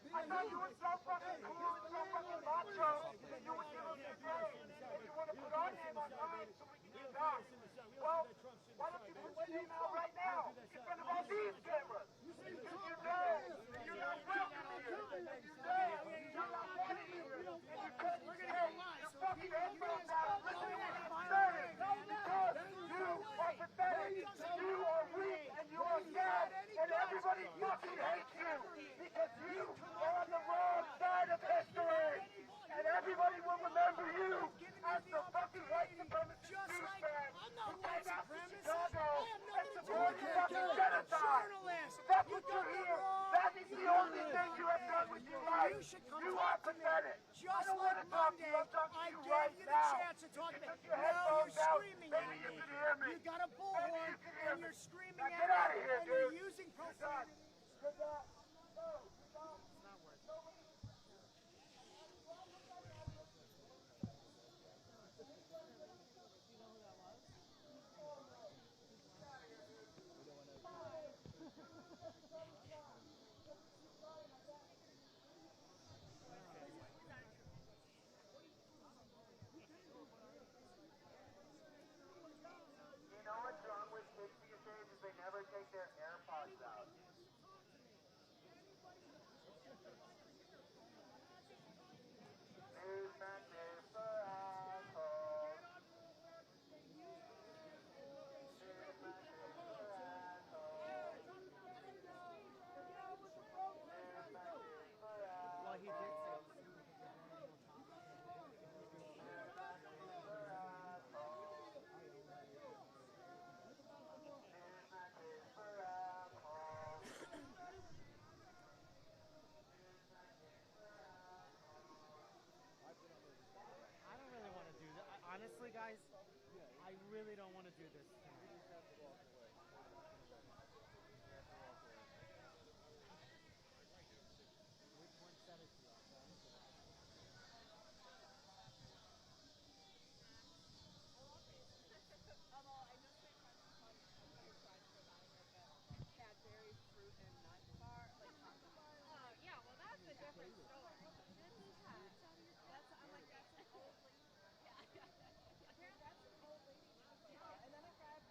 I thought you were so fucking cool and so fucking macho that you would give us your name. If you want to put our name on mine so we can get back. Well, why don't you put your name out right now in front of all these cameras? Because you know you're not welcome here. And you know you're not wanted here. And you couldn't take your fucking headphones out and listen to what I'm saying. Because you are pathetic. You are weak and you are sad. And everybody fucking hates you. Because you are on the wrong side of history. And everybody will remember you as the fucking white supremacist douchebag who came out to Chicago and supported fucking genocide. That's what you're here. That is the only thing you have done with your life. You are pathetic. I don't want to talk to you. I'm talking to you right now. You took your headphones out. Maybe you can hear me. You got a bullhorn and you're screaming at me. Get out of here, and dude. you're using profanity. You're done. No, you're done. It's not worth it. You know what's wrong with kids these days is they never take their AirPods out. Newsman is for assholes. Newsman is for assholes. Newsman is for assholes. Well, he did say I don't really want to do that. Honestly, guys, I really don't want to do this tonight. Which one said it to you? Although I just think tried to provide like a Cadbury fruit and nut bar, like chocolate bar. Oh yeah, well that's a different story. That's I'm like that's an old lady. Yeah. Apparently that's an old lady. Yeah. And then I grabbed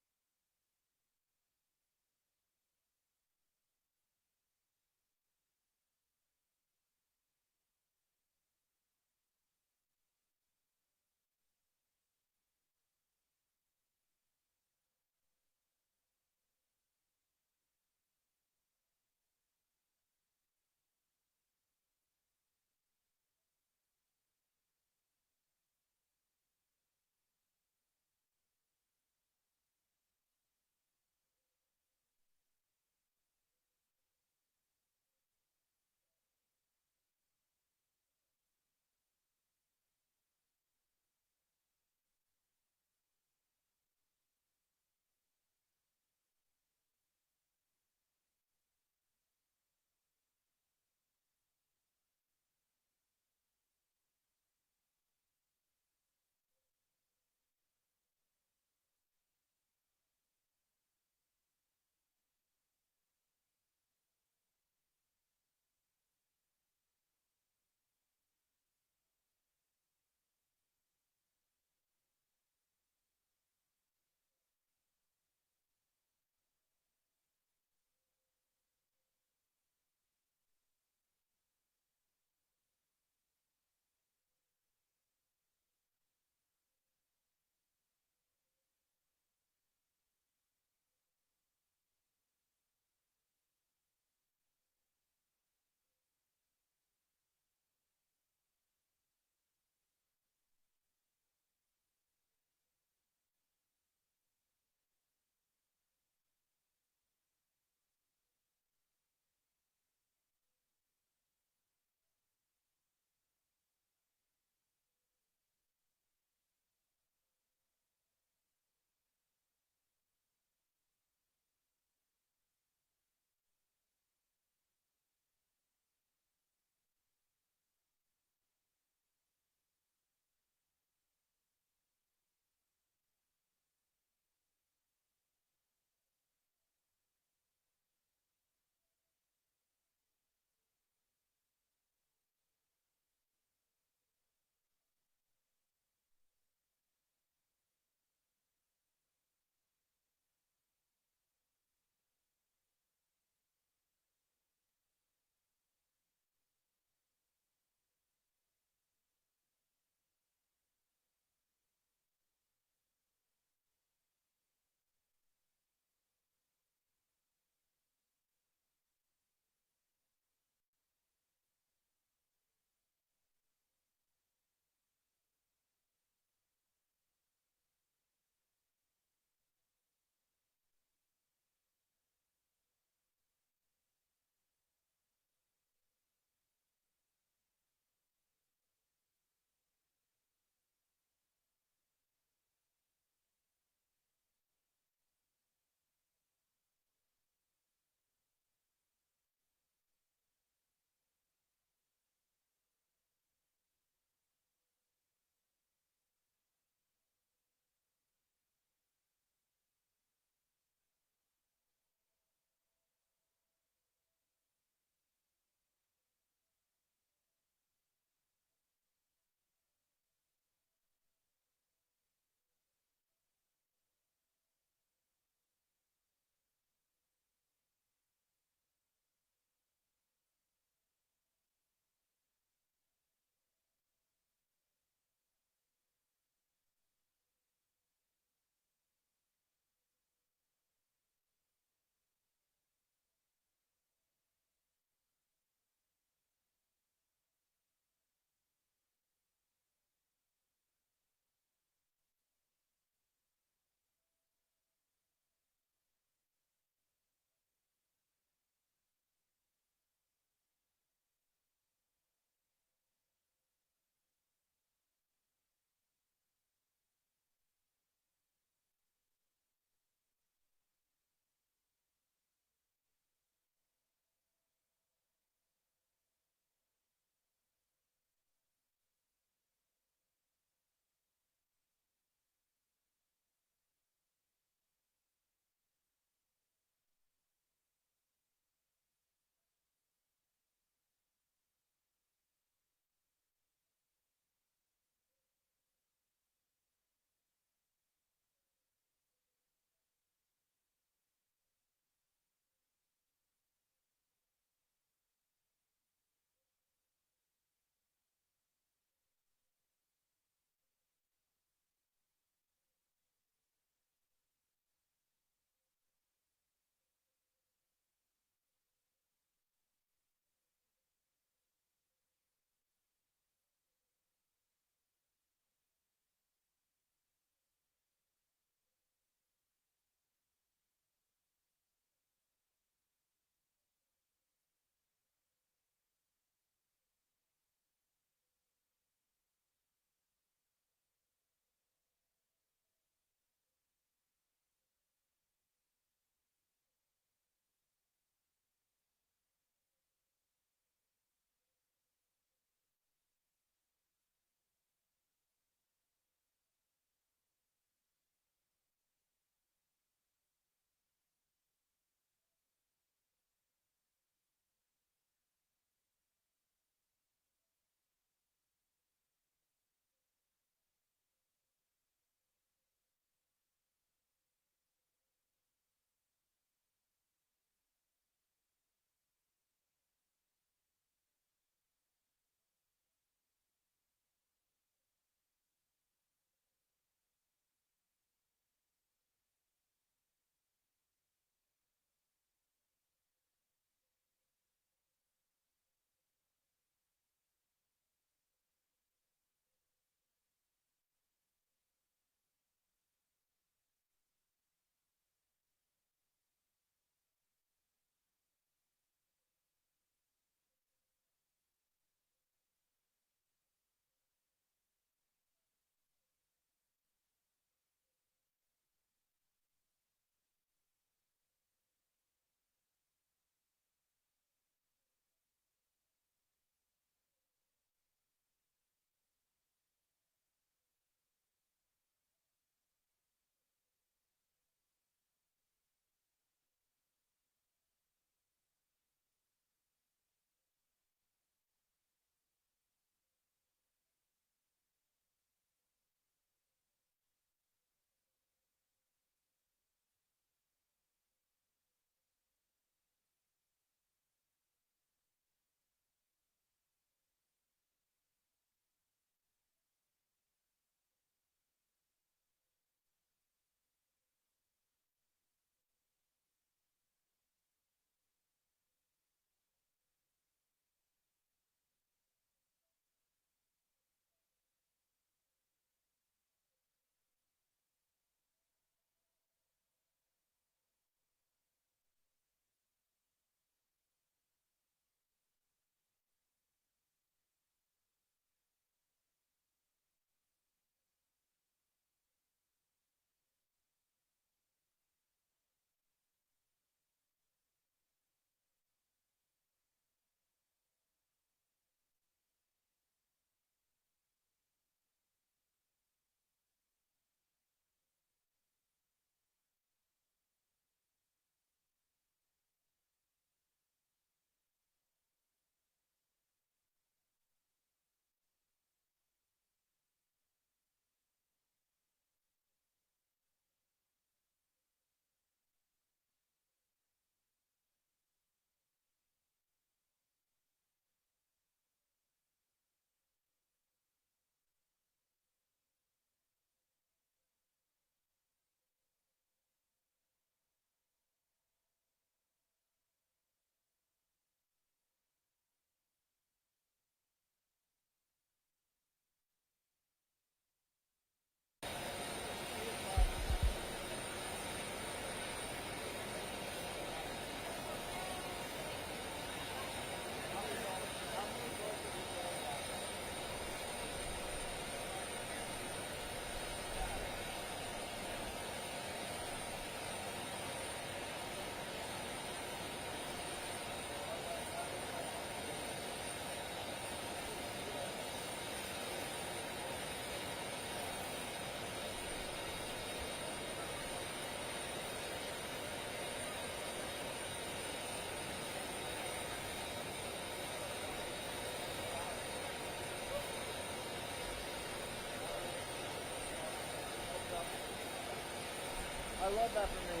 love that for me.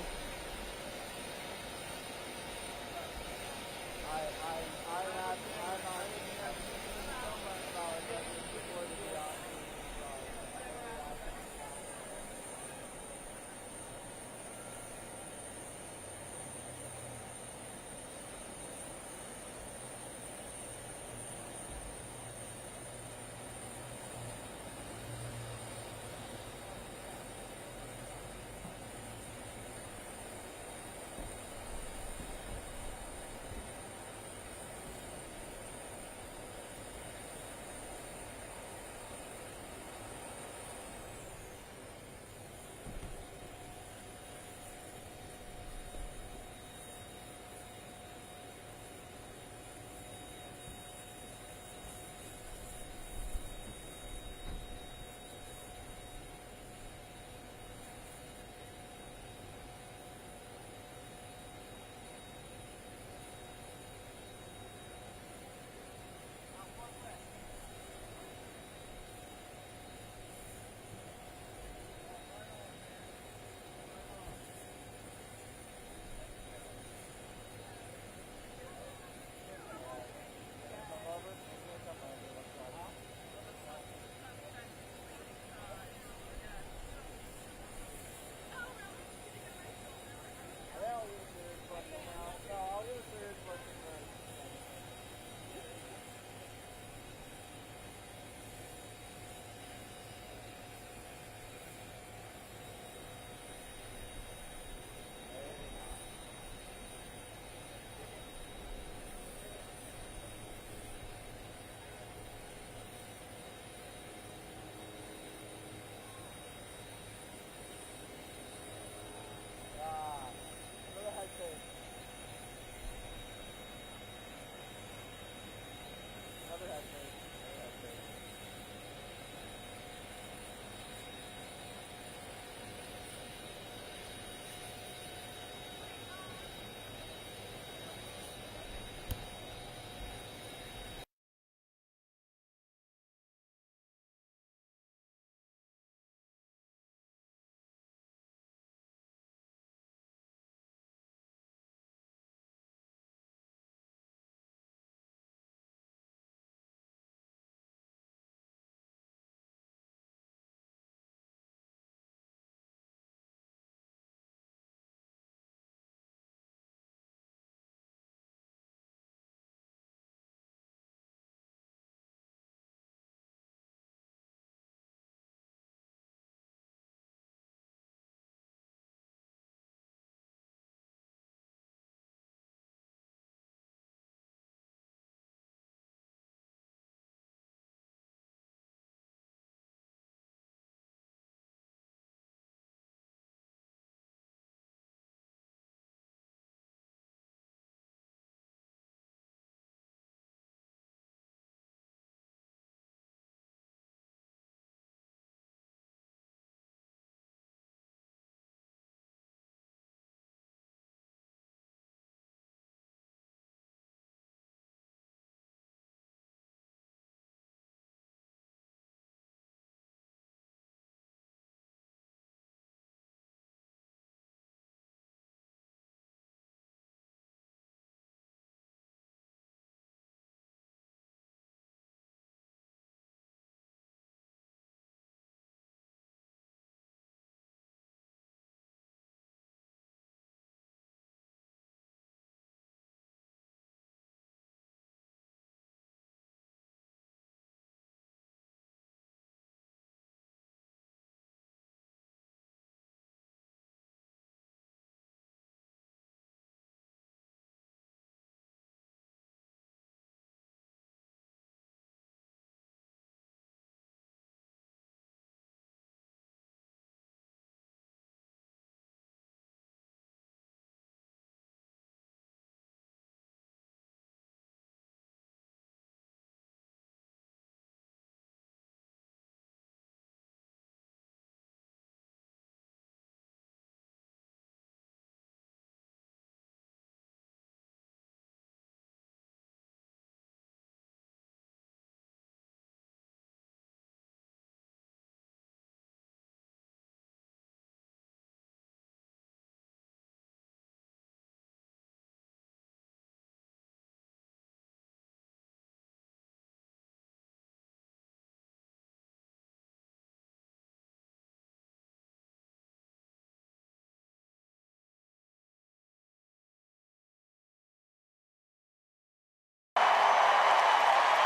I'm not so much about it before the honest.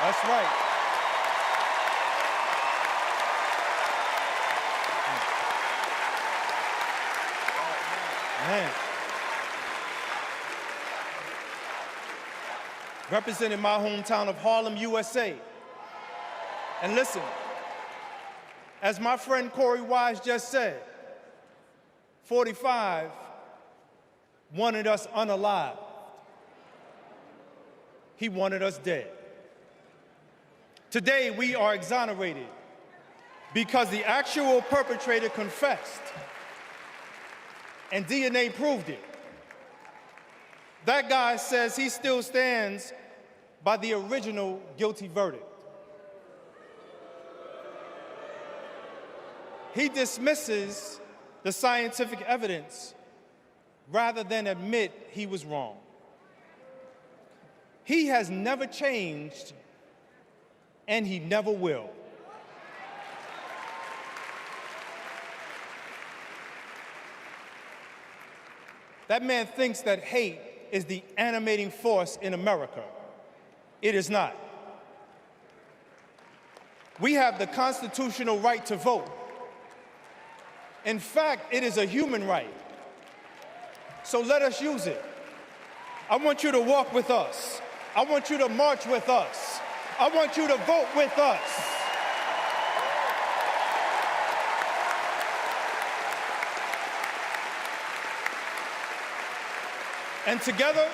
That's right. Man. Representing my hometown of Harlem, USA. And listen, as my friend Corey Wise just said, 45 wanted us unalive. He wanted us dead. Today, we are exonerated because the actual perpetrator confessed, and DNA proved it. That guy says he still stands by the original guilty verdict. He dismisses the scientific evidence rather than admit he was wrong. He has never changed, and he never will. That man thinks that hate is the animating force in America. It is not. We have the constitutional right to vote. In fact, it is a human right. So let us use it. I want you to walk with us. I want you to march with us. I want you to vote with us. And together,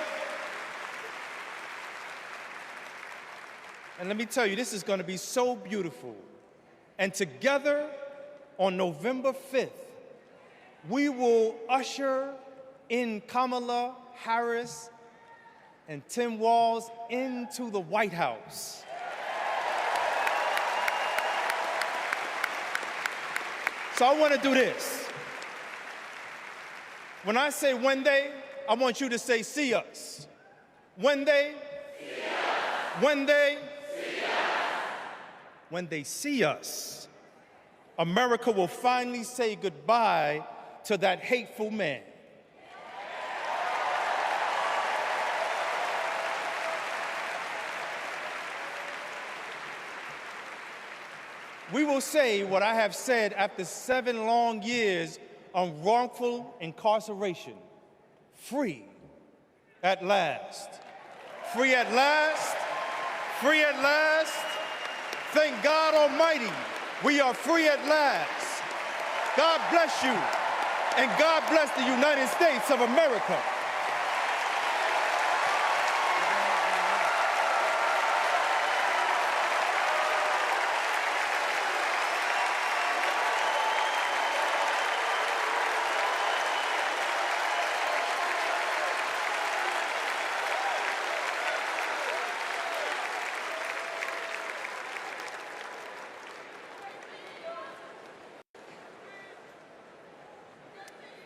and let me tell you, this is going to be so beautiful. And together, on November 5th, we will usher in Kamala Harris and Tim Walz into the White House. So I want to do this. When I say when they, I want you to say see us. When they, see us. When they, see us. When they see us, America will finally say goodbye to that hateful man. We will say what I have said after 7 long years on wrongful incarceration. Free at last. Free at last. Free at last. Thank God Almighty, we are free at last. God bless you, and God bless the United States of America.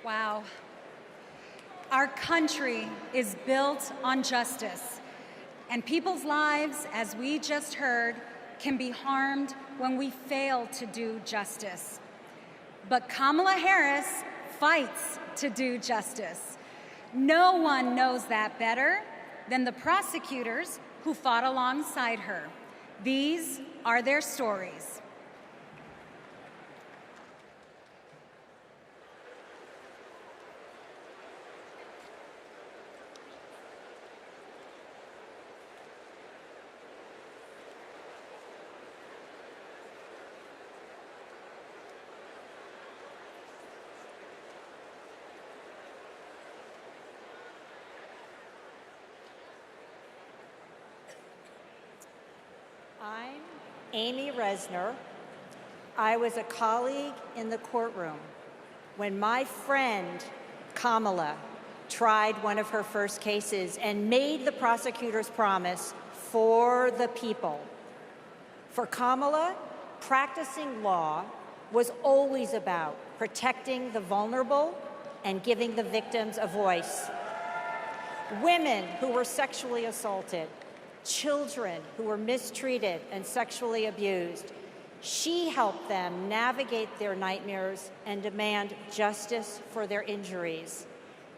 Wow. Our country is built on justice, and people's lives, as we just heard, can be harmed when we fail to do justice. But Kamala Harris fights to do justice. No one knows that better than the prosecutors who fought alongside her. These are their stories. I'm Amy Resner. I was a colleague in the courtroom when my friend Kamala tried one of her first cases and made the prosecutor's promise for the people. For Kamala, practicing law was always about protecting the vulnerable and giving the victims a voice. Women who were sexually assaulted, children who were mistreated and sexually abused. She helped them navigate their nightmares and demand justice for their injuries.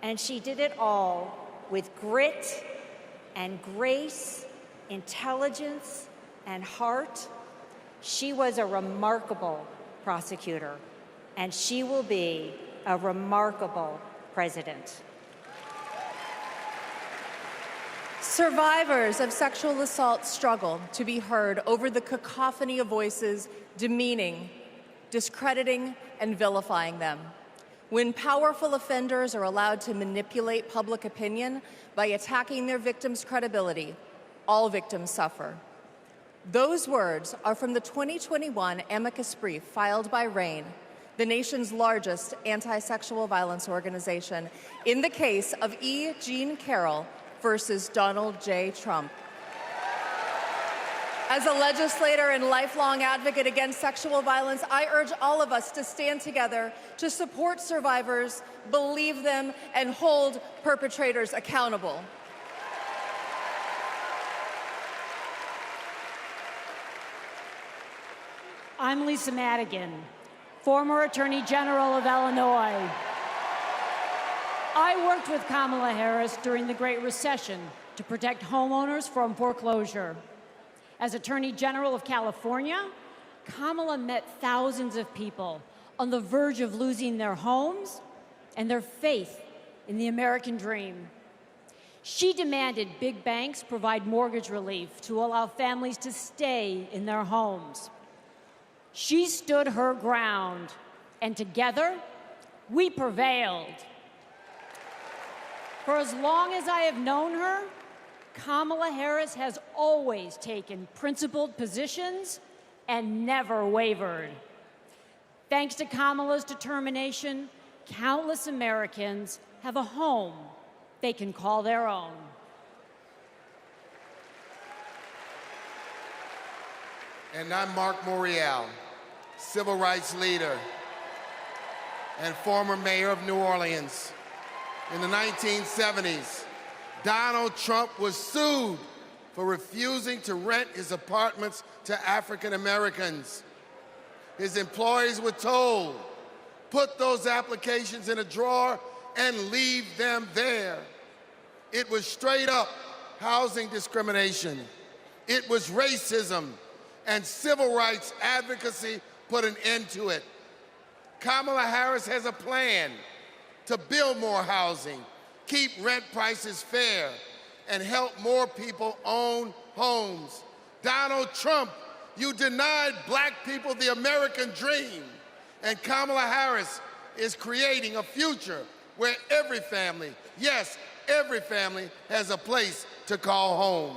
And she did it all with grit and grace, intelligence and heart. She was a remarkable prosecutor, and she will be a remarkable president. Survivors of sexual assault struggle to be heard over the cacophony of voices demeaning, discrediting, and vilifying them. When powerful offenders are allowed to manipulate public opinion by attacking their victims' credibility, all victims suffer. Those words are from the 2021 amicus brief filed by RAINN, the nation's largest anti-sexual violence organization, in the case of E. Jean Carroll versus Donald J. Trump. As a legislator and lifelong advocate against sexual violence, I urge all of us to stand together to support survivors, believe them, and hold perpetrators accountable. I'm Lisa Madigan, former Attorney General of Illinois. I worked with Kamala Harris during the Great Recession to protect homeowners from foreclosure. As Attorney General of California, Kamala met thousands of people on the verge of losing their homes and their faith in the American dream. She demanded big banks provide mortgage relief to allow families to stay in their homes. She stood her ground, and together, we prevailed. For as long as I have known her, Kamala Harris has always taken principled positions and never wavered. Thanks to Kamala's determination, countless Americans have a home they can call their own. And I'm Mark Morial, civil rights leader and former mayor of New Orleans. In the 1970s, Donald Trump was sued for refusing to rent his apartments to African Americans. His employees were told, put those applications in a drawer and leave them there. It was straight up housing discrimination. It was racism, and civil rights advocacy put an end to it. Kamala Harris has a plan to build more housing, keep rent prices fair, and help more people own homes. Donald Trump, you denied black people the American dream. And Kamala Harris is creating a future where every family, yes, every family has a place to call home.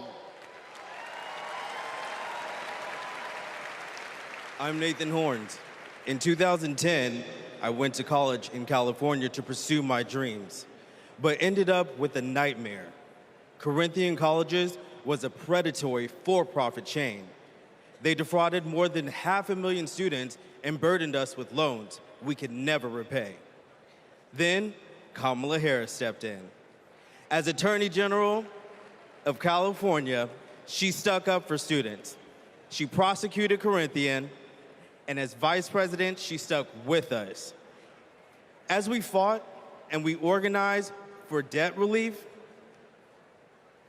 I'm Nathan Horns. In 2010, I went to college in California to pursue my dreams, but ended up with a nightmare. Corinthian Colleges was a predatory for-profit chain. They defrauded more than 500,000 students and burdened us with loans we could never repay. Then, Kamala Harris stepped in. As Attorney General of California, she stuck up for students. She prosecuted Corinthian, and as Vice President, she stuck with us. As we fought and we organized for debt relief,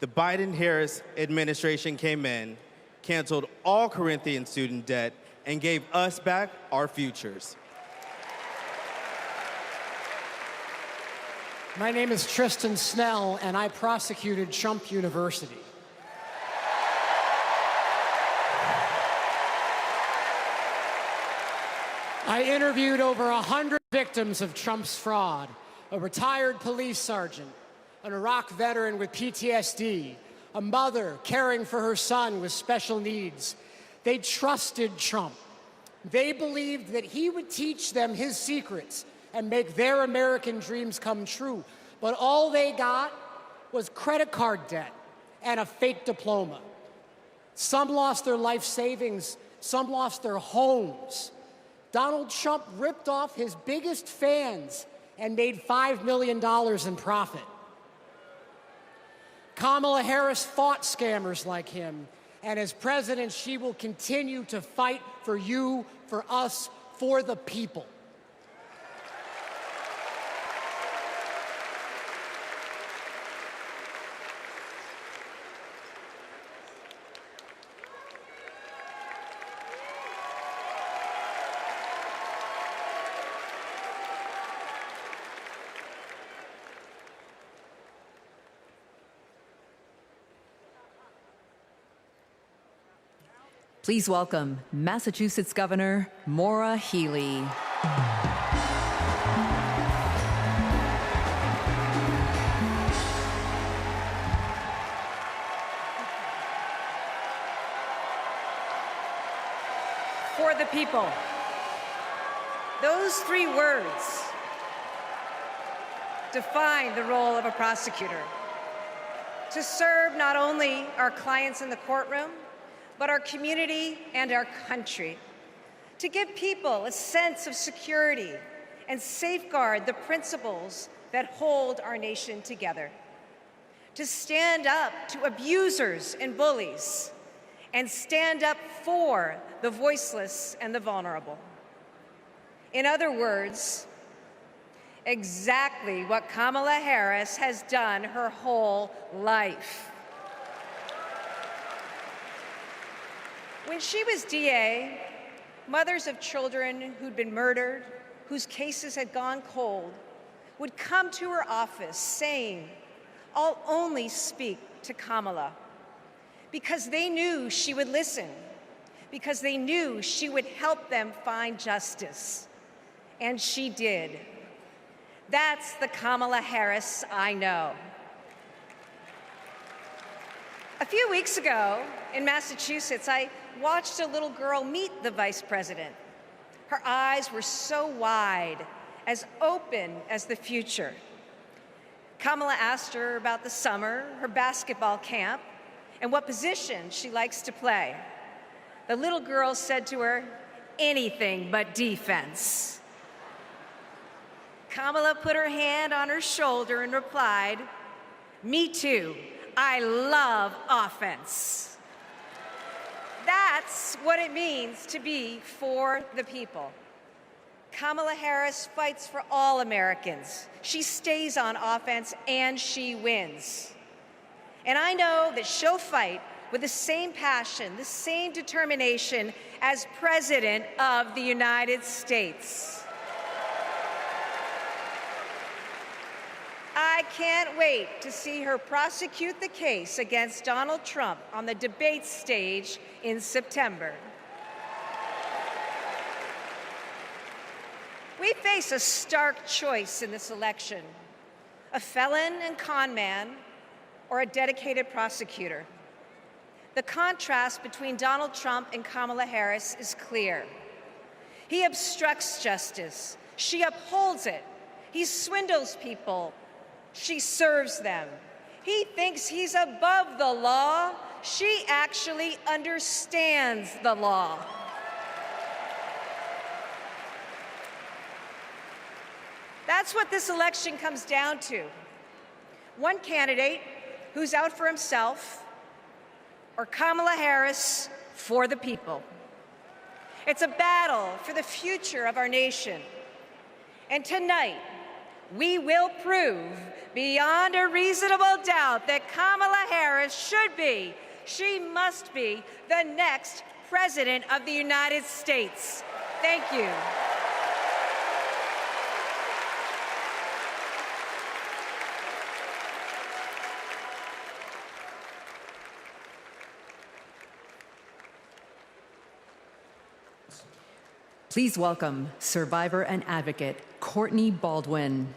the Biden-Harris administration came in, canceled all Corinthian student debt, and gave us back our futures. My name is Tristan Snell, and I prosecuted Trump University. I interviewed over 100 victims of Trump's fraud, a retired police sergeant, an Iraq veteran with PTSD, a mother caring for her son with special needs. They trusted Trump. They believed that he would teach them his secrets and make their American dreams come true. But all they got was credit card debt and a fake diploma. Some lost their life savings, some lost their homes. Donald Trump ripped off his biggest fans and made $5 million in profit. Kamala Harris fought scammers like him, and as president, she will continue to fight for you, for us, for the people. Please welcome Massachusetts Governor Maura Healey. For the people. Those three words define the role of a prosecutor: to serve not only our clients in the courtroom, but our community and our country, to give people a sense of security and safeguard the principles that hold our nation together, to stand up to abusers and bullies, and stand up for the voiceless and the vulnerable. In other words, exactly what Kamala Harris has done her whole life. When she was DA, mothers of children who'd been murdered, whose cases had gone cold, would come to her office saying, "I'll only speak to Kamala," because they knew she would listen, because they knew she would help them find justice. And she did. That's the Kamala Harris I know. A few weeks ago in Massachusetts, I watched a little girl meet the vice president. Her eyes were so wide, as open as the future. Kamala asked her about the summer, her basketball camp, and what position she likes to play. The little girl said to her, "Anything but defense." Kamala put her hand on her shoulder and replied, "Me too. I love offense." That's what it means to be for the people. Kamala Harris fights for all Americans. She stays on offense and she wins. And I know that she'll fight with the same passion, the same determination as President of the United States. I can't wait to see her prosecute the case against Donald Trump on the debate stage in September. We face a stark choice in this election: a felon and con man or a dedicated prosecutor. The contrast between Donald Trump and Kamala Harris is clear. He obstructs justice. She upholds it. He swindles people. She serves them. He thinks he's above the law. She actually understands the law. That's what this election comes down to. One candidate who's out for himself, or Kamala Harris for the people. It's a battle for the future of our nation. And tonight, we will prove beyond a reasonable doubt that Kamala Harris should be, she must be, the next President of the United States. Thank you. Please welcome survivor and advocate Courtney Baldwin.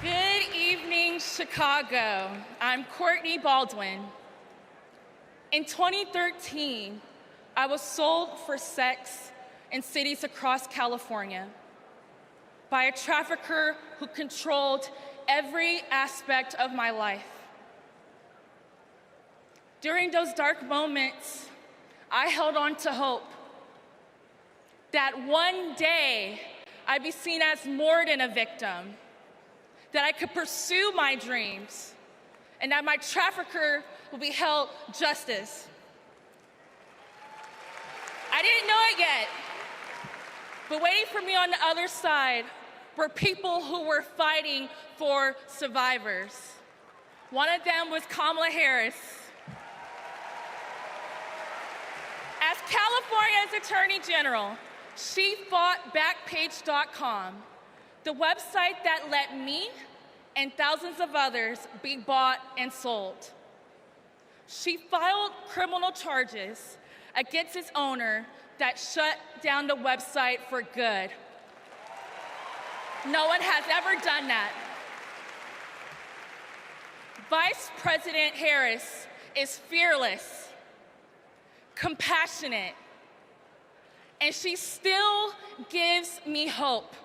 Good evening, Chicago. I'm Courtney Baldwin. In 2013, I was sold for sex in cities across California by a trafficker who controlled every aspect of my life. During those dark moments, I held on to hope that one day I'd be seen as more than a victim, that I could pursue my dreams, and that my trafficker will be held justice. I didn't know it yet, but waiting for me on the other side were people who were fighting for survivors. One of them was Kamala Harris. As California's Attorney General, she fought Backpage.com, the website that let me and thousands of others be bought and sold. She filed criminal charges against its owner that shut down the website for good. No one has ever done that. Vice President Harris is fearless, compassionate, and she still gives me hope.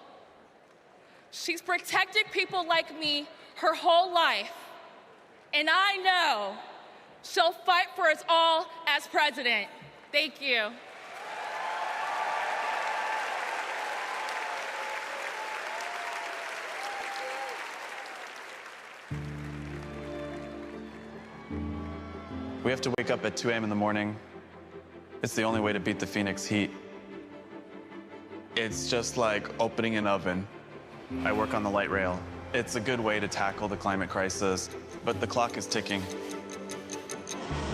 She's protected people like me her whole life, and I know she'll fight for us all as president. Thank you. We have to wake up at 2 a.m. in the morning. It's the only way to beat the Phoenix heat. It's just like opening an oven. I work on the light rail. It's a good way to tackle the climate crisis, but the clock is ticking.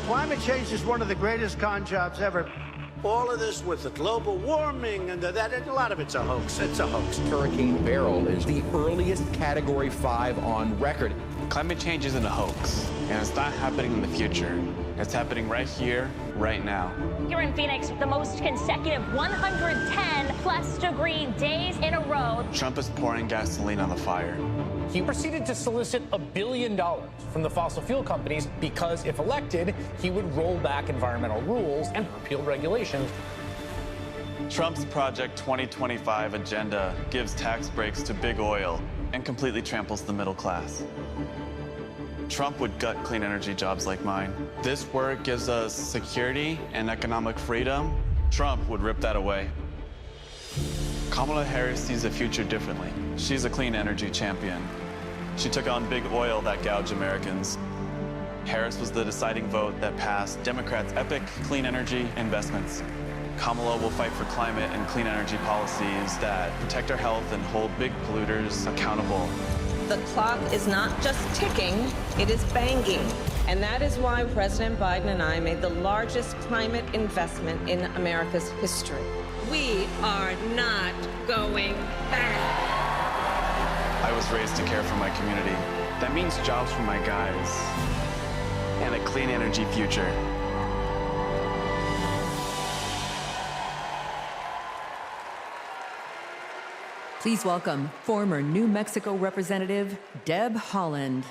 Climate change is one of the greatest con jobs ever. All of this with the global warming and a lot of it's a hoax. It's a hoax. Hurricane Beryl is the earliest Category 5 on record. Climate change isn't a hoax, and it's not happening in the future. It's happening right here, right now. Here in Phoenix, the most consecutive 110-plus degree days in a row. Trump is pouring gasoline on the fire. He proceeded to solicit $1 billion from the fossil fuel companies because, if elected, he would roll back environmental rules and repeal regulations. Trump's Project 2025 agenda gives tax breaks to big oil and completely tramples the middle class. Trump would gut clean energy jobs like mine. This work gives us security and economic freedom. Trump would rip that away. Kamala Harris sees the future differently. She's a clean energy champion. She took on big oil that gouged Americans. Harris was the deciding vote that passed Democrats' epic clean energy investments. Kamala will fight for climate and clean energy policies that protect our health and hold big polluters accountable. The clock is not just ticking, it is banging. And that is why President Biden and I made the largest climate investment in America's history. We are not going back. I was raised to care for my community. That means jobs for my guys and a clean energy future. Please welcome former New Mexico Representative Deb Haaland.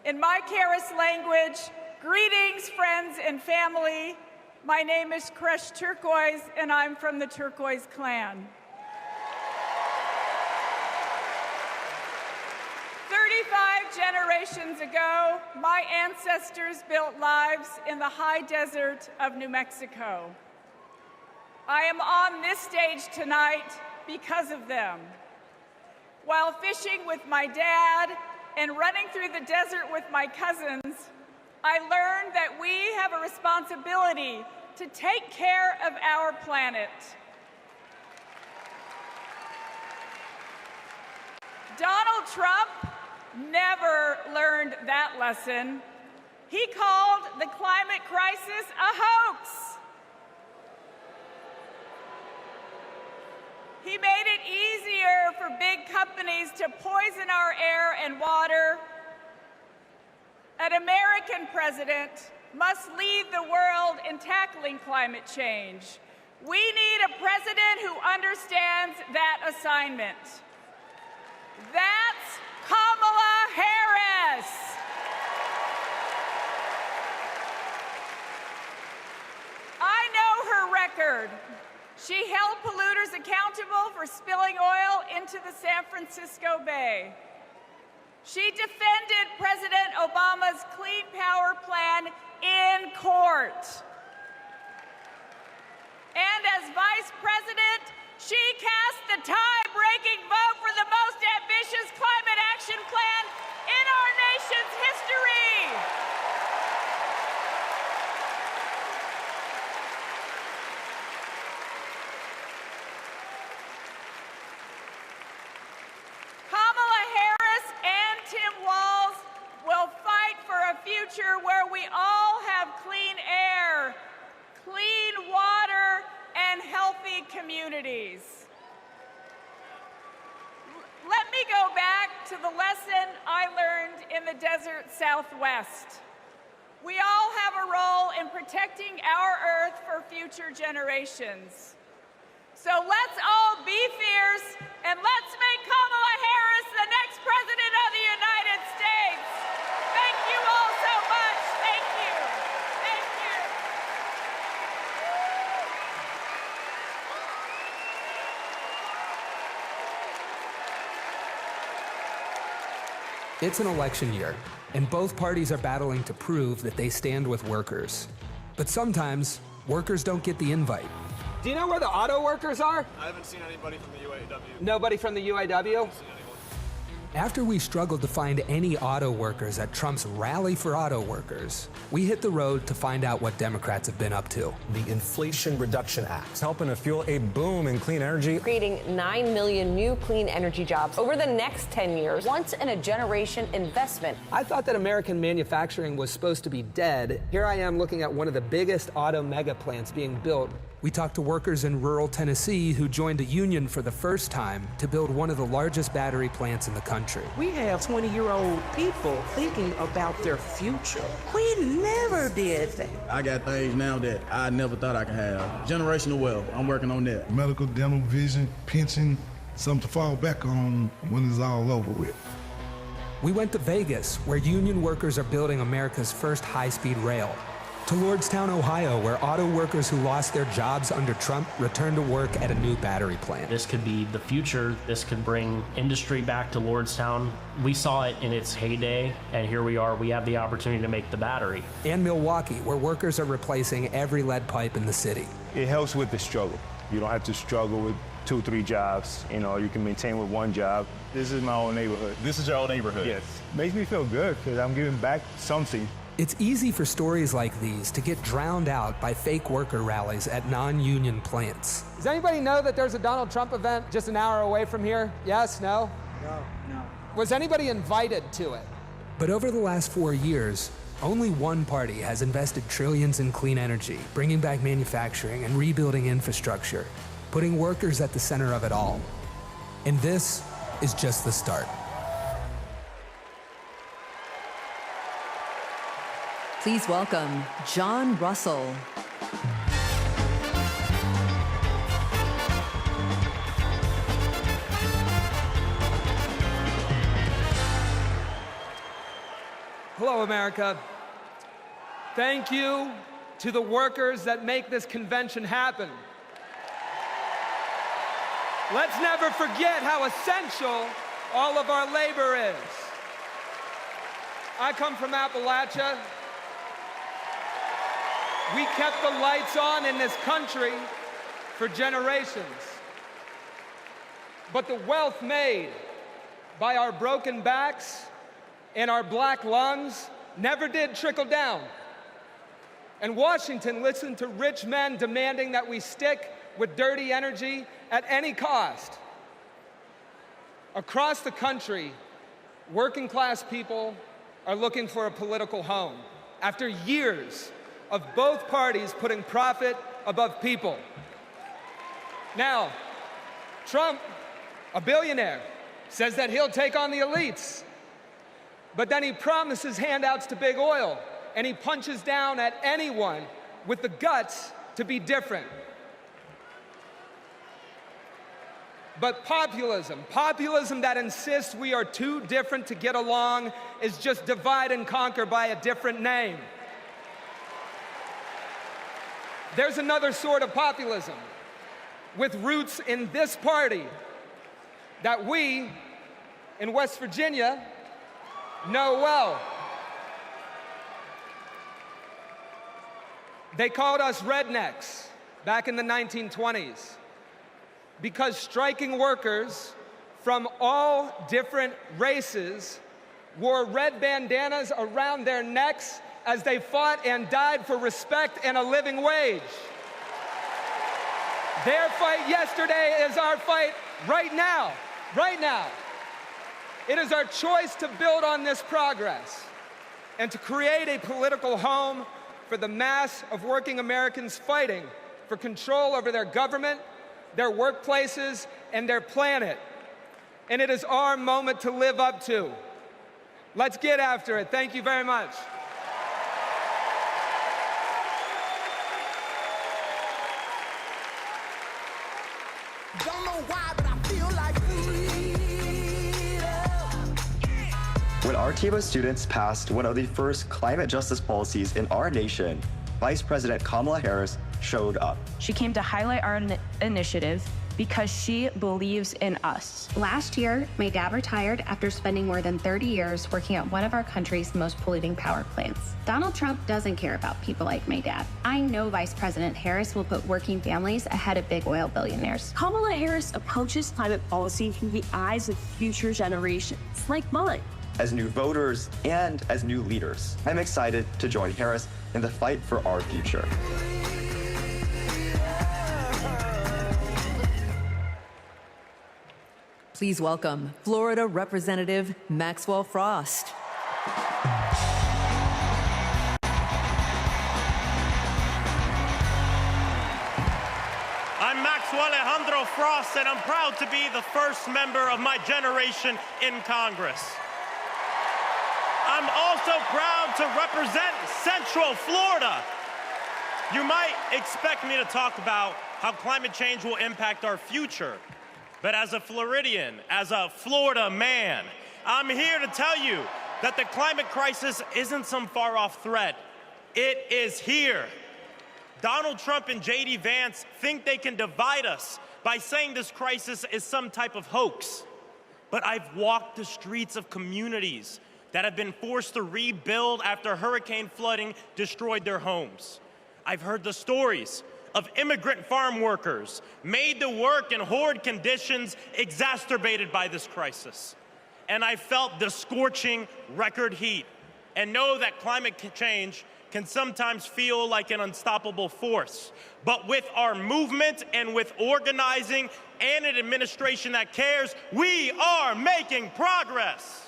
In my Karis language, greetings, friends and family. My name is Kresh Turquoise, and I'm from the Turquoise clan. 35 generations ago, my ancestors built lives in the high desert of New Mexico. I am on this stage tonight because of them. While fishing with my dad and running through the desert with my cousins, I learned that we have a responsibility to take care of our planet. Donald Trump never learned that lesson. He called the climate crisis a hoax. He made it easier for big companies to poison our air and water. An American president must lead the world in tackling climate change. We need a president who understands that assignment. That's Kamala Harris. I know her record. She held polluters accountable for spilling oil into the San Francisco Bay. She defended President Obama's Clean Power Plan in court. And as vice president, She cast the tie-breaking vote for the most ambitious climate action plan in our nation's history. Kamala Harris and Tim Walz will fight for a future where we all have clean air, clean water, and healthy communities. Let me go back to the lesson I learned in the desert Southwest. We all have a role in protecting our Earth for future generations. So let's all be fierce, and let's make Kamala Harris the next President of the United States. Thank you all so much. Thank you. Thank you. It's an election year, and both parties are battling to prove that they stand with workers. But sometimes, workers don't get the invite. Do you know where the auto workers are? I haven't seen anybody from the UAW. Nobody from the UAW? After we struggled to find any auto workers at Trump's Rally for Auto Workers, we hit the road to find out what Democrats have been up to. The Inflation Reduction Act, helping to fuel a boom in clean energy. Creating 9 million new clean energy jobs over the next 10 years, once-in-a-generation investment. I thought that American manufacturing was supposed to be dead. Here I am looking at one of the biggest auto mega plants being built. We talked to workers in rural Tennessee who joined a union for the first time to build one of the largest battery plants in the country. We have 20-year-old people thinking about their future. We never did that. I got things now that I never thought I could have. Generational wealth, I'm working on that. Medical, dental, vision, pension, something to fall back on when it's all over with. We went to Vegas, where union workers are building America's first high-speed rail. To Lordstown, Ohio, where auto workers who lost their jobs under Trump returned to work at a new battery plant. This could be the future. This could bring industry back to Lordstown. We saw it in its heyday, and here we are. We have the opportunity to make the battery. And Milwaukee, where workers are replacing every lead pipe in the city. It helps with the struggle. You don't have to struggle with 2, 3 jobs. You know, you can maintain with one job. This is my own neighborhood. This is your own neighborhood? Yes. Makes me feel good because I'm giving back something. It's easy for stories like these to get drowned out by fake worker rallies at non-union plants. Does anybody know that there's a Donald Trump event just an hour away from here? Yes? No? No. Was anybody invited to it? But over the last 4 years, only one party has invested trillions in clean energy, bringing back manufacturing and rebuilding infrastructure, putting workers at the center of it all. And this is just the start. Please welcome John Russell. Hello, America. Thank you to the workers that make this convention happen. Let's never forget how essential all of our labor is. I come from Appalachia. We kept the lights on in this country for generations. But the wealth made by our broken backs and our black lungs never did trickle down. And Washington listened to rich men demanding that we stick with dirty energy at any cost. Across the country, working class people are looking for a political home after years of both parties putting profit above people. Now, Trump, a billionaire, says that he'll take on the elites. But then he promises handouts to big oil, and he punches down at anyone with the guts to be different. But populism that insists we are too different to get along, is just divide and conquer by a different name. There's another sort of populism with roots in this party that we in West Virginia know well. They called us rednecks back in the 1920s. because striking workers from all different races wore red bandanas around their necks as they fought and died for respect and a living wage. Their fight yesterday is our fight right now, right now. It is our choice to build on this progress and to create a political home for the mass of working Americans fighting for control over their government, their workplaces, and their planet. And it is our moment to live up to. Let's get after it. Thank you very much. Don't know why, but I feel like When our team of students passed one of the first climate justice policies in our nation, Vice President Kamala Harris showed up. She came to highlight our initiative because she believes in us. Last year, my dad retired after spending more than 30 years working at one of our country's most polluting power plants. Donald Trump doesn't care about people like my dad. I know Vice President Harris will put working families ahead of big oil billionaires. Kamala Harris approaches climate policy through the eyes of future generations, like mine. As new voters and as new leaders, I'm excited to join Harris in the fight for our future. Please welcome Florida Representative Maxwell Frost. I'm Maxwell Alejandro Frost, and I'm proud to be the first member of my generation in Congress. I'm also proud to represent Central Florida. You might expect me to talk about how climate change will impact our future. But as a Floridian, as a Florida man, I'm here to tell you that the climate crisis isn't some far-off threat. It is here. Donald Trump and J.D. Vance think they can divide us by saying this crisis is some type of hoax. But I've walked the streets of communities that have been forced to rebuild after hurricane flooding destroyed their homes. I've heard the stories of immigrant farm workers made to work in horrid conditions exacerbated by this crisis. And I felt the scorching record heat and know that climate change can sometimes feel like an unstoppable force. But with our movement and with organizing and an administration that cares, we are making progress.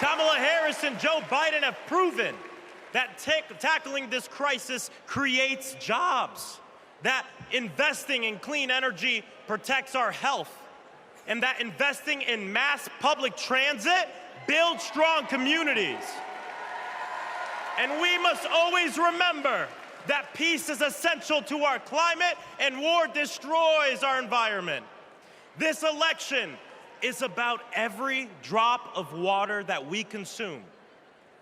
Kamala Harris and Joe Biden have proven that tackling this crisis creates jobs, that investing in clean energy protects our health, and that investing in mass public transit builds strong communities. And we must always remember that peace is essential to our climate and war destroys our environment. This election is about every drop of water that we consume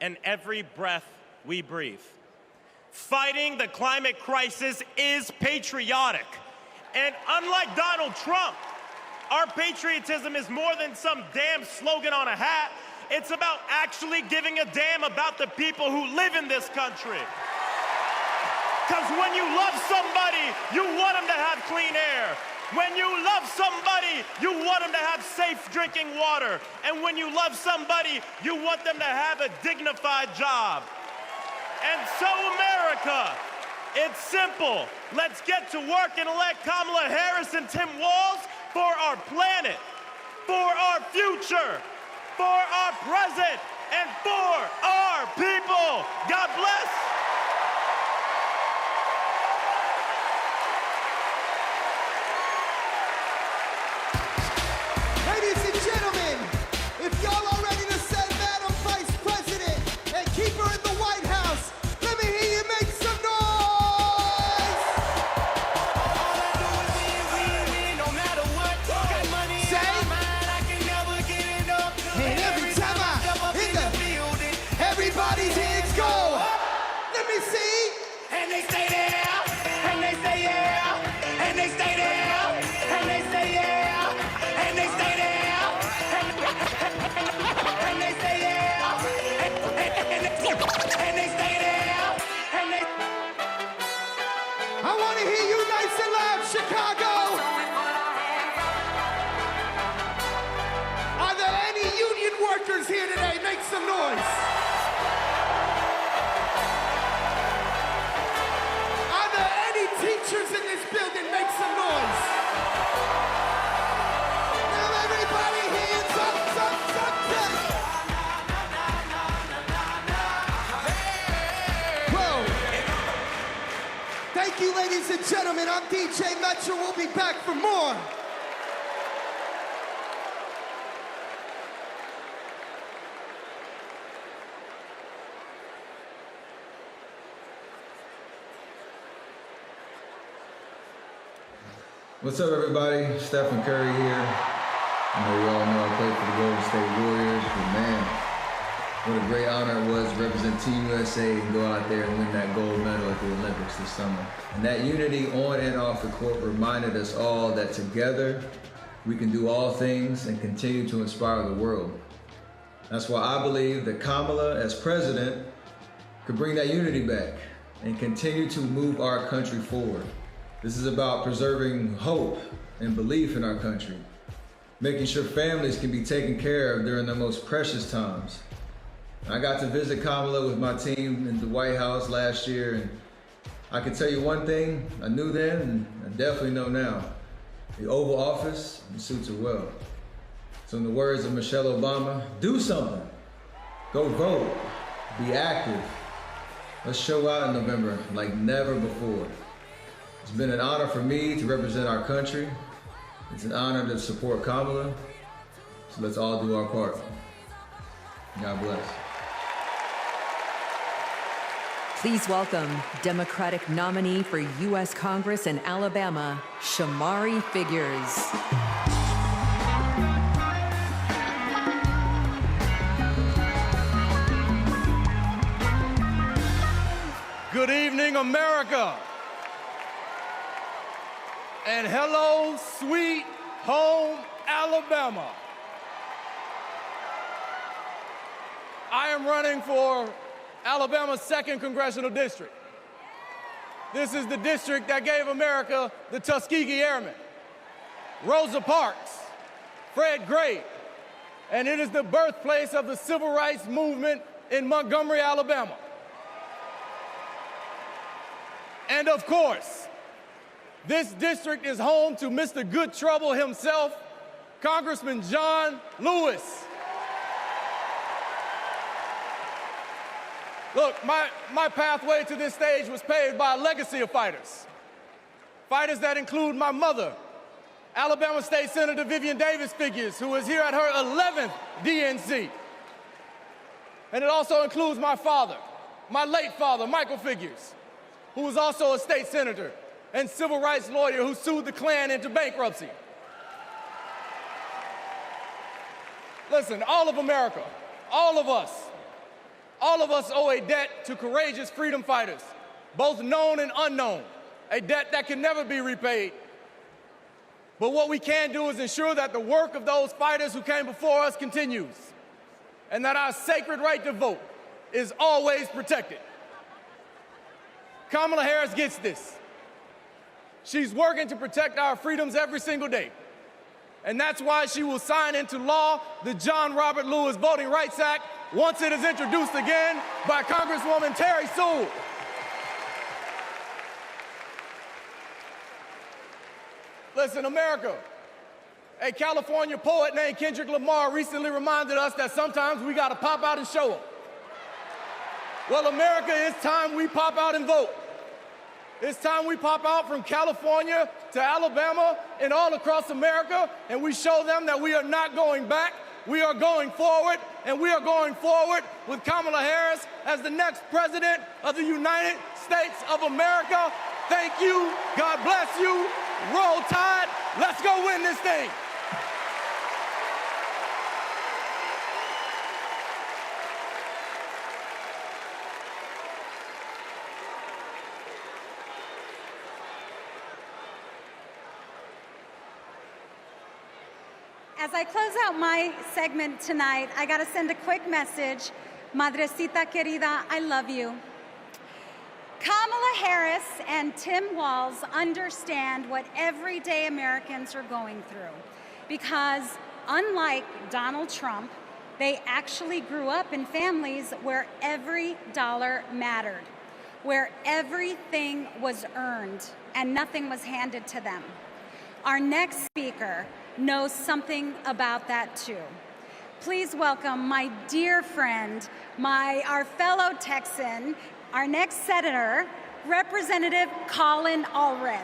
and every breath we breathe. Fighting the climate crisis is patriotic. And unlike Donald Trump, our patriotism is more than some damn slogan on a hat. It's about actually giving a damn about the people who live in this country. Because when you love somebody, you want them to have clean air. When you love somebody, you want them to have safe drinking water. And when you love somebody, you want them to have a dignified job. And so, America, it's simple. Let's get to work and elect Kamala Harris and Tim Walz for our planet, for our future, for our present, and for our people. God bless. Ladies and gentlemen, if y'all are ready to send Madam Vice President and keep her in the White House, let me hear you make some noise! All I do is win, no matter what. Got money in my mind, I can never get enough. And every time I hit the building, everybody's hands go up. you, ladies and gentlemen. I'm DJ Metro. We'll be back for more. What's up, everybody? Stephen Curry here. I know you all know I played for the Golden State Warriors, but man, what a great honor it was to represent Team USA and go out there and win that gold medal at the Olympics this summer. And that unity on and off the court reminded us all that together we can do all things and continue to inspire the world. That's why I believe that Kamala, as president, could bring that unity back and continue to move our country forward. This is about preserving hope and belief in our country, making sure families can be taken care of during their most precious times. I got to visit Kamala with my team in the White House last year, and I can tell you one thing I knew then and I definitely know now. The Oval Office suits her well. So in the words of Michelle Obama, do something. Go vote. Be active. Let's show out in November like never before. It's been an honor for me to represent our country. It's an honor to support Kamala. So let's all do our part. God bless. Please welcome Democratic nominee for U.S. Congress in Alabama, Shamari Figures. Good evening, America. And hello, sweet home Alabama. I am running for Alabama's 2nd Congressional District. This is the district that gave America the Tuskegee Airmen, Rosa Parks, Fred Gray, and it is the birthplace of the civil rights movement in Montgomery, Alabama. And of course, this district is home to Mr. Good Trouble himself, Congressman John Lewis. Look, my pathway to this stage was paved by a legacy of fighters. Fighters that include my mother, Alabama State Senator Vivian Davis Figures, who is here at her 11th DNC. And it also includes my father, my late father, Michael Figures, who was also a state senator and civil rights lawyer who sued the Klan into bankruptcy. Listen, all of America, all of us owe a debt to courageous freedom fighters, both known and unknown, a debt that can never be repaid. But what we can do is ensure that the work of those fighters who came before us continues, and that our sacred right to vote is always protected. Kamala Harris gets this. She's working to protect our freedoms every single day. And that's why she will sign into law the John Robert Lewis Voting Rights Act once it is introduced again by Congresswoman Terry Sewell. Listen, America, a California poet named Kendrick Lamar recently reminded us that sometimes we gotta pop out and show them. Well, America, it's time we pop out and vote. It's time we pop out from California to Alabama and all across America, and we show them that we are not going back. We are going forward, and we are going forward with Kamala Harris as the next president of the United States of America. Thank you. God bless you. Roll Tide. Let's go win this thing. As I close out my segment tonight, I got to send a quick message. Madrecita querida, I love you. Kamala Harris and Tim Walz understand what everyday Americans are going through because, unlike Donald Trump, they actually grew up in families where every dollar mattered, where everything was earned and nothing was handed to them. Our next speaker knows something about that too. Please welcome my dear friend, our fellow Texan, our next senator, Representative Colin Allred.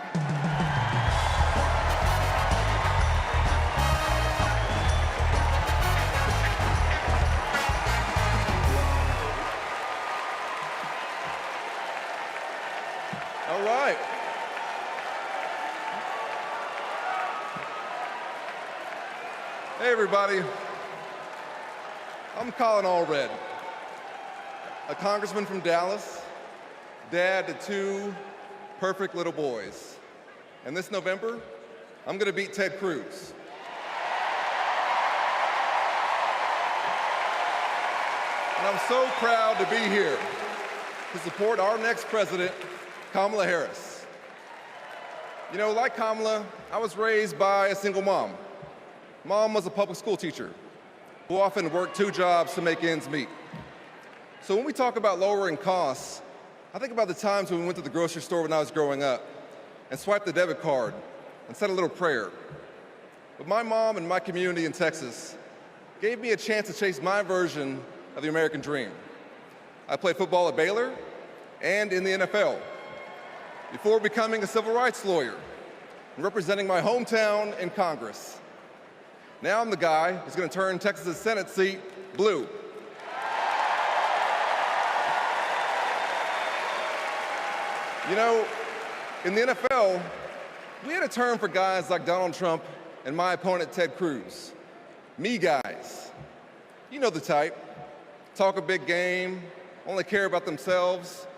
All right. Hey, everybody. I'm Colin Allred, a congressman from Dallas, dad to two perfect little boys. And this November, I'm going to beat Ted Cruz. And I'm so proud to be here to support our next president, Kamala Harris. You know, like Kamala, I was raised by a single mom. Mom was a public school teacher who often worked two jobs to make ends meet. So when we talk about lowering costs, I think about the times when we went to the grocery store when I was growing up and swiped the debit card and said a little prayer. But my mom and my community in Texas gave me a chance to chase my version of the American dream. I played football at Baylor and in the NFL before becoming a civil rights lawyer and representing my hometown in Congress. Now I'm the guy who's going to turn Texas's Senate seat blue. You know, in the NFL, we had a term for guys like Donald Trump and my opponent Ted Cruz. Me guys. You know the type. Talk a big game, only care about themselves,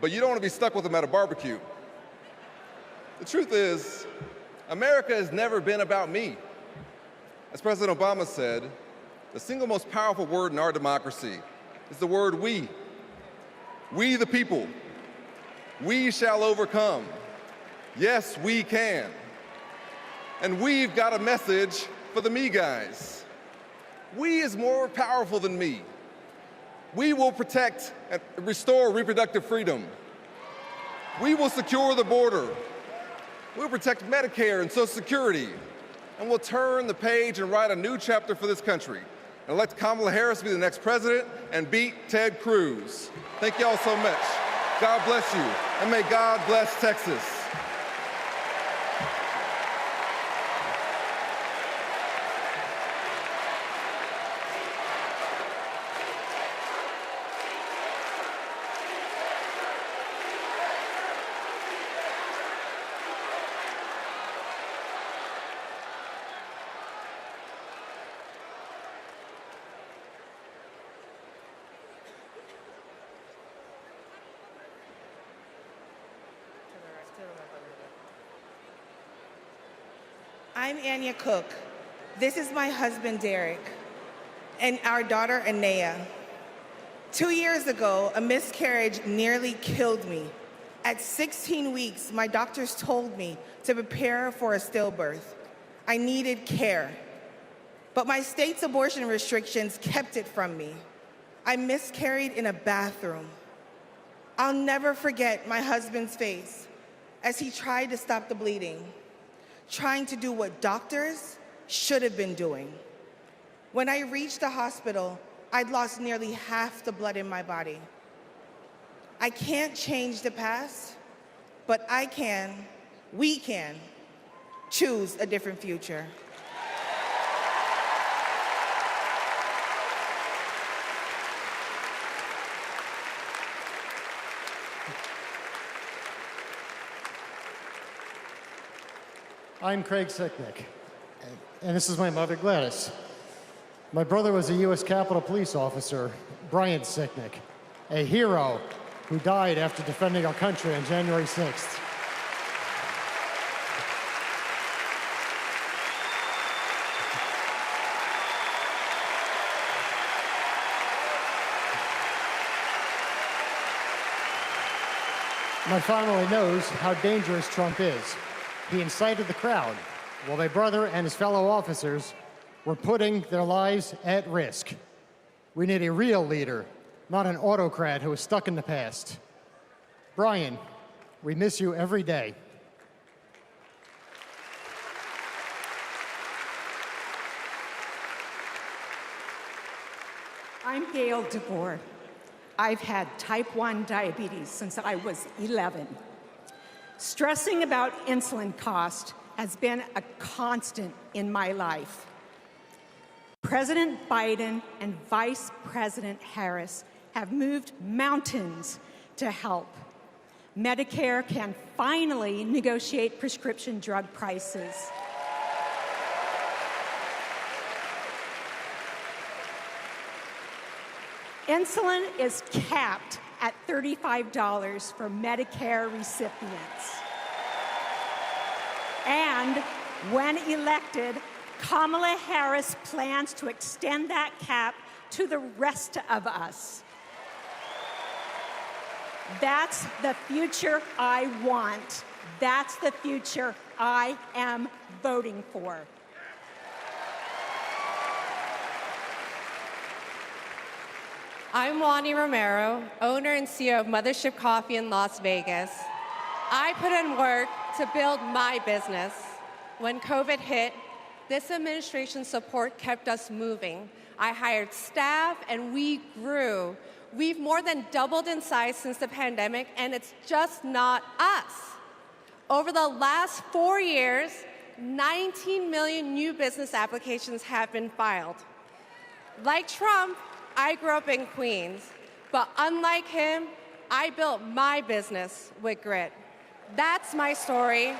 but you don't want to be stuck with them at a barbecue. The truth is, America has never been about me. As President Obama said, the single most powerful word in our democracy is the word we. We the people. We shall overcome. Yes, we can. And we've got a message for the me guys. We is more powerful than me. We will protect and restore reproductive freedom. We will secure the border. We'll protect Medicare and Social Security. And we'll turn the page and write a new chapter for this country and elect Kamala Harris to be the next president and beat Ted Cruz. Thank you all so much. God bless you, and may God bless Texas. I'm Anya Cook. This is my husband, Derek, and our daughter, Anaya. 2 years ago, a miscarriage nearly killed me. At 16 weeks, my doctors told me to prepare for a stillbirth. I needed care. But my state's abortion restrictions kept it from me. I miscarried in a bathroom. I'll never forget my husband's face as he tried to stop the bleeding, trying to do what doctors should have been doing. When I reached the hospital, I'd lost nearly half the blood in my body. I can't change the past, but we can choose a different future. I'm Craig Sicknick, and this is my mother, Gladys. My brother was a U.S. Capitol Police officer, Brian Sicknick, a hero who died after defending our country on January 6th. My family knows how dangerous Trump is. He incited the crowd while my brother and his fellow officers were putting their lives at risk. We need a real leader, not an autocrat who is stuck in the past. Brian, we miss you every day. I'm Gail DeBoer. I've had type 1 diabetes since I was 11. Stressing about insulin cost has been a constant in my life. President Biden and Vice President Harris have moved mountains to help. Medicare can finally negotiate prescription drug prices. Insulin is capped at $35 for Medicare recipients. And when elected, Kamala Harris plans to extend that cap to the rest of us. That's the future I want. That's the future I am voting for. I'm Juani Romero, owner and CEO of Mothership Coffee in Las Vegas. I put in work to build my business. When COVID hit, this administration's support kept us moving. I hired staff and we grew. We've more than doubled in size since the pandemic, and it's just not us. Over the last 4 years, 19 million new business applications have been filed. Like Trump, I grew up in Queens, but unlike him, I built my business with grit. That's my story.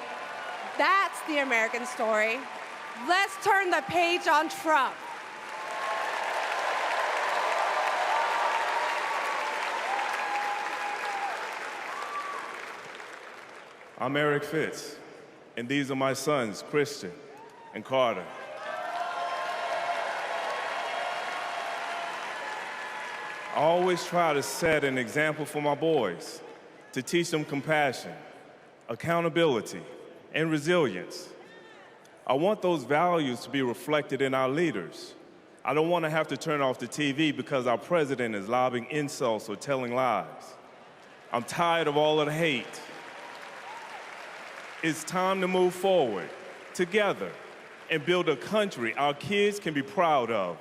That's the American story. Let's turn the page on Trump. I'm Eric Fitz, and these are my sons, Christian and Carter. I always try to set an example for my boys, to teach them compassion, accountability, and resilience. I want those values to be reflected in our leaders. I don't want to have to turn off the TV because our president is lobbing insults or telling lies. I'm tired of all of the hate. It's time to move forward, together, and build a country our kids can be proud of.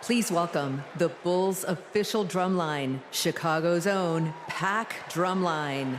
Please welcome the Bulls' official drumline, Chicago's own Pack Drumline.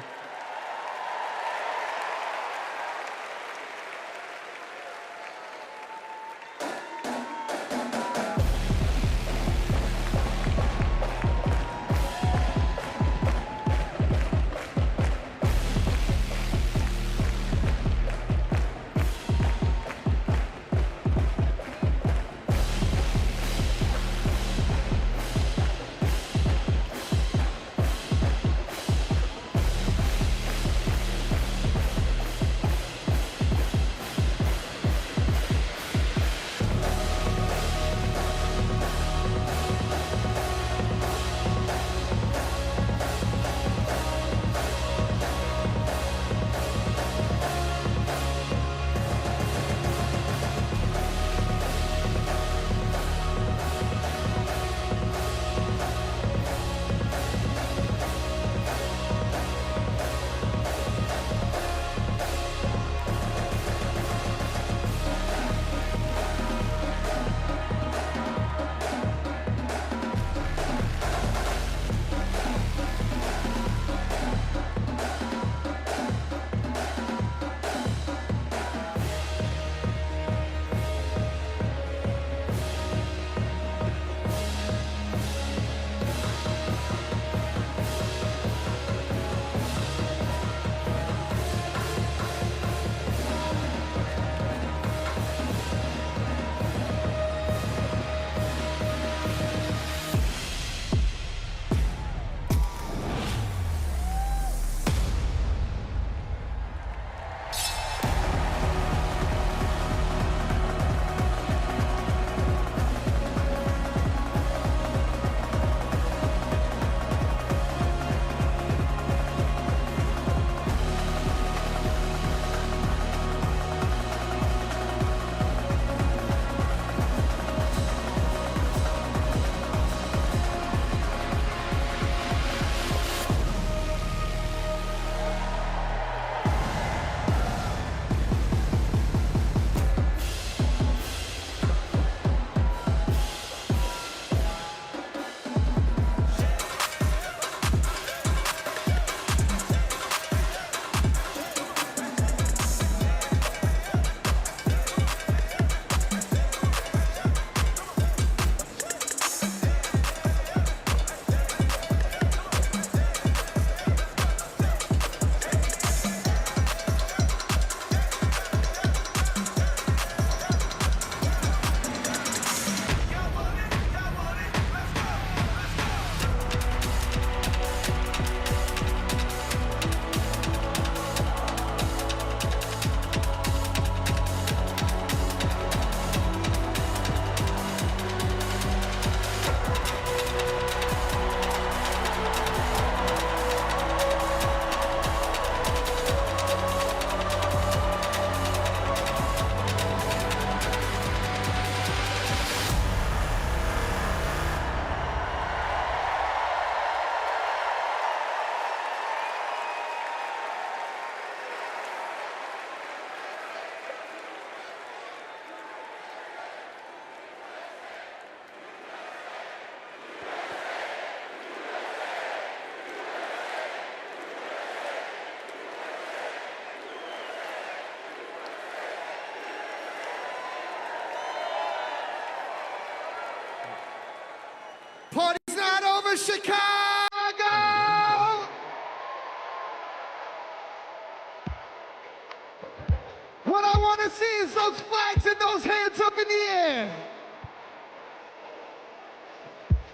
to see is those flags and those hands up in the air.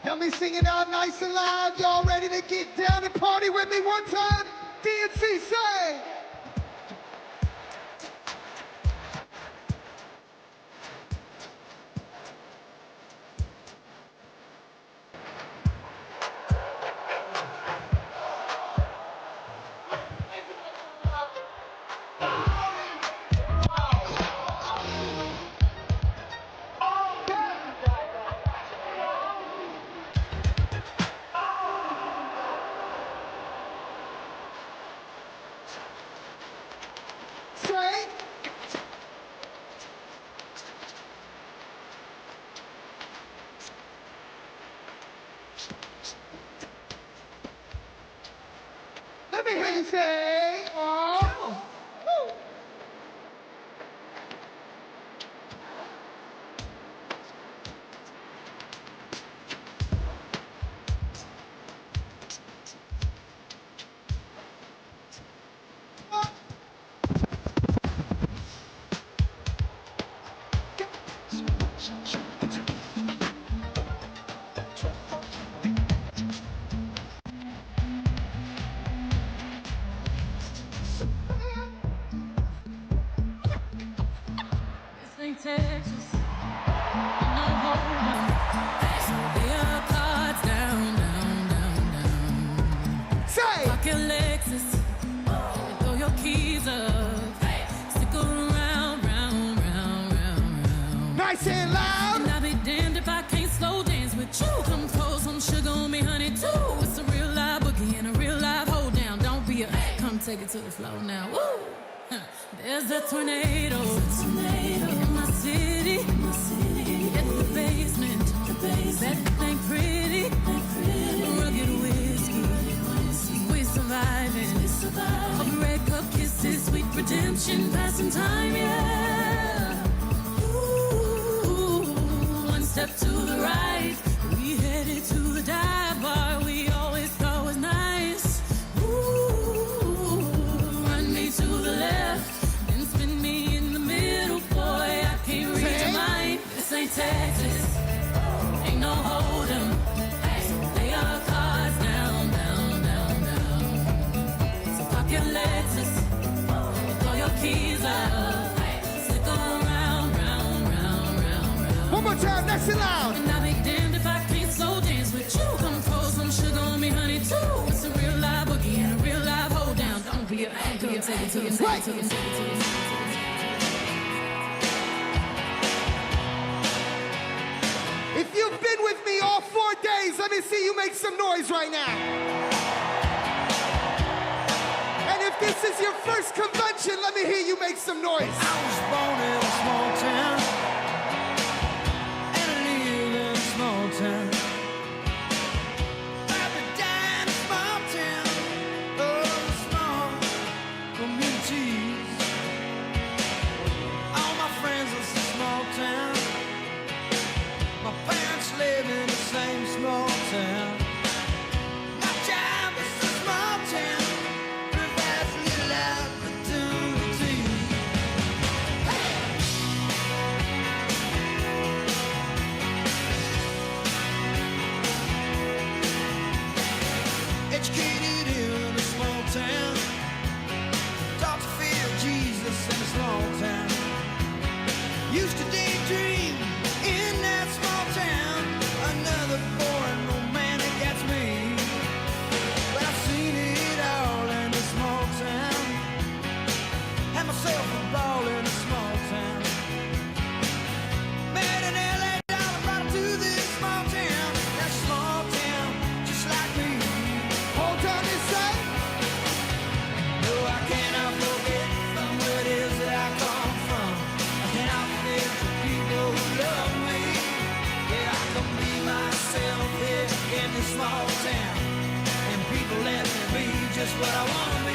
Help me sing it out nice and loud. Y'all ready to get down and party with me one time? DNC say. Let me hear you say, oh. Woo. Texas, no hold'em. So lay your cards down, down, down, down. Say! Park your Lexus and throw your keys up. Stick around, round, round, round, round. Nice and loud. And I'll be damned if I can't slow dance with you. Come pour some sugar on me, honey, too. It's a real live boogie and a real live hold down. Don't be a come take it to the floor now. Woo! There's a tornado in my city, at the basement. That ain't pretty, rugged whiskey. We surviving. A breakup kisses, sweet redemption, passing time, yeah. Ooh, one step to the right, we headed to the dive bar we always thought was nice. Ooh, run me to the left. Texas, ain't no hold'em. So lay your cards down, down, down, down. So park your Lexus, throw your keys up. Stick around, round, round, round, round. One more time, nice and loud. And I'll be damned if I can't slow dance with you. Come pour some sugar on me, honey, too. It's a real live boogie and a real live hold down. Don't be a anchor, take it to the right. If you've been with me all 4 days, let me see you make some noise right now. And if this is your first convention, let me hear you make some noise. I was born in a small town, and I live in a small town. I died in a small town, oh, small communities. All my friends are from small town. My parents live in the same small town. My job is a small town, provides little opportunity. Hey! Educated in a small town, taught to fear Jesus in a small town. Used to daydream in that small town, another boring romantic, that's me. But I've seen it all in a small town. Had myself a ball in a small town. Met an LA dollar, brought him to this small town. That small town, just like me. Hold on inside. No, I cannot forget from where it is that I come from. I cannot forget the people who love me. Yeah, I can be myself here in this small town, and people let me be just what I want to be.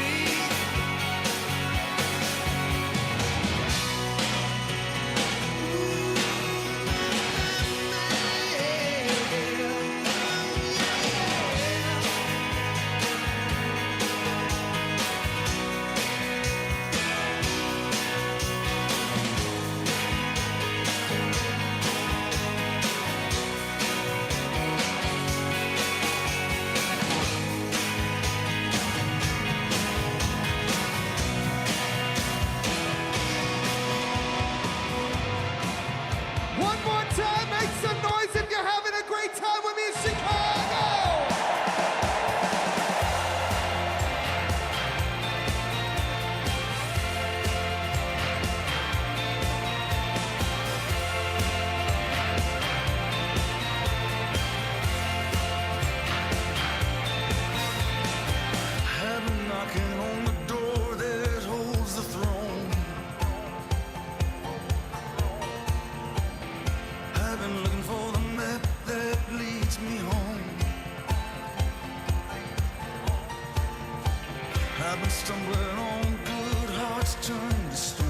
I've been stumbling on good hearts turning to stone.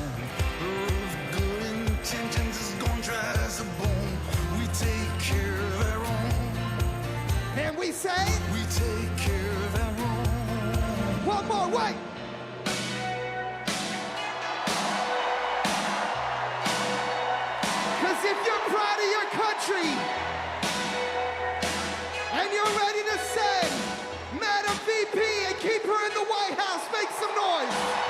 The road of good intentions is gone dry as a bone. We take care of our own. And we say, we take care of our own. One more, wait. Cause if you're proud of your country and you're ready to send Madam VP and keep her in the White House, make some noise.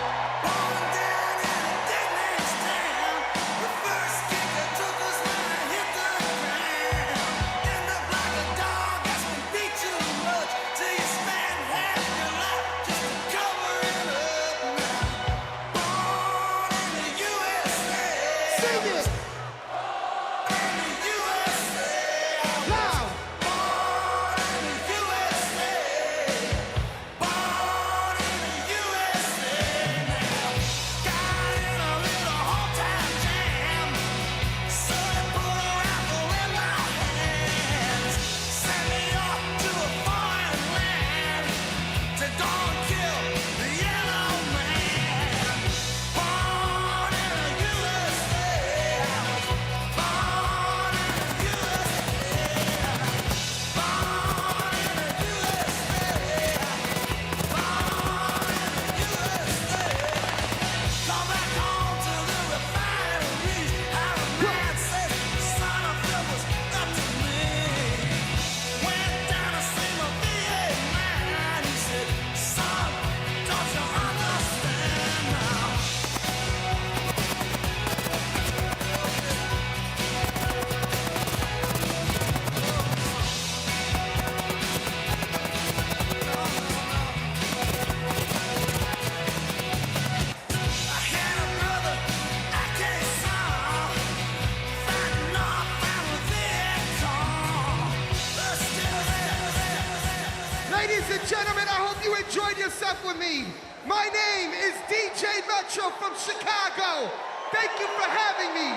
Ladies and gentlemen, I hope you enjoyed yourself with me. My name is DJ Metro from Chicago. Thank you for having me.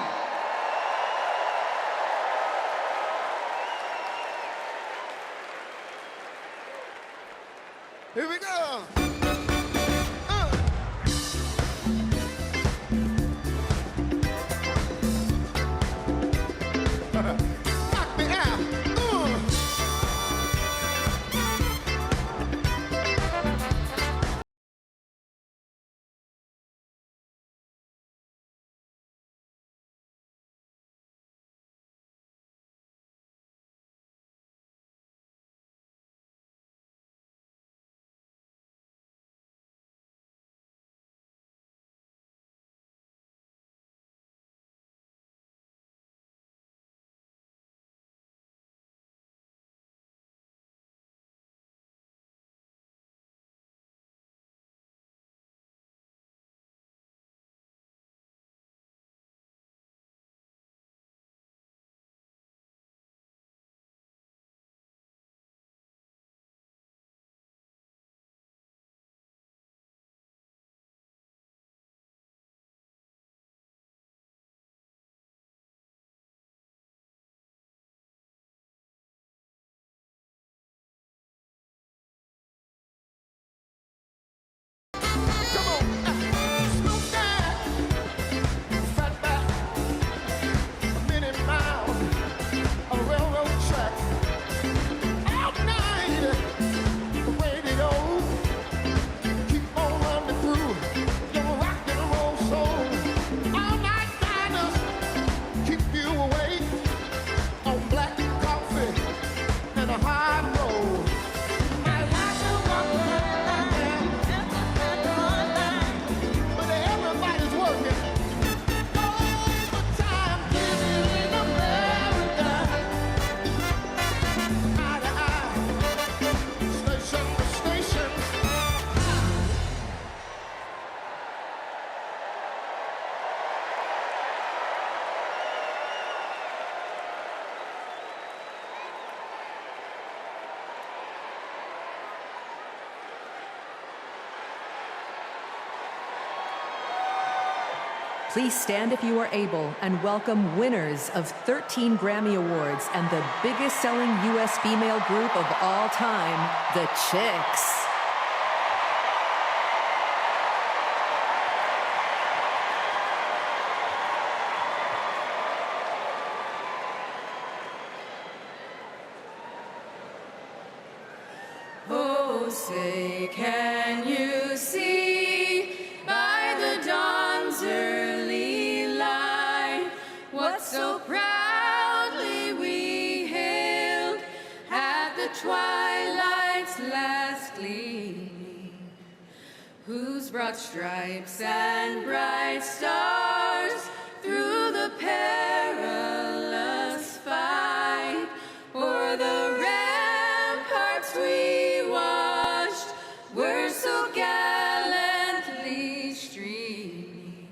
Here we go. Knock me out. Please stand if you are able and welcome winners of 13 Grammy Awards and the biggest selling U.S. female group of all time, the Chicks. say, can you see by the dawn's early light what so proudly we hailed at the twilight's last gleaming, whose broad stripes and bright stars through the perilous fight o'er the ramparts we watched were so gallantly streaming,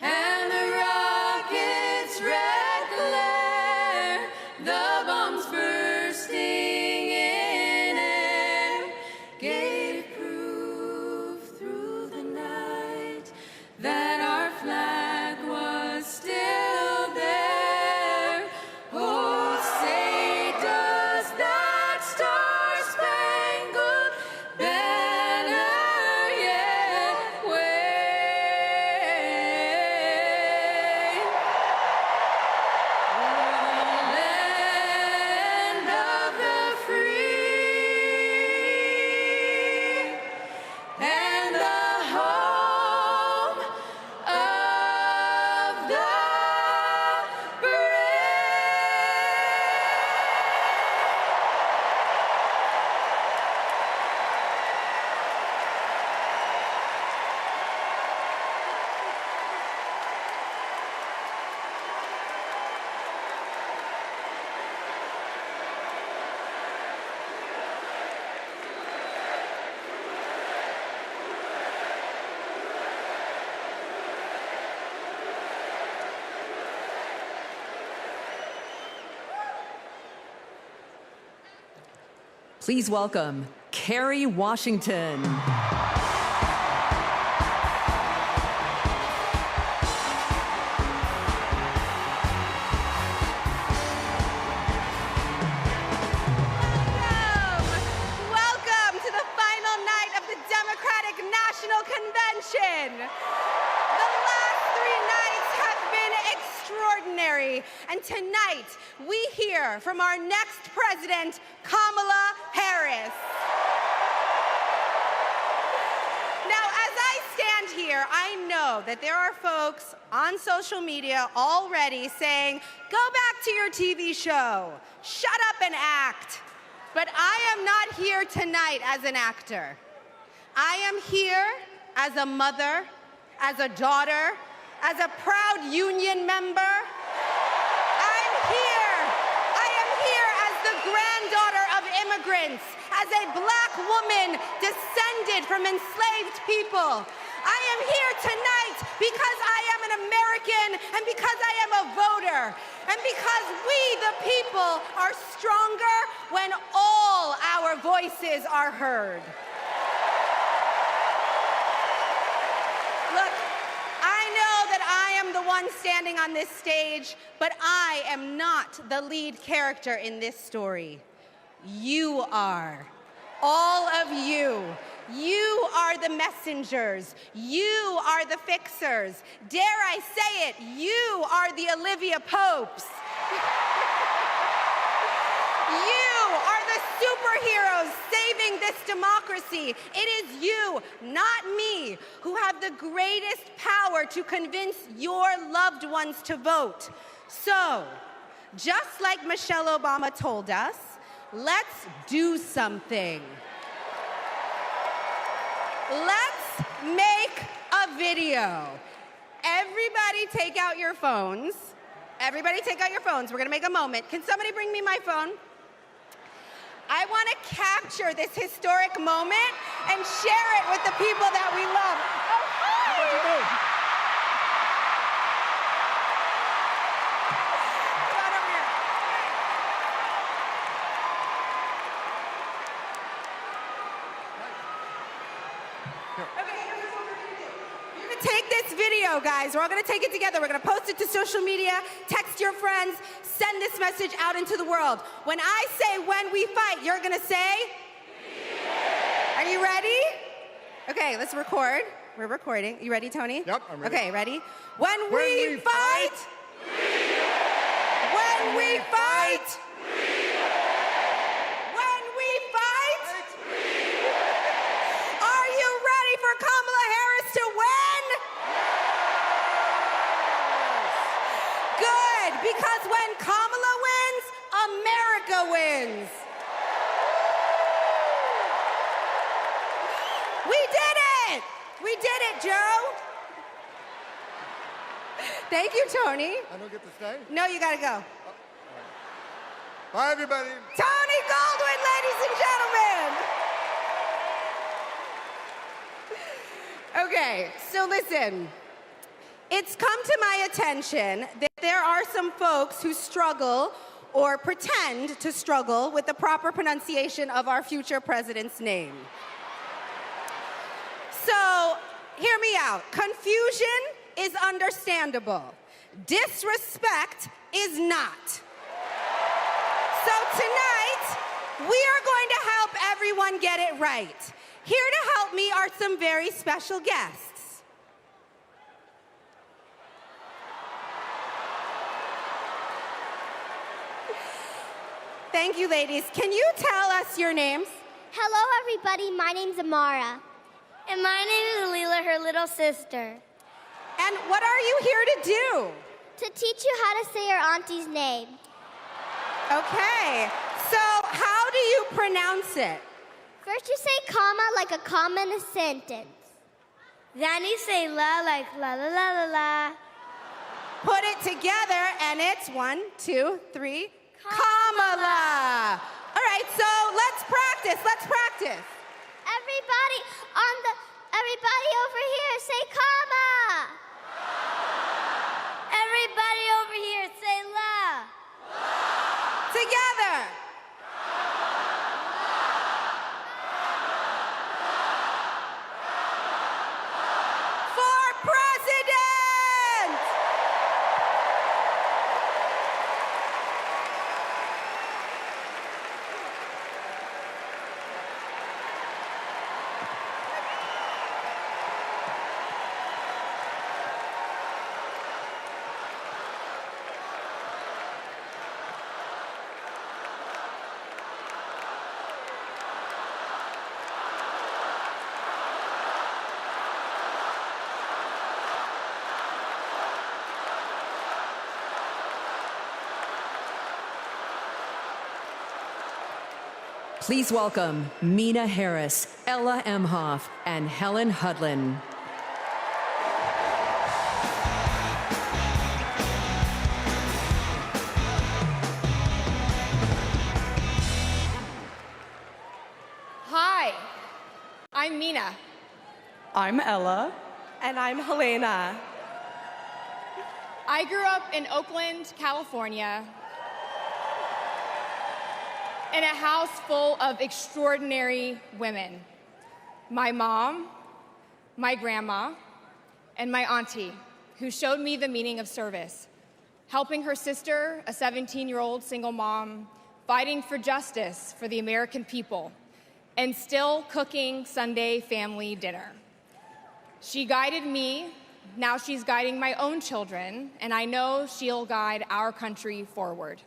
and the rockets' red glare, the bombs bursting in air, gave proof through the night that our flag was still there. Oh, say does that star-spangled banner yet wave o'er the land of the free and the home of the Please welcome Kerry Washington. Welcome to the final night of the Democratic National Convention. The last 3 nights have been extraordinary, and tonight we hear from our next president, Kamala Harris. Now, as I stand here, I know that there are folks on social media already saying, go back to your TV show, shut up and act. But I am not here tonight as an actor. I am here as a mother, as a daughter, as a proud union member. I am here as the granddaughter of immigrants, as a black woman descended from enslaved people. I am here tonight because I am an American and because I am a voter and because we, the people, are stronger when all our voices are heard. Look, I know that I am the one standing on this stage, but I am not the lead character in this story. You are. All of you. You are the messengers. You are the fixers. Dare I say it, you are the Olivia Popes. You are the superheroes saving this democracy. It is you, not me, who have the greatest power to convince your loved ones to vote. So, just like Michelle Obama told us, let's do something. Let's make a video. Everybody take out your phones. Everybody take out your phones. We're gonna make a moment. Can somebody bring me my phone? I wanna capture this historic moment and share it with the people that we love. Oh, hi! What'd you do? Come on over here. Okay, here's what we're gonna do. You're gonna take this video, guys. We're all gonna take it together. We're gonna post it to social media, text your friends, send this message out into the world. When I say when we fight, you're gonna say? Are you ready? Okay, let's record. We're recording. You ready, Tony? Yep, I'm ready. Okay, ready? When we fight, when we fight, when we fight, We did it! We did it, Joe! Thank you, Tony. I don't get to stay? No, you gotta go. Bye, everybody. Tony Goldwyn, ladies and gentlemen! Okay, so listen. It's come to my attention that there are some folks who struggle or pretend to struggle with the proper pronunciation of our future president's name. So, hear me out. Confusion is understandable. Disrespect is not. So tonight, we are going to help everyone get it right. Here to help me are some very special guests. Thank you, ladies. Can you tell us your names? Hello, everybody. My name's Amara. And my name is Leela, her little sister. And what are you here to do? To teach you how to say your auntie's name. Okay. So how do you pronounce it? First you say comma like a comma in a sentence. Then you say la like la la la la la. Put it together and it's 1, 2, 3, Kamala. All right, so let's practice. Everybody over here say comma. Everybody over here say la. Together. For president! Please welcome Mina Harris, Ella Emhoff, and Helen Hudlin. Hi, I'm Mina. I'm Ella. And I'm Helena. I grew up in Oakland, California, in a house full of extraordinary women. My mom, my grandma, and my auntie, who showed me the meaning of service, helping her sister, a 17-year-old single mom, fighting for justice for the American people, and still cooking Sunday family dinner. She guided me, now she's guiding my own children, and I know she'll guide our country forward.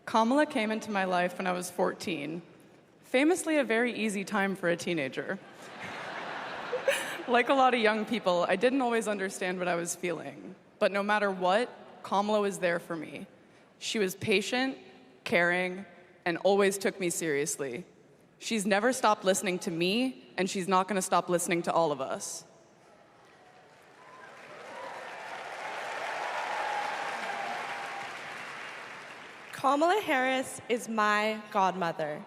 Kamala came into my life when I was 14, famously a very easy time for a teenager. Like a lot of young people, I didn't always understand what I was feeling, but no matter what, Kamala was there for me. She was patient, caring, and always took me seriously. She's never stopped listening to me, and she's not going to stop listening to all of us. Kamala Harris is my godmother.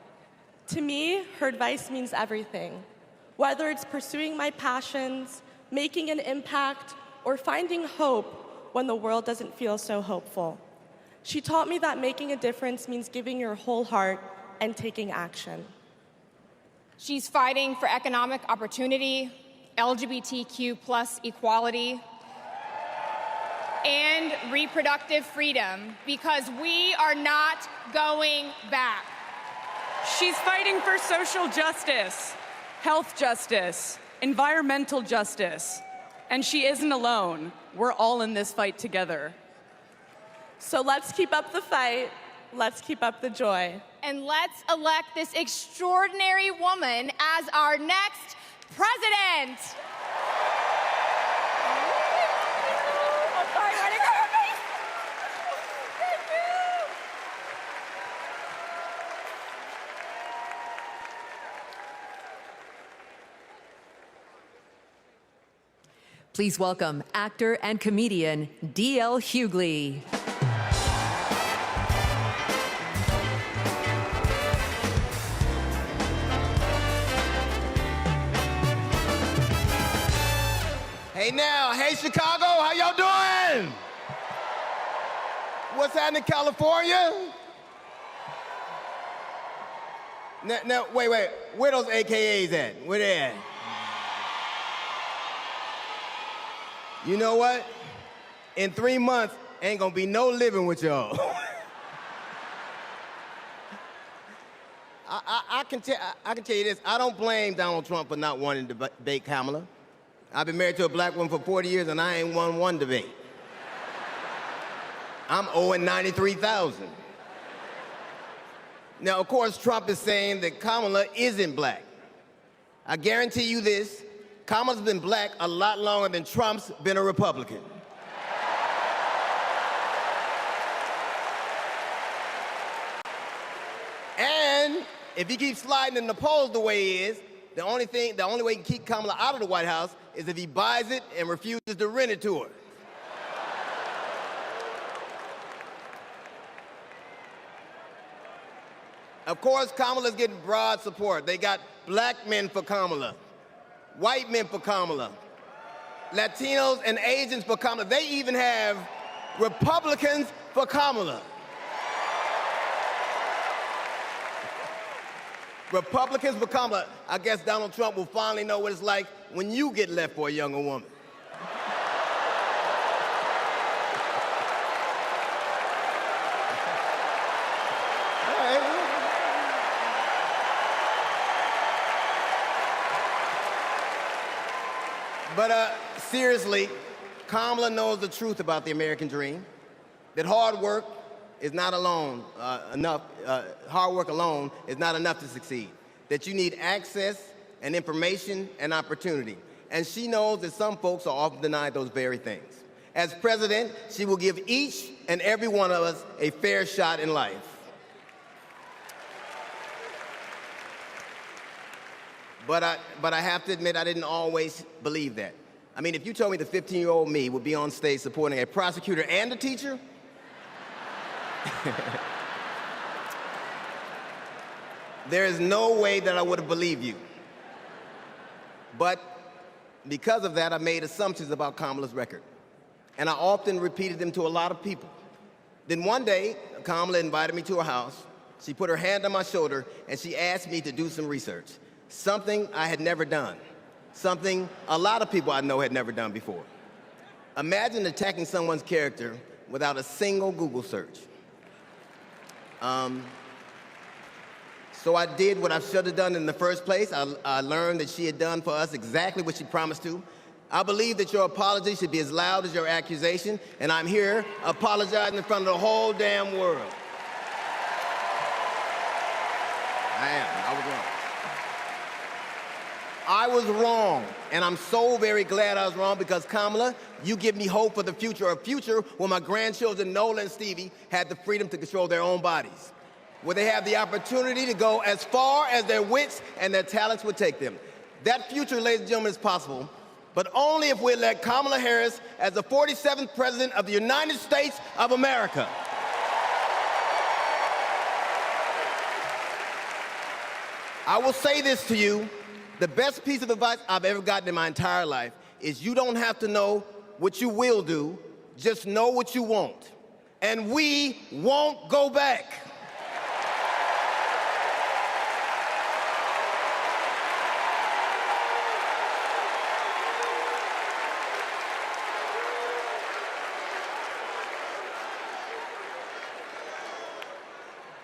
To me, her advice means everything. Whether it's pursuing my passions, making an impact, or finding hope when the world doesn't feel so hopeful. She taught me that making a difference means giving your whole heart and taking action. She's fighting for economic opportunity, LGBTQ+ equality, and reproductive freedom, because we are not going back. She's fighting for social justice, health justice, environmental justice, and she isn't alone. We're all in this fight together. So let's keep up the fight, let's keep up the joy. And let's elect this extraordinary woman as our next president. Please welcome actor and comedian D.L. Hughley. Hey now, hey Chicago, how y'all doing? What's happening, California? Now, wait, where those AKAs at? Where they at? You know what? In 3 months, ain't gonna be no living with y'all. I can tell you this, I don't blame Donald Trump for not wanting to debate Kamala. I've been married to a black woman for 40 years and I ain't won one debate. I'm owing $93,000. Now, of course, Trump is saying that Kamala isn't black. I guarantee you this, Kamala's been black a lot longer than Trump's been a Republican. And if he keeps sliding in the polls the way he is, the only way he can keep Kamala out of the White House is if he buys it and refuses to rent it to her. Of course, Kamala's getting broad support. They got black men for Kamala, white men for Kamala, Latinos and Asians for Kamala. They even have Republicans for Kamala. Republicans for Kamala. I guess Donald Trump will finally know what it's like when you get left for a younger woman. But seriously, Kamala knows the truth about the American dream, that hard work is not enough. Hard work alone is not enough to succeed, that you need access and information and opportunity. And she knows that some folks are often denied those very things. As president, she will give each and every one of us a fair shot in life. But I have to admit, I didn't always believe that. I mean, if you told me the 15-year-old me would be on stage supporting a prosecutor and a teacher, there is no way that I would have believed you. But because of that, I made assumptions about Kamala's record. And I often repeated them to a lot of people. Then one day, Kamala invited me to her house. She put her hand on my shoulder and she asked me to do some research. Something I had never done. Something a lot of people I know had never done before. Imagine attacking someone's character without a single Google search. So I did what I should have done in the first place. I learned that she had done for us exactly what she promised to. I believe that your apology should be as loud as your accusation, and I'm here apologizing in front of the whole damn world. I am. I was wrong. I was wrong, and I'm so very glad I was wrong because, Kamala, you give me hope for the future, a future where my grandchildren, Nola and Stevie, had the freedom to control their own bodies, where they have the opportunity to go as far as their wits and their talents would take them. That future, ladies and gentlemen, is possible, but only if we elect Kamala Harris as the 47th President of the United States of America. I will say this to you. The best piece of advice I've ever gotten in my entire life is you don't have to know what you will do, just know what you won't. And we won't go back.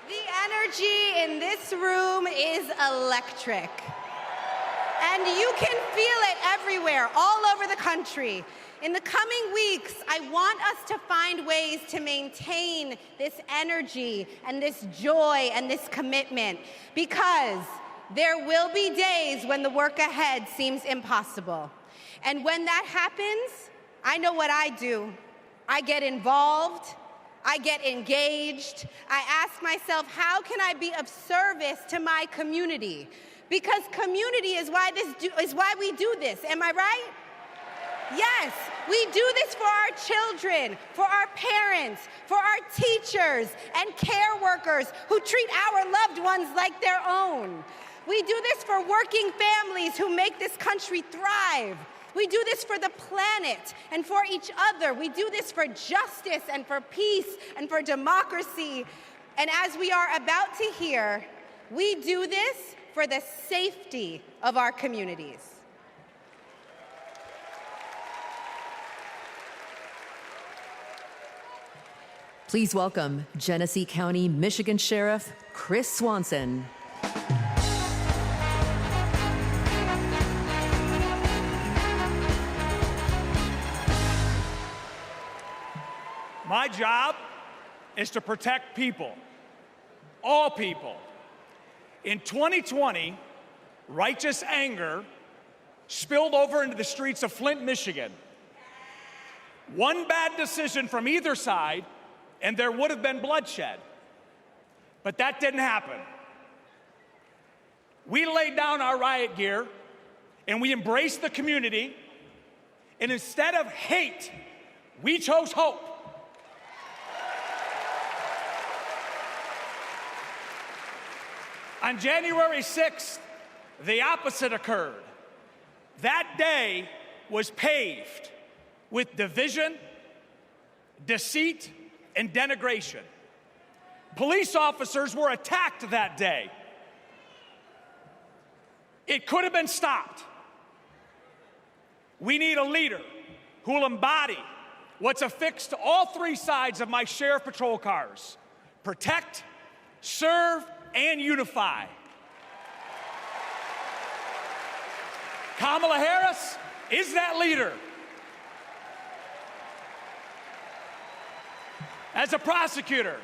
The energy in this room is electric. And you can feel it everywhere, all over the country. In the coming weeks, I want us to find ways to maintain this energy and this joy and this commitment, because there will be days when the work ahead seems impossible. And when that happens, I know what I do. I get involved, I get engaged, I ask myself, how can I be of service to my community? Because community is why we do this, am I right? Yes, we do this for our children, for our parents, for our teachers and care workers who treat our loved ones like their own. We do this for working families who make this country thrive. We do this for the planet and for each other. We do this for justice and for peace and for democracy. And as we are about to hear, we do this for the safety of our communities. Please welcome Genesee County, Michigan Sheriff Chris Swanson. My job is to protect people, all people. In 2020, righteous anger spilled over into the streets of Flint, Michigan. One bad decision from either side, and there would have been bloodshed. But that didn't happen. We laid down our riot gear, and we embraced the community, and instead of hate, we chose hope. On January 6th, the opposite occurred. That day was paved with division, deceit, and denigration. Police officers were attacked that day. It could have been stopped. We need a leader who will embody what's affixed to all three sides of my sheriff patrol cars: protect, serve, and unify. Kamala Harris is that leader. As a prosecutor,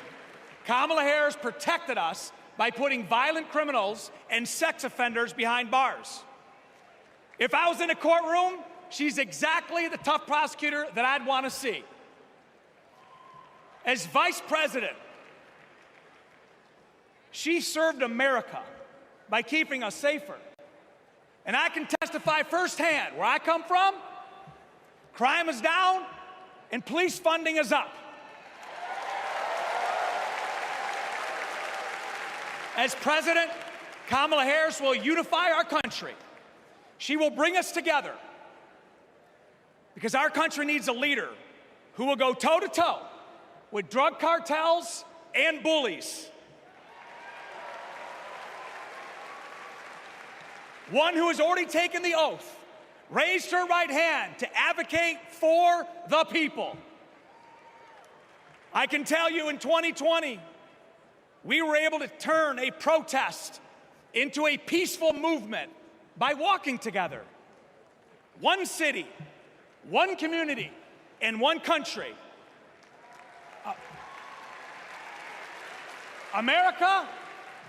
Kamala Harris protected us by putting violent criminals and sex offenders behind bars. If I was in a courtroom, she's exactly the tough prosecutor that I'd want to see. As vice president, she served America by keeping us safer. And I can testify firsthand, where I come from, crime is down and police funding is up. As president, Kamala Harris will unify our country. She will bring us together because our country needs a leader who will go toe-to-toe with drug cartels and bullies. One who has already taken the oath, raised her right hand to advocate for the people. I can tell you in 2020, we were able to turn a protest into a peaceful movement by walking together. One city, one community, and one country. America,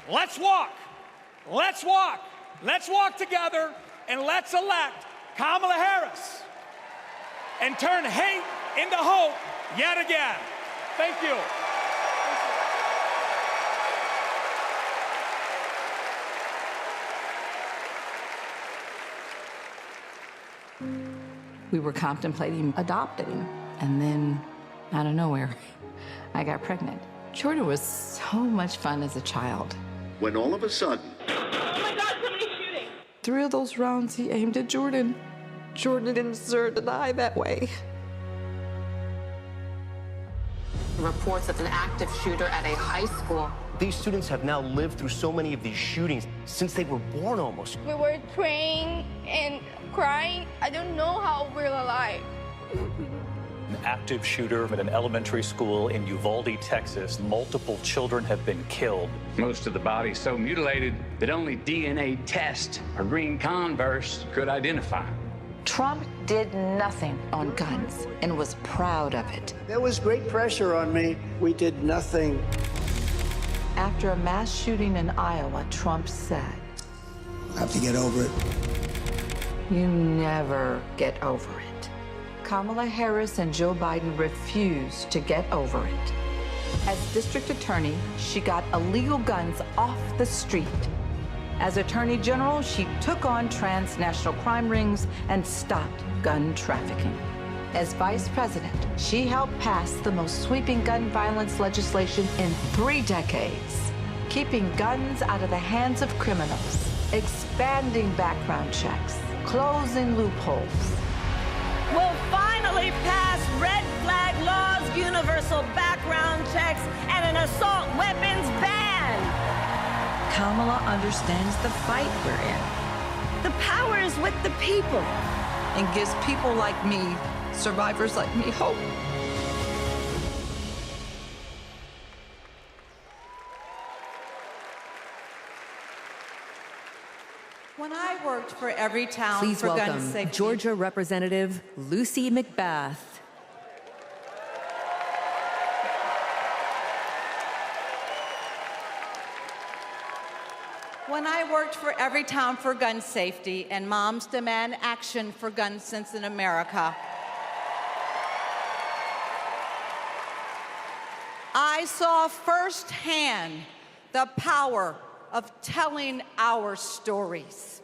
let's walk. Let's walk. Let's walk together and let's elect Kamala Harris and turn hate into hope yet again. Thank you. We were contemplating adopting, and then out of nowhere, I got pregnant. Jordan was so much fun as a child. When all of a sudden, 3 of those rounds he aimed at Jordan. Jordan didn't deserve to die that way. Reports of an active shooter at a high school. These students have now lived through so many of these shootings since they were born almost. We were praying and crying. I don't know how we're alive. An active shooter at an elementary school in Uvalde, Texas. Multiple children have been killed. Most of the body so mutilated that only DNA tests or green Converse could identify. Trump did nothing on guns and was proud of it. There was great pressure on me. We did nothing. After a mass shooting in Iowa, Trump said, I have to get over it. You never get over it. Kamala Harris and Joe Biden refused to get over it. As district attorney, she got illegal guns off the street. As Attorney General, she took on transnational crime rings and stopped gun trafficking. As Vice President, she helped pass the most sweeping gun violence legislation in 3 decades, keeping guns out of the hands of criminals, expanding background checks, closing loopholes. We'll finally pass red flag laws, universal background checks, and an assault weapons ban. Kamala understands the fight we're in. The power is with the people. And gives people like me, survivors like me, hope. When I worked for Everytown Please for gun welcome safety. Georgia Representative Lucy McBath. When I worked for Everytown for gun safety and Moms Demand Action for Gun Sense in America, I saw firsthand the power of telling our stories.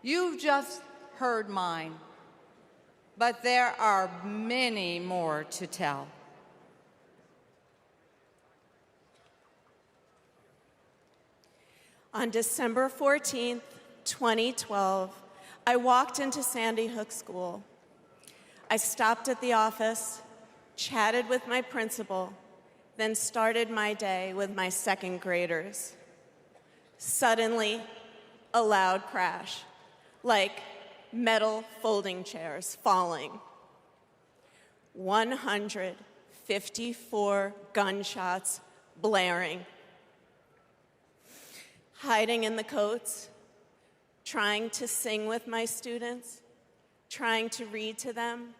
You've just heard mine, but there are many more to tell. On December 14th, 2012, I walked into Sandy Hook School. I stopped at the office, chatted with my principal, then started my day with my second graders. Suddenly, a loud crash, like metal folding chairs falling. 154 gunshots blaring. Hiding in the coats, trying to sing with my students, trying to read to them,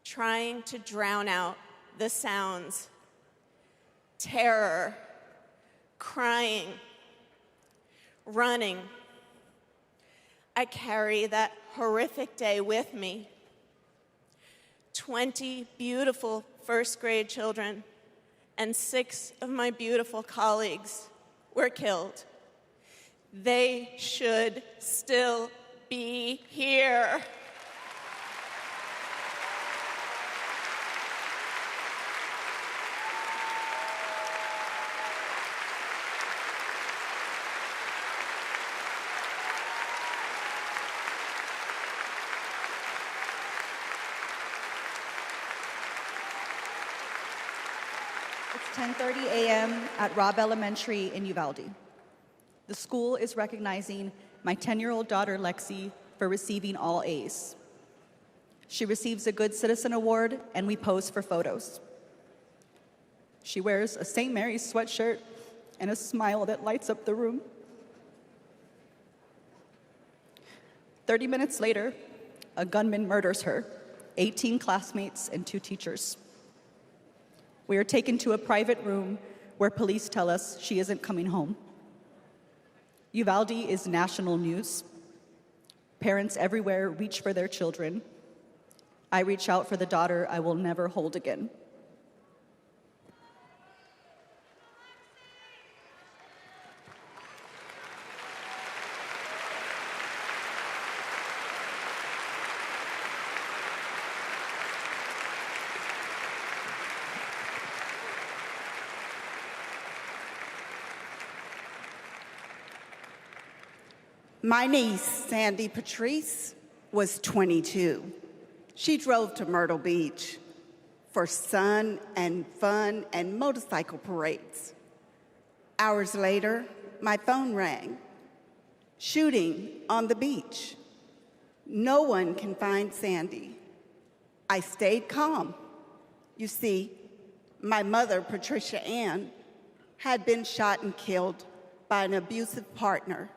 trying to drown out the sounds. Terror, crying, running. I carry that horrific day with me. 20 beautiful first grade children and 6 of my beautiful colleagues were killed. They should still be here. It's 10:30 a.m. at Robb Elementary in Uvalde. The school is recognizing my 10-year-old daughter, Lexi, for receiving all A's. She receives a Good Citizen Award, and we pose for photos. She wears a St. Mary's sweatshirt and a smile that lights up the room. 30 minutes later, a gunman murders her, 18 classmates, and 2 teachers. We are taken to a private room where police tell us she isn't coming home. Uvalde is national news. Parents everywhere reach for their children. I reach out for the daughter I will never hold again. My niece, Sandy Patrice, was 22. She drove to Myrtle Beach for sun and fun and motorcycle parades. Hours later, my phone rang. Shooting on the beach. No one can find Sandy. I stayed calm. You see, my mother, Patricia Ann, had been shot and killed by an abusive partner.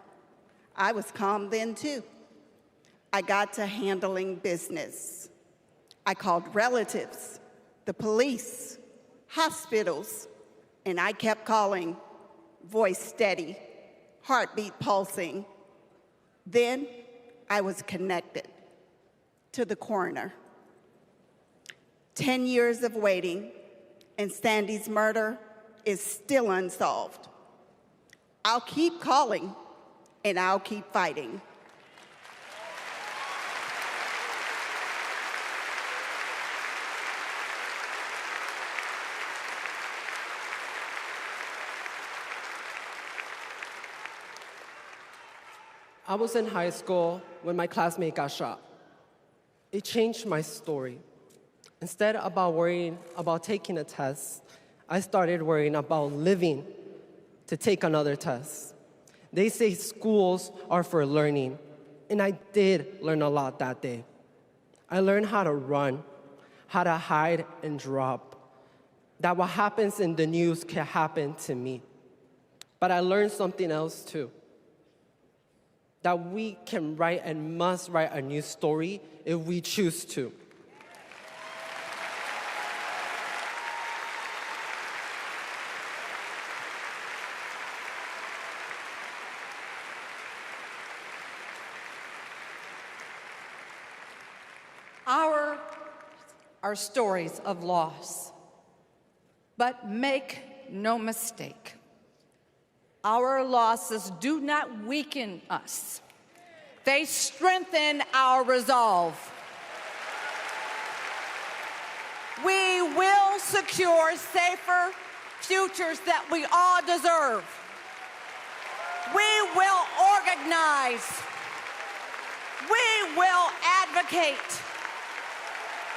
I was calm then, too. I got to handling business. I called relatives, the police, hospitals, and I kept calling, voice steady, heartbeat pulsing. Then I was connected to the coroner. 10 years of waiting, and Sandy's murder is still unsolved. I'll keep calling, and I'll keep fighting. I was in high school when my classmate got shot. It changed my story. Instead of worrying about taking a test, I started worrying about living to take another test. They say schools are for learning, and I did learn a lot that day. I learned how to run, how to hide and drop, that what happens in the news can happen to me. But I learned something else too, that we can write and must write a new story if we choose to. Ours are stories of loss. But make no mistake, our losses do not weaken us. They strengthen our resolve. We will secure safer futures that we all deserve. We will organize. We will advocate.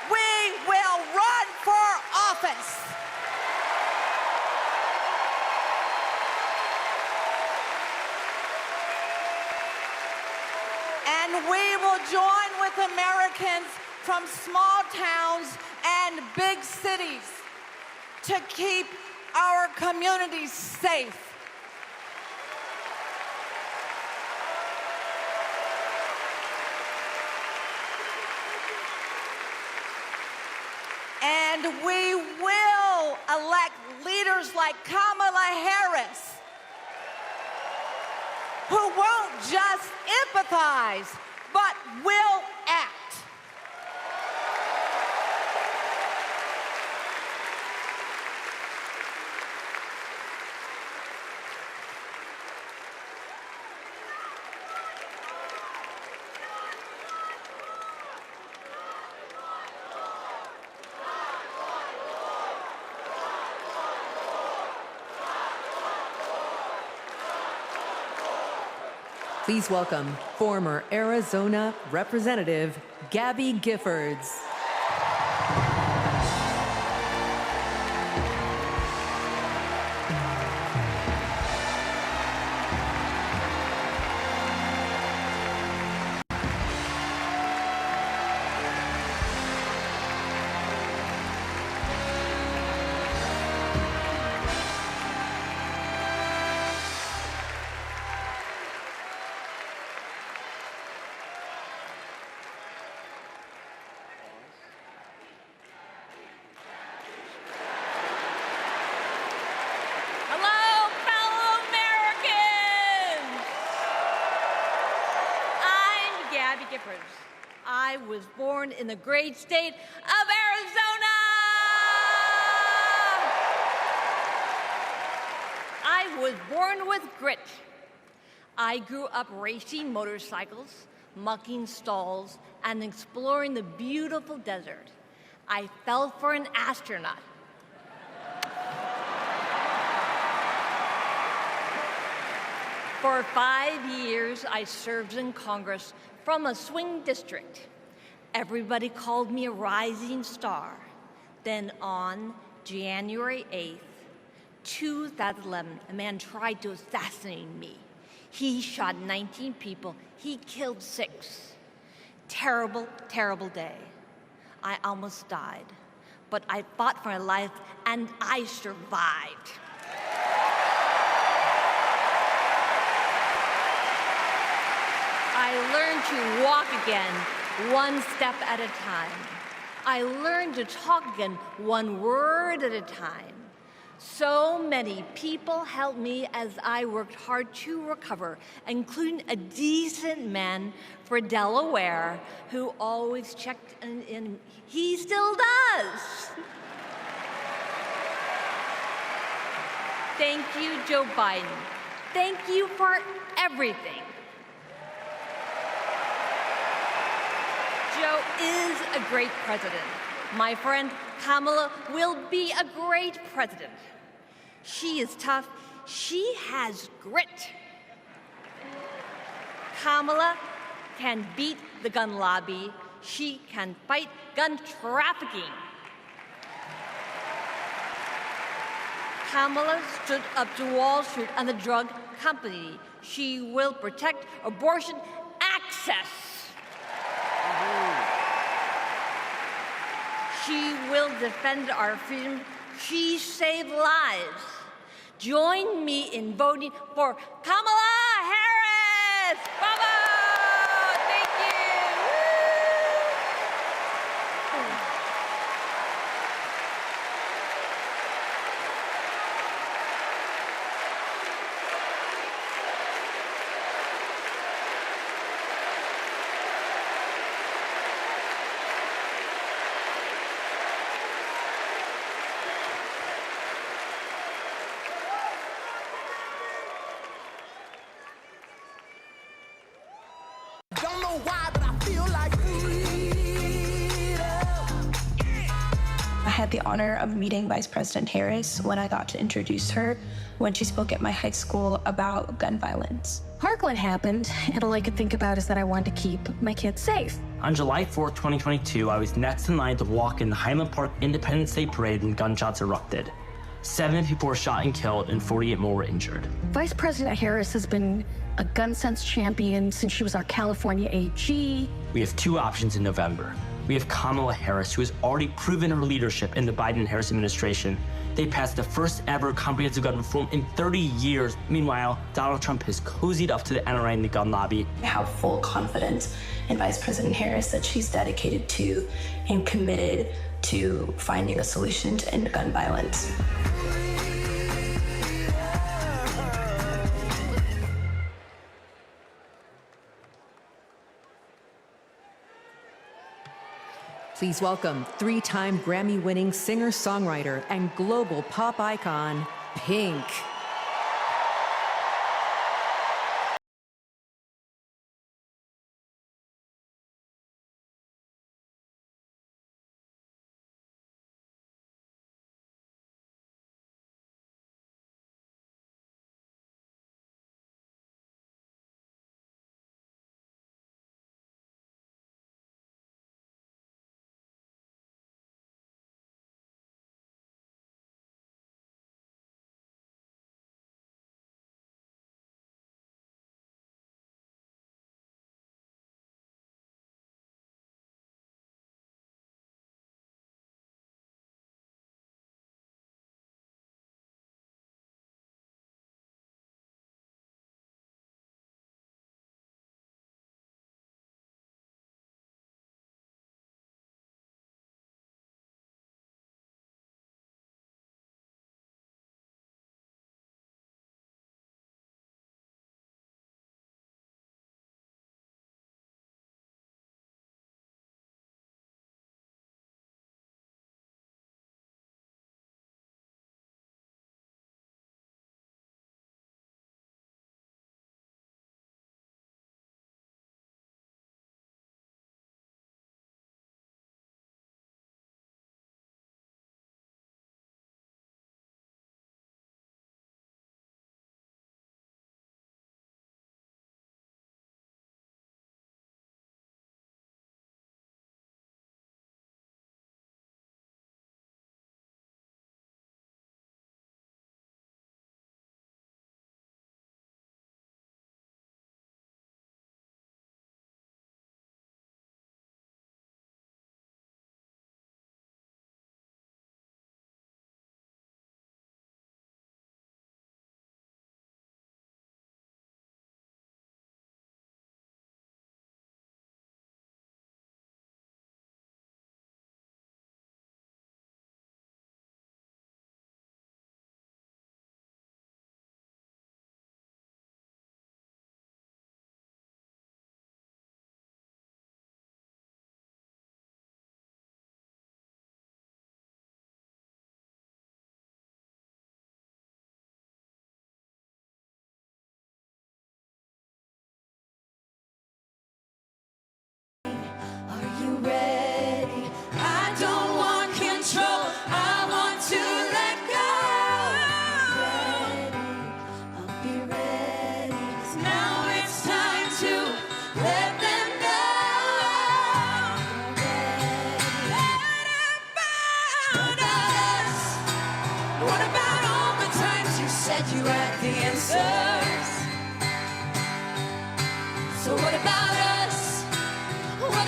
We will run for office. And we will join with Americans from small towns and big cities to keep our communities safe. And we will elect leaders like Kamala Harris, who won't just empathize, but will act. Please welcome former Arizona Representative Gabby Giffords. Hello, fellow Americans! I'm Gabby Giffords. I was born in the great state of Arizona! I was born with grit. I grew up racing motorcycles, mucking stalls, and exploring the beautiful desert. I fell for an astronaut. For 5 years, I served in Congress from a swing district. Everybody called me a rising star. Then on January 8th, 2011, a man tried to assassinate me. He shot 19 people. He killed 6. Terrible, terrible day. I almost died, but I fought for my life and I survived. I learned to walk again, one step at a time. I learned to talk again, one word at a time. So many people helped me as I worked hard to recover, including a decent man for Delaware who always checked in. He still does. Thank you, Joe Biden. thank you for everything. Joe is a great president. My friend Kamala will be a great president. She is tough. She has grit. Kamala can beat the gun lobby. She can fight gun trafficking. Kamala stood up to Wall Street and the drug company. She will protect abortion access. She will defend our freedom. She saved lives. Join me in voting for Kamala Harris. Bravo! Thank you. Woo! Don't know why, but I feel like I had the honor of meeting Vice President Harris when I got to introduce her when she spoke at my high school about gun violence. Parkland happened, and all I could think about is that I wanted to keep my kids safe. On July 4th, 2022, I was next in line to walk in the Highland Park Independence Day Parade when gunshots erupted. 7 people were shot and killed, and 48 more were injured. Vice President Harris has been a gun sense champion since she was our California AG. We have 2 options in November. We have Kamala Harris, who has already proven her leadership in the Biden-Harris administration. They passed the first ever comprehensive gun reform in 30 years. Meanwhile, Donald Trump has cozied up to the NRA and the gun lobby. I have full confidence in Vice President Harris that she's dedicated to and committed to finding a solution to end gun violence. Please welcome 3-time Grammy-winning singer-songwriter and global pop icon, Pink.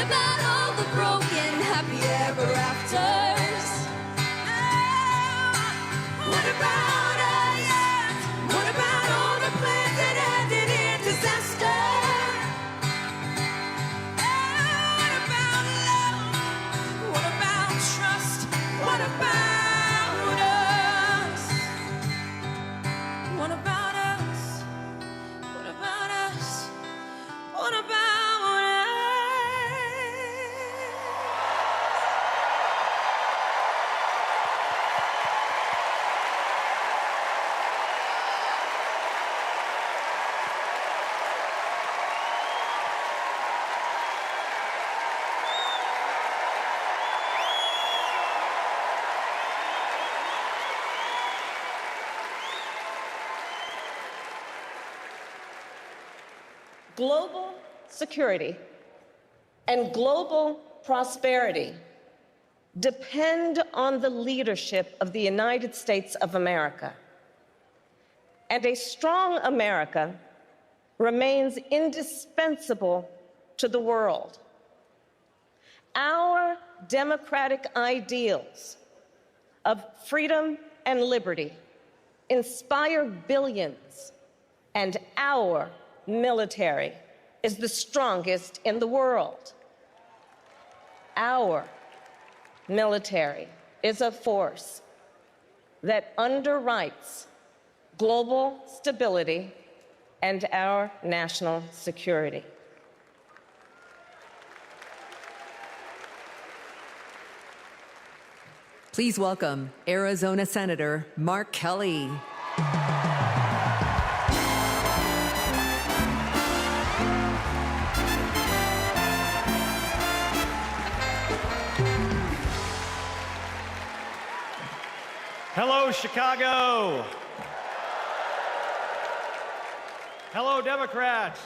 about all the broken happy ever afters? What about us? What about all the plans that ended in disaster? What about love? What about trust? What about us? What about us? What about us? What about us? Global security and global prosperity depend on the leadership of the United States of America. And a strong America remains indispensable to the world. Our democratic ideals of freedom and liberty inspire billions, and our military is the strongest in the world. Our military is a force that underwrites global stability and our national security. Please welcome Arizona Senator Mark Kelly. Hello, Chicago. Hello, Democrats.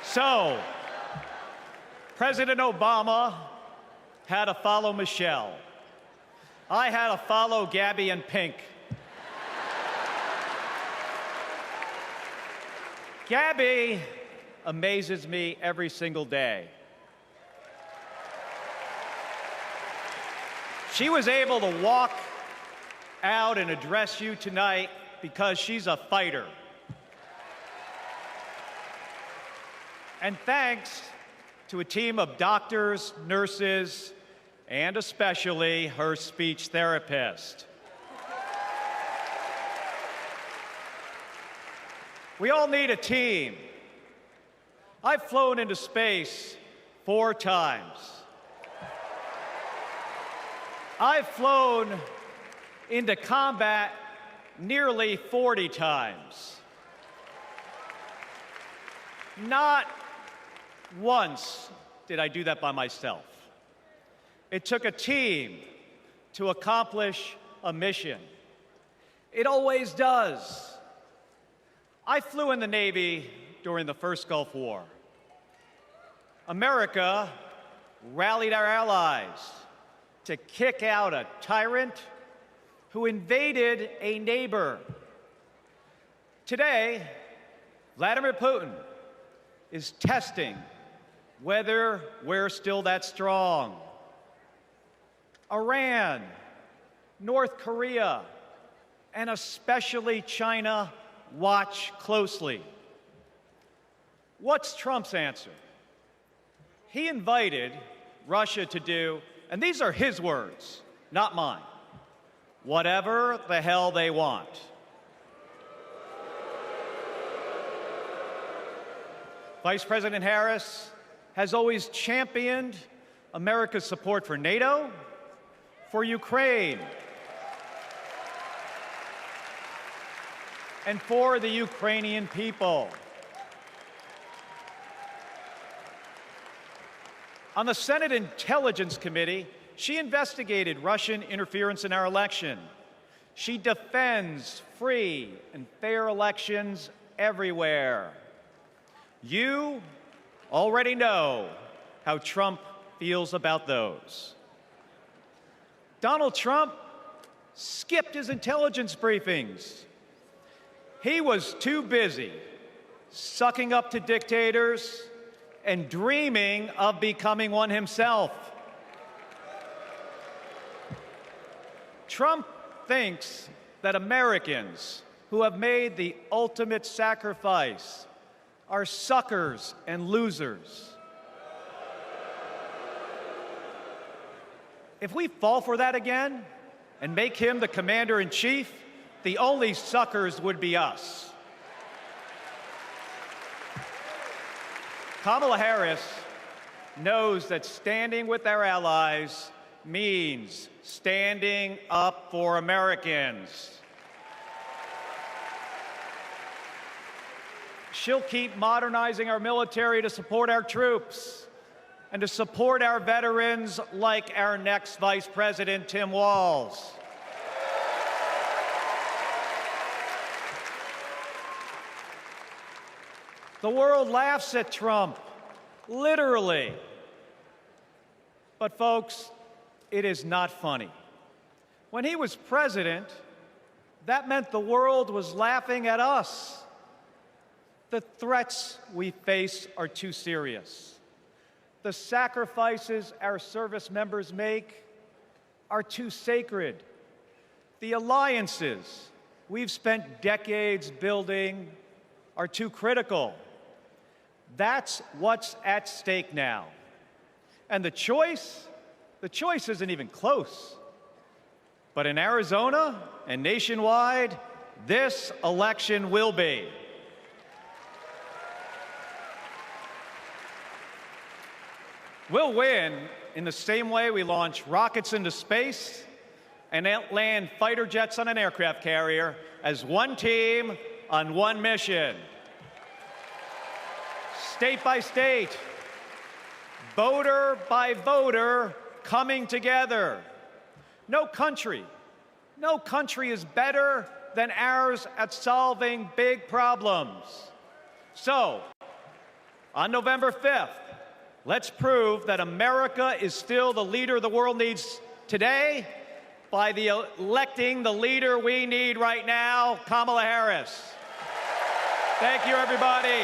So, President Obama had to follow Michelle. I had to follow Gabby and Pink. Gabby amazes me every single day. She was able to walk out and address you tonight because she's a fighter. And thanks to a team of doctors, nurses, and especially her speech therapist. We all need a team. I've flown into space 4 times. I've flown into combat nearly 40 times. Not once did I do that by myself. It took a team to accomplish a mission. It always does. I flew in the Navy during the first Gulf War. America rallied our allies to kick out a tyrant who invaded a neighbor. Today, Vladimir Putin is testing whether we're still that strong. Iran, North Korea, and especially China watch closely. What's Trump's answer? He invited Russia to do, and these are his words, not mine, whatever the hell they want. Vice President Harris has always championed America's support for NATO, for Ukraine, and for the Ukrainian people. On the Senate Intelligence Committee, she investigated Russian interference in our election. She defends free and fair elections everywhere. You already know how Trump feels about those. Donald Trump skipped his intelligence briefings. He was too busy sucking up to dictators and dreaming of becoming one himself. Trump thinks that Americans who have made the ultimate sacrifice are suckers and losers. If we fall for that again and make him the commander-in-chief, the only suckers would be us. Kamala Harris knows that standing with our allies means standing up for Americans. She'll keep modernizing our military to support our troops and to support our veterans like our next Vice President, Tim Walz. The world laughs at Trump, literally. But folks, it is not funny. When he was president, that meant the world was laughing at us. The threats we face are too serious. The sacrifices our service members make are too sacred. The alliances we've spent decades building are too critical. That's what's at stake now. And the choice isn't even close. But in Arizona and nationwide, this election will be. We'll win in the same way we launch rockets into space and land fighter jets on an aircraft carrier as one team on one mission. State by state, voter by voter, coming together. No country is better than ours at solving big problems. So, on November 5th, let's prove that America is still the leader the world needs today by electing the leader we need right now, Kamala Harris. Thank you, everybody.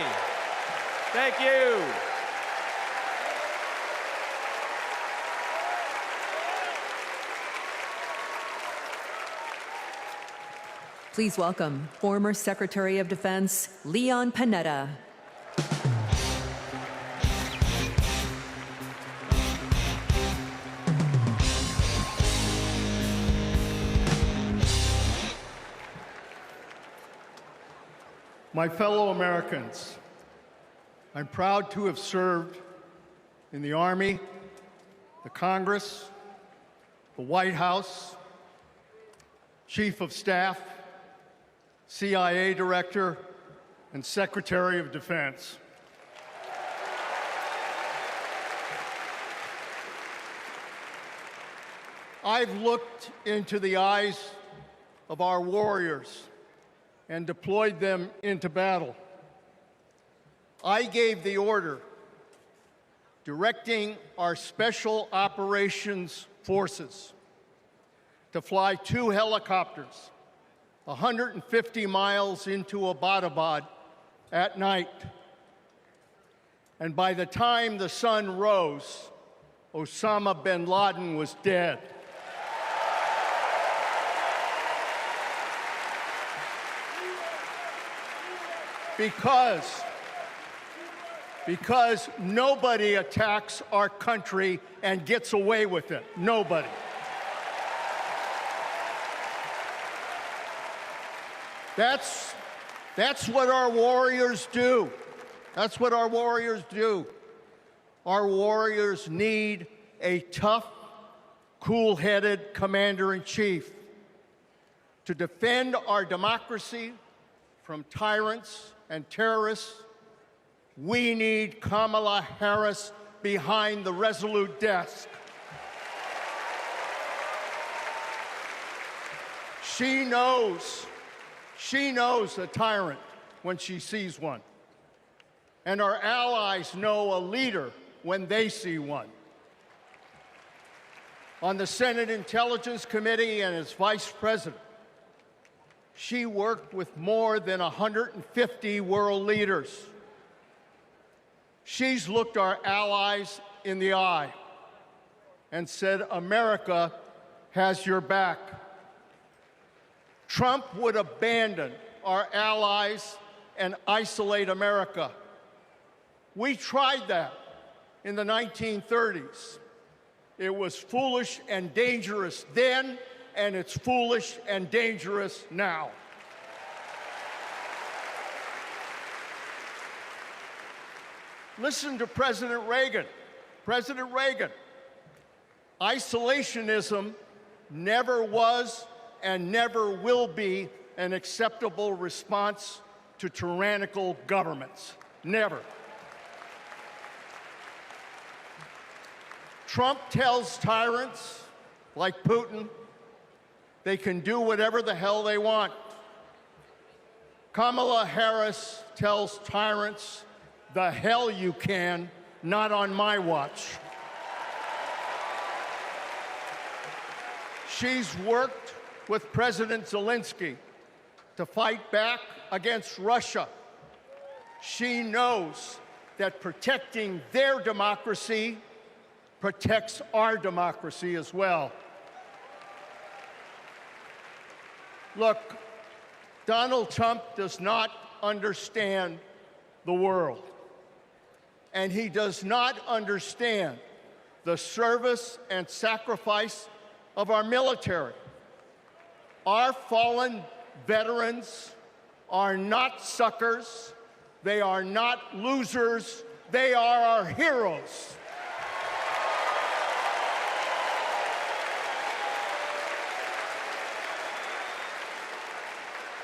Thank you. Please welcome former Secretary of Defense Leon Panetta. My fellow Americans, I'm proud to have served in the Army, the Congress, the White House, Chief of Staff, CIA Director, and Secretary of Defense. I've looked into the eyes of our warriors and deployed them into battle. I gave the order directing our Special Operations Forces to fly 2 helicopters 150 miles into Abbottabad at night. And by the time the sun rose, Osama bin Laden was dead. Because nobody attacks our country and gets away with it. Nobody. That's what our warriors do. That's what our warriors do. Our warriors need a tough, cool-headed commander-in-chief to defend our democracy from tyrants and terrorists. We need Kamala Harris behind the resolute desk. She knows a tyrant when she sees one. And our allies know a leader when they see one. on the Senate Intelligence Committee and as vice president, she worked with more than 150 world leaders. She's looked our allies in the eye and said, America has your back. Trump would abandon our allies and isolate America. We tried that in the 1930s. It was foolish and dangerous then, and it's foolish and dangerous now. Listen to President Reagan. President Reagan. Isolationism never was and never will be an acceptable response to tyrannical governments. Never. Trump tells tyrants like Putin they can do whatever the hell they want. Kamala Harris tells tyrants, the hell you can, not on my watch. She's worked with President Zelensky to fight back against Russia. She knows that protecting their democracy protects our democracy as well. Look, Donald Trump does not understand the world, and he does not understand the service and sacrifice of our military. Our fallen veterans are not suckers. They are not losers. They are our heroes.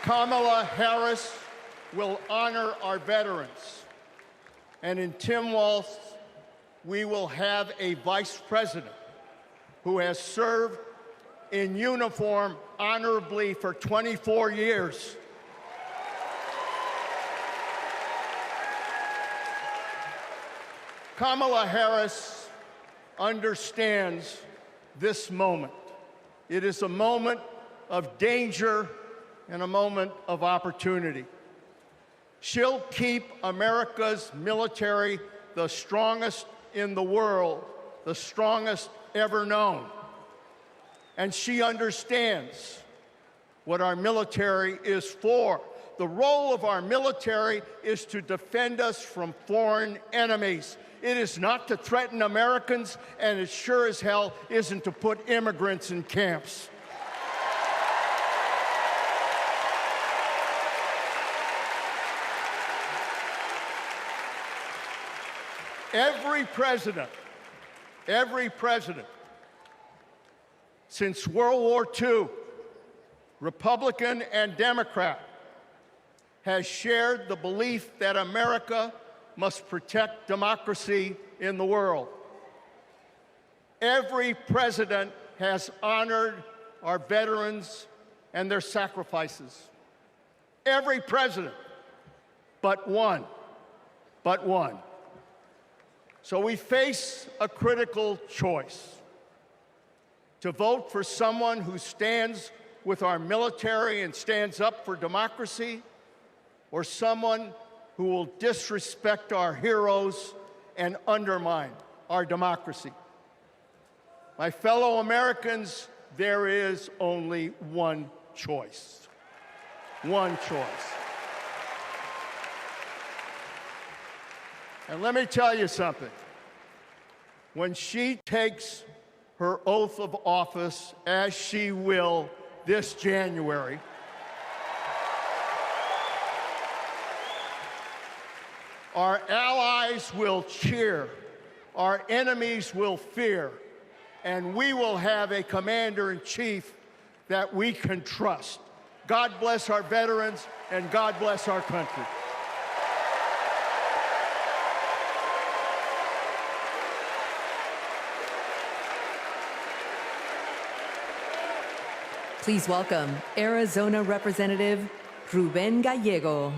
Kamala Harris will honor our veterans. And in Tim Walz, we will have a vice president who has served in uniform honorably for 24 years. Kamala Harris understands this moment. It is a moment of danger and a moment of opportunity. She'll keep America's military the strongest in the world, the strongest ever known. And she understands what our military is for. The role of our military is to defend us from foreign enemies. It is not to threaten Americans, and it sure as hell isn't to put immigrants in camps. Every president since World War II, Republican and Democrat, has shared the belief that America must protect democracy in the world. Every president has honored our veterans and their sacrifices. Every president, but one. So we face a critical choice: to vote for someone who stands with our military and stands up for democracy, or someone who will disrespect our heroes and undermine our democracy. My fellow Americans, there is only one choice. One choice. And let me tell you something. When she takes her oath of office, as she will this January, our allies will cheer, our enemies will fear, and we will have a commander-in-chief that we can trust. God bless our veterans, and God bless our country. Please welcome Arizona Representative Ruben Gallego.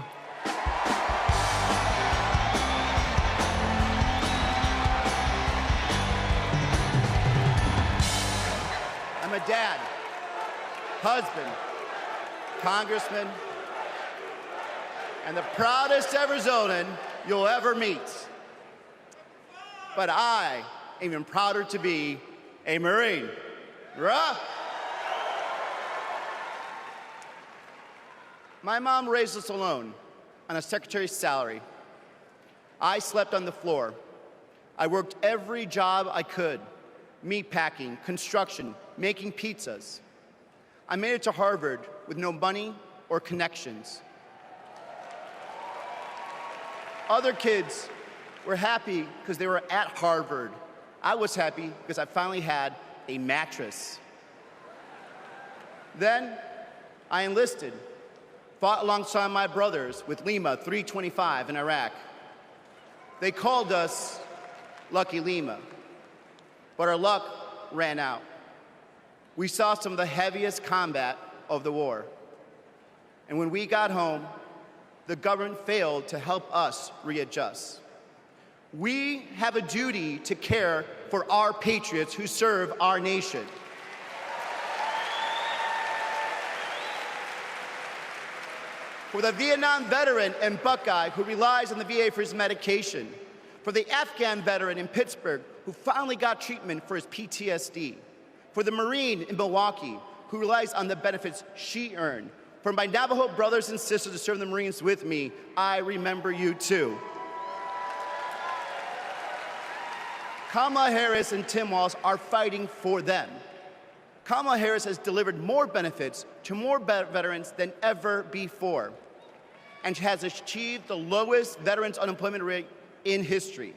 dad, husband, congressman, and the proudest Arizonan you'll ever meet. But I am even prouder to be a Marine. Rah! My mom raised us alone on a secretary's salary. I slept on the floor. I worked every job I could: meat packing, construction, making pizzas. I made it to Harvard with no money or connections. Other kids were happy because they were at Harvard. I was happy because I finally had a mattress. Then I enlisted, fought alongside my brothers with Lima 325 in Iraq. They called us Lucky Lima, but our luck ran out. We saw some of the heaviest combat of the war. And when we got home, the government failed to help us readjust. We have a duty to care for our patriots who serve our nation. For the Vietnam veteran in Buckeye who relies on the VA for his medication. For the Afghan veteran in Pittsburgh who finally got treatment for his PTSD. For the Marine in Milwaukee who relies on the benefits she earned. For my Navajo brothers and sisters who serve the Marines with me, I remember you too. Kamala Harris and Tim Walz are fighting for them. Kamala Harris has delivered more benefits to more veterans than ever before, and has achieved the lowest veterans unemployment rate in history.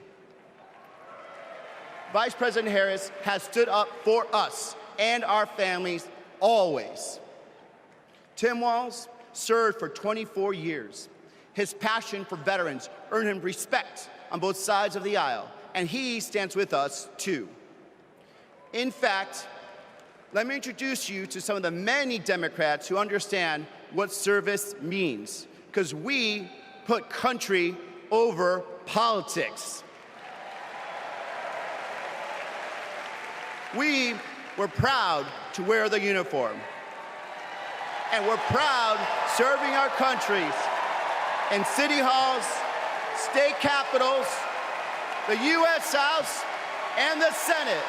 Vice President Harris has stood up for us and our families always. Tim Walz served for 24 years. His passion for veterans earned him respect on both sides of the aisle, and he stands with us too. In fact, let me introduce you to some of the many Democrats who understand what service means, because we put country over politics. We were proud to wear the uniform, and we're proud serving our countries in city halls, state capitals, the U.S. House, and the Senate.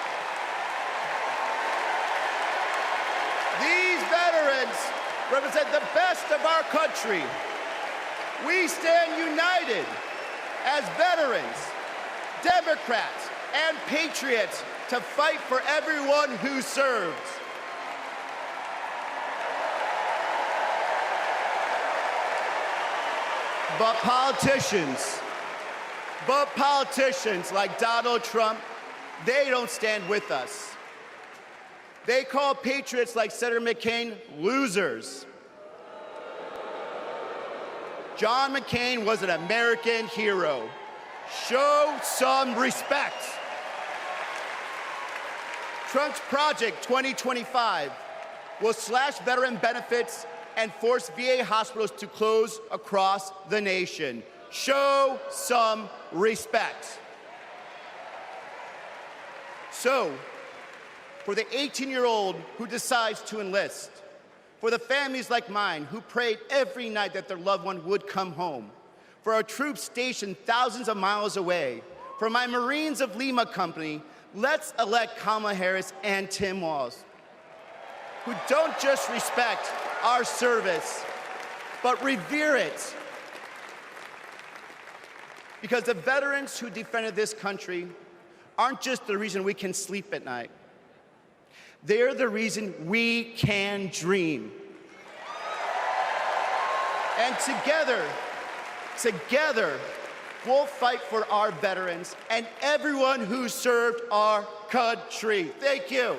These veterans represent the best of our country. We stand united as veterans, Democrats, and patriots to fight for everyone who serves. But politicians like Donald Trump, they don't stand with us. They call patriots like Senator McCain losers. John McCain was an American hero. Show some respect. Trump's Project 2025 will slash veteran benefits and force VA hospitals to close across the nation. Show some respect. So, for the 18-year-old who decides to enlist, for the families like mine who prayed every night that their loved one would come home, for our troops stationed thousands of miles away, for my Marines of Lima Company, let's elect Kamala Harris and Tim Walz, who don't just respect our service, but revere it. Because the veterans who defended this country aren't just the reason we can sleep at night. They're the reason we can dream. And together, we'll fight for our veterans and everyone who served our country. Thank you.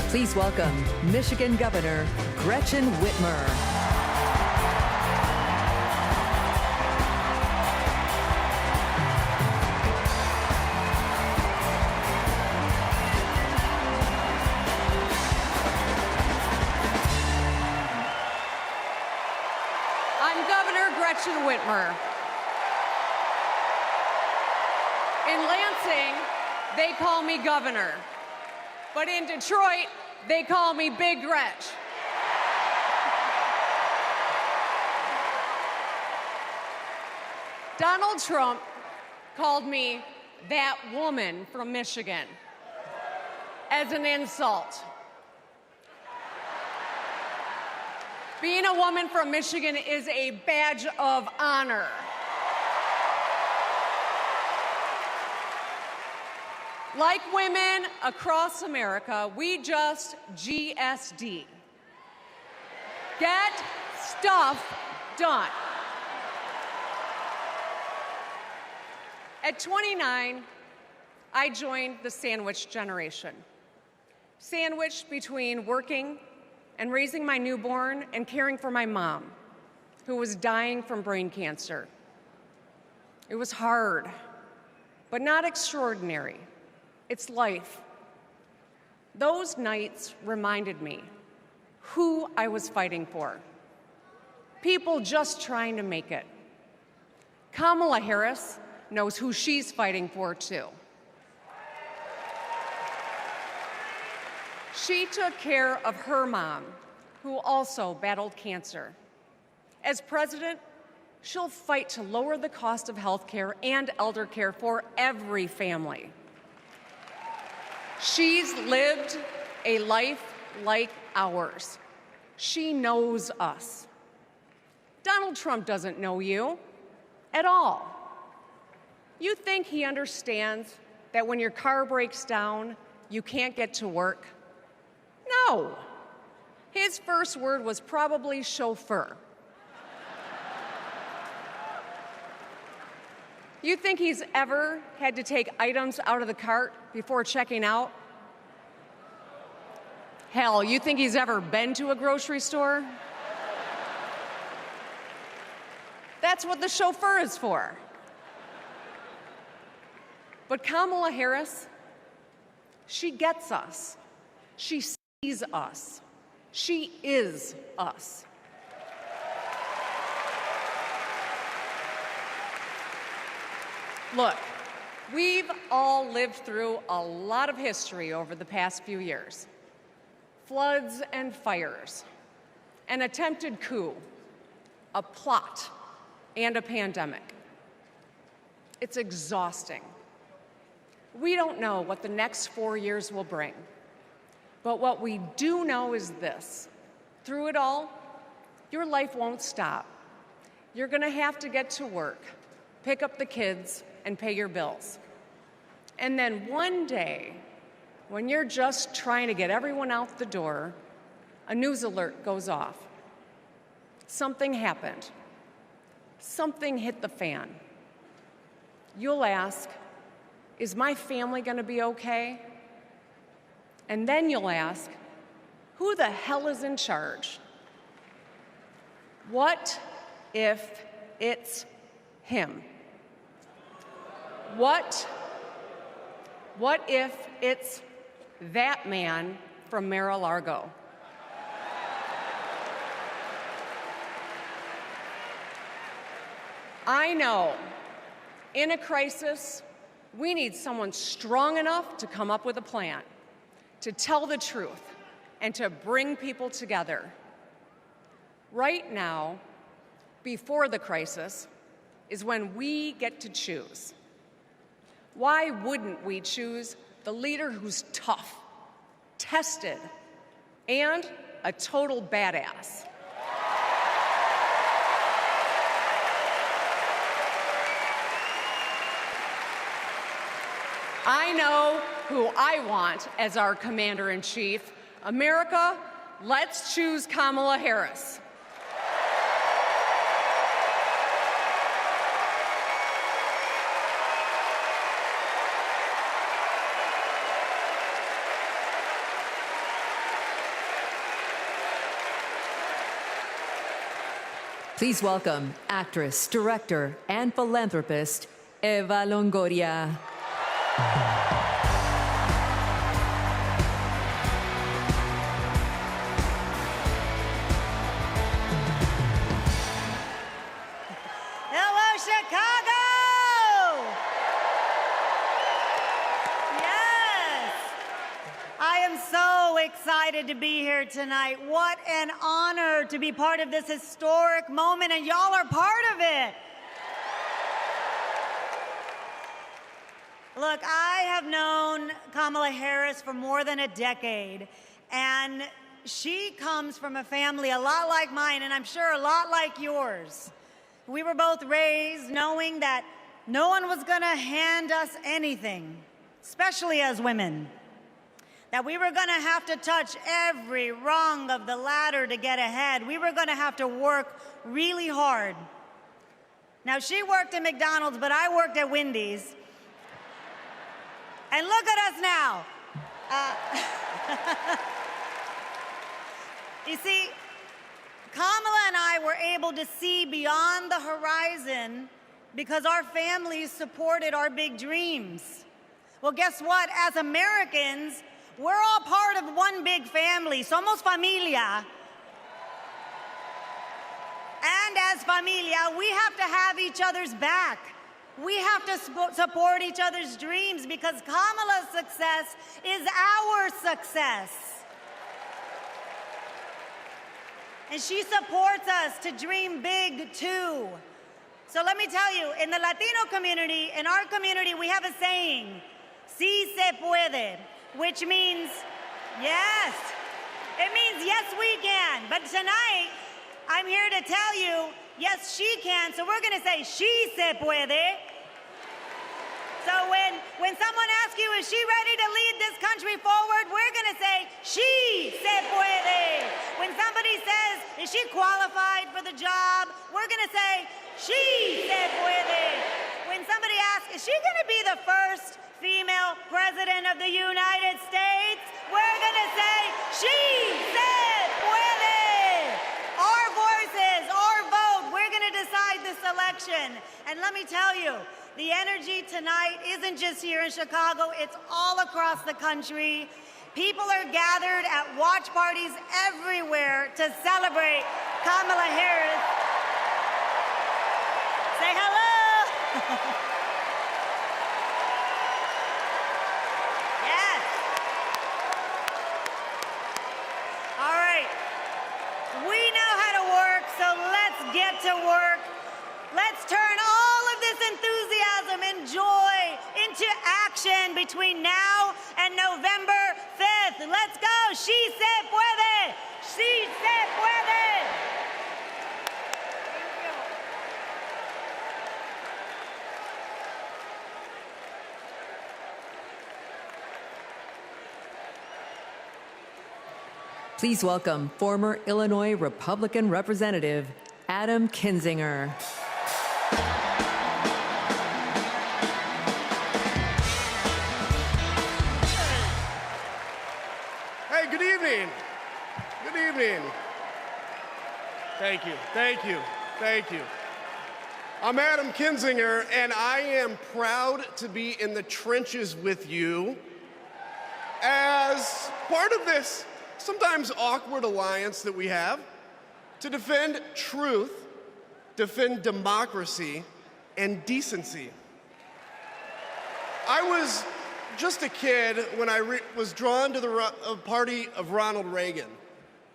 Please welcome Michigan Governor Gretchen Whitmer. I'm Governor Gretchen Whitmer. In Lansing, they call me Governor. But in Detroit, they call me Big Gretch. Donald Trump called me that woman from Michigan as an insult. Being a woman from Michigan is a badge of honor. Like women across America, we just GSD. Get stuff done. At 29, I joined the sandwich generation. Sandwiched between working and raising my newborn and caring for my mom, who was dying from brain cancer. It was hard, but not extraordinary. It's life. Those nights reminded me who I was fighting for. People just trying to make it. Kamala Harris knows who she's fighting for, too. She took care of her mom, who also battled cancer. As president, she'll fight to lower the cost of health care and elder care for every family. She's lived a life like ours. She knows us. Donald Trump doesn't know you at all. You think he understands that when your car breaks down, you can't get to work? No. His first word was probably chauffeur. You think he's ever had to take items out of the cart before checking out? Hell, you think he's ever been to a grocery store? That's what the chauffeur is for. But Kamala Harris, she gets us. She sees us. She is us. Look, we've all lived through a lot of history over the past few years. Floods and fires, an attempted coup, a plot, and a pandemic. It's exhausting. We don't know what the next 4 years will bring, but what we do know is this. Through it all, your life won't stop. You're gonna have to get to work, pick up the kids, and pay your bills. And then one day, when you're just trying to get everyone out the door, a news alert goes off. Something happened. Something hit the fan. You'll ask, is my family gonna be okay? And then you'll ask, who the hell is in charge? What if it's him? What if it's that man from Mar-a-Lago? I know, in a crisis, we need someone strong enough to come up with a plan, to tell the truth, and to bring people together. Right now, before the crisis, is when we get to choose. Why wouldn't we choose the leader who's tough, tested, and a total badass? I know who I want as our commander-in-chief. America, let's choose Kamala Harris. Please welcome actress, director, and philanthropist, Eva Longoria. Hello, Chicago! Yes! I am so excited to be here tonight. What an honor to be part of this historic moment, and y'all are part of it. Look, I have known Kamala Harris for more than a decade, and she comes from a family a lot like mine, and I'm sure a lot like yours. We were both raised knowing that no one was going to hand us anything, especially as women. That we were going to have to touch every rung of the ladder to get ahead. We were going to have to work really hard. Now, she worked at McDonald's, but I worked at Wendy's. And look at us now. You see, Kamala and I were able to see beyond the horizon because our families supported our big dreams. Well, guess what? As Americans, we're all part of one big family. Somos familia. And as familia, we have to have each other's back. We have to support each other's dreams because Kamala's success is our success. And she supports us to dream big, too. So let me tell you, in the Latino community, in our community, we have a saying, sí se puede, which means yes. It means yes, we can. But tonight, I'm here to tell you, yes, she can. So we're going to say, she se puede. So when someone asks you, is she ready to lead this country forward, we're going to say, she se puede. When somebody says, is she qualified for the job, we're going to say, she se puede. When somebody asks, is she going to be the first female president of the United States, we're going to say, she se puede. Our voices, our vote, we're going to decide this election. And let me tell you, the energy tonight isn't just here in Chicago, it's all across the country. People are gathered at watch parties everywhere to celebrate Kamala Harris. Say hello. Yes. All right. We know how to work, so let's get to work. Let's turn all of this enthusiasm and joy into action between now and November 5th. Let's go. She se puede. She se puede. Please welcome former Illinois Republican Representative Adam Kinzinger. Hey, good evening. Good evening. Thank you, thank you, thank you. I'm Adam Kinzinger, and I am proud to be in the trenches with you as part of this sometimes awkward alliance that we have to defend truth, defend democracy, and decency. I was just a kid when I was drawn to the party of Ronald Reagan,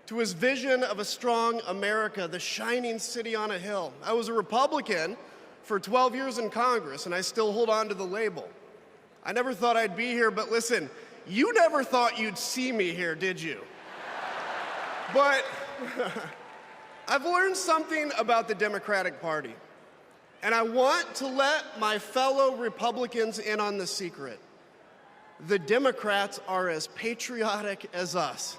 to his vision of a strong America, the shining city on a hill. I was a Republican for 12 years in Congress, and I still hold on to the label. I never thought I'd be here, but listen, you never thought you'd see me here, did you? But I've learned something about the Democratic Party, and I want to let my fellow Republicans in on the secret. The Democrats are as patriotic as us.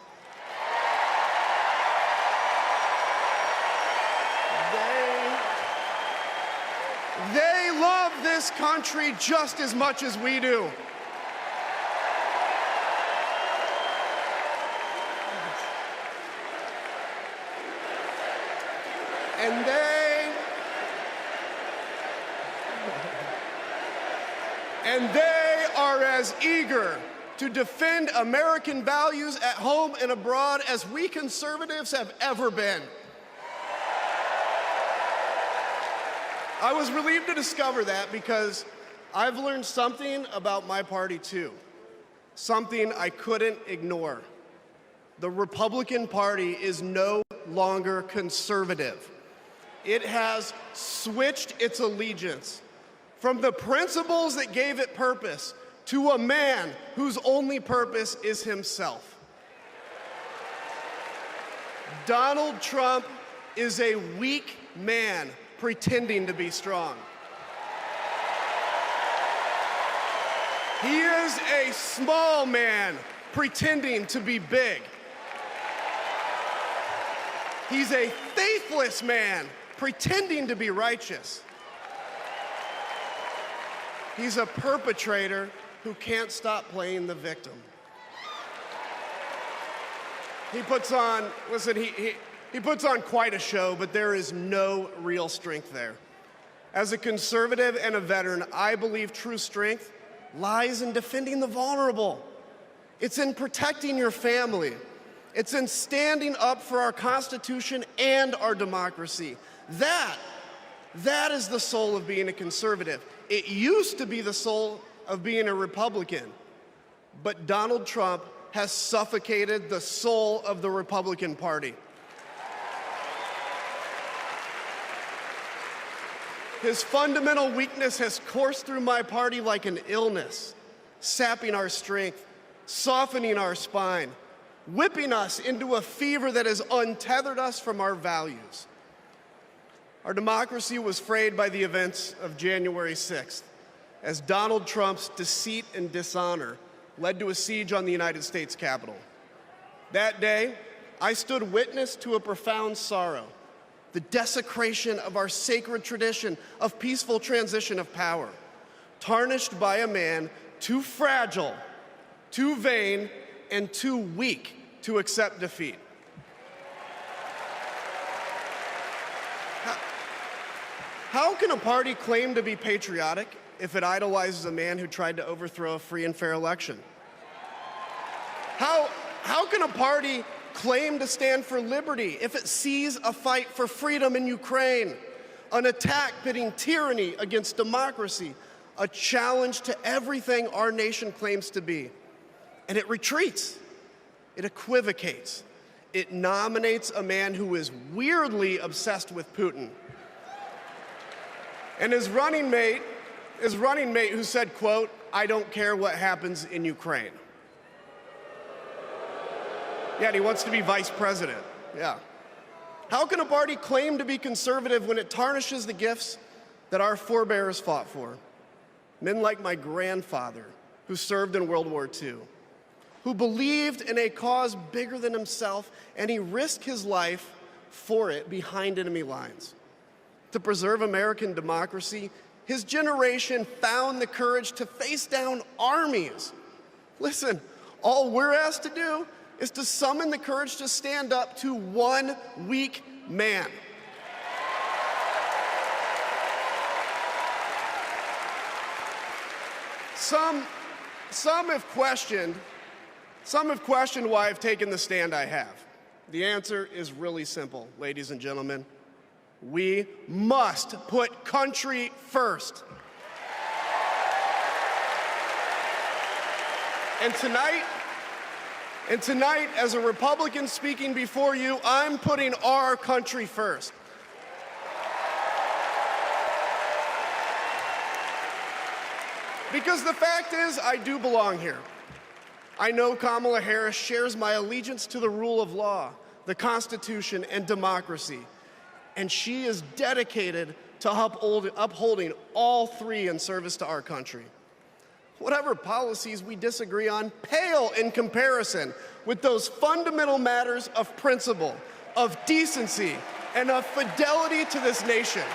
They love this country just as much as we do. And they And they are as eager to defend American values at home and abroad as we conservatives have ever been. I was relieved to discover that because I've learned something about my party too, something I couldn't ignore. The Republican Party is no longer conservative. It has switched its allegiance from the principles that gave it purpose to a man whose only purpose is himself. Donald Trump is a weak man pretending to be strong. He is a small man pretending to be big. He's a faithless man pretending to be righteous. He's a perpetrator who can't stop playing the victim. He puts on, listen, he puts on quite a show, but there is no real strength there. As a conservative and a veteran, I believe true strength lies in defending the vulnerable. It's in protecting your family. It's in standing up for our Constitution and our democracy. That is the soul of being a conservative. It used to be the soul of being a Republican, but Donald Trump has suffocated the soul of the Republican Party. His fundamental weakness has coursed through my party like an illness, sapping our strength, softening our spine, whipping us into a fever that has untethered us from our values. Our democracy was frayed by the events of January 6th, as Donald Trump's deceit and dishonor led to a siege on the United States Capitol. That day, I stood witness to a profound sorrow, the desecration of our sacred tradition of peaceful transition of power, tarnished by a man too fragile, too vain, and too weak to accept defeat. How can a party claim to be patriotic if it idolizes a man who tried to overthrow a free and fair election? How can a party claim to stand for liberty if it sees a fight for freedom in Ukraine, an attack pitting tyranny against democracy, a challenge to everything our nation claims to be, and it retreats, it equivocates, it nominates a man who is weirdly obsessed with Putin? And his running mate who said, quote, "I don't care what happens in Ukraine." Yeah, and he wants to be vice president. Yeah. How can a party claim to be conservative when it tarnishes the gifts that our forebears fought for? Men like my grandfather, who served in World War II, who believed in a cause bigger than himself, and he risked his life for it behind enemy lines. To preserve American democracy, his generation found the courage to face down armies. Listen, all we're asked to do is to summon the courage to stand up to one weak man. Some have questioned why I've taken the stand I have. The answer is really simple, ladies and gentlemen. We must put country first. And tonight, as a Republican speaking before you, I'm putting our country first. Because the fact is, I do belong here. I know Kamala Harris shares my allegiance to the rule of law, the Constitution, and democracy. And she is dedicated to upholding all three in service to our country. Whatever policies we disagree on pale in comparison with those fundamental matters of principle, of decency, and of fidelity to this nation.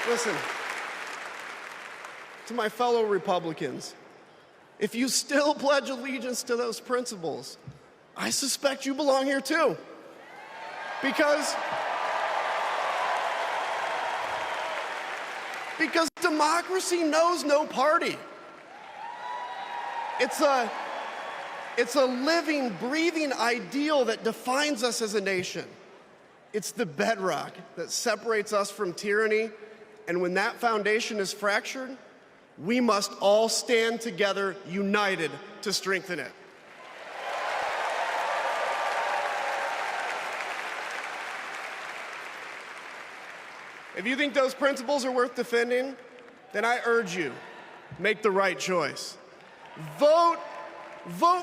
Listen, to my fellow Republicans, if you still pledge allegiance to those principles, I suspect you belong here too. Because Because democracy knows no party. It's a living, breathing ideal that defines us as a nation. It's the bedrock that separates us from tyranny, and when that foundation is fractured, we must all stand together, united, to strengthen it. If you think those principles are worth defending, then I urge you, make the right choice. Vote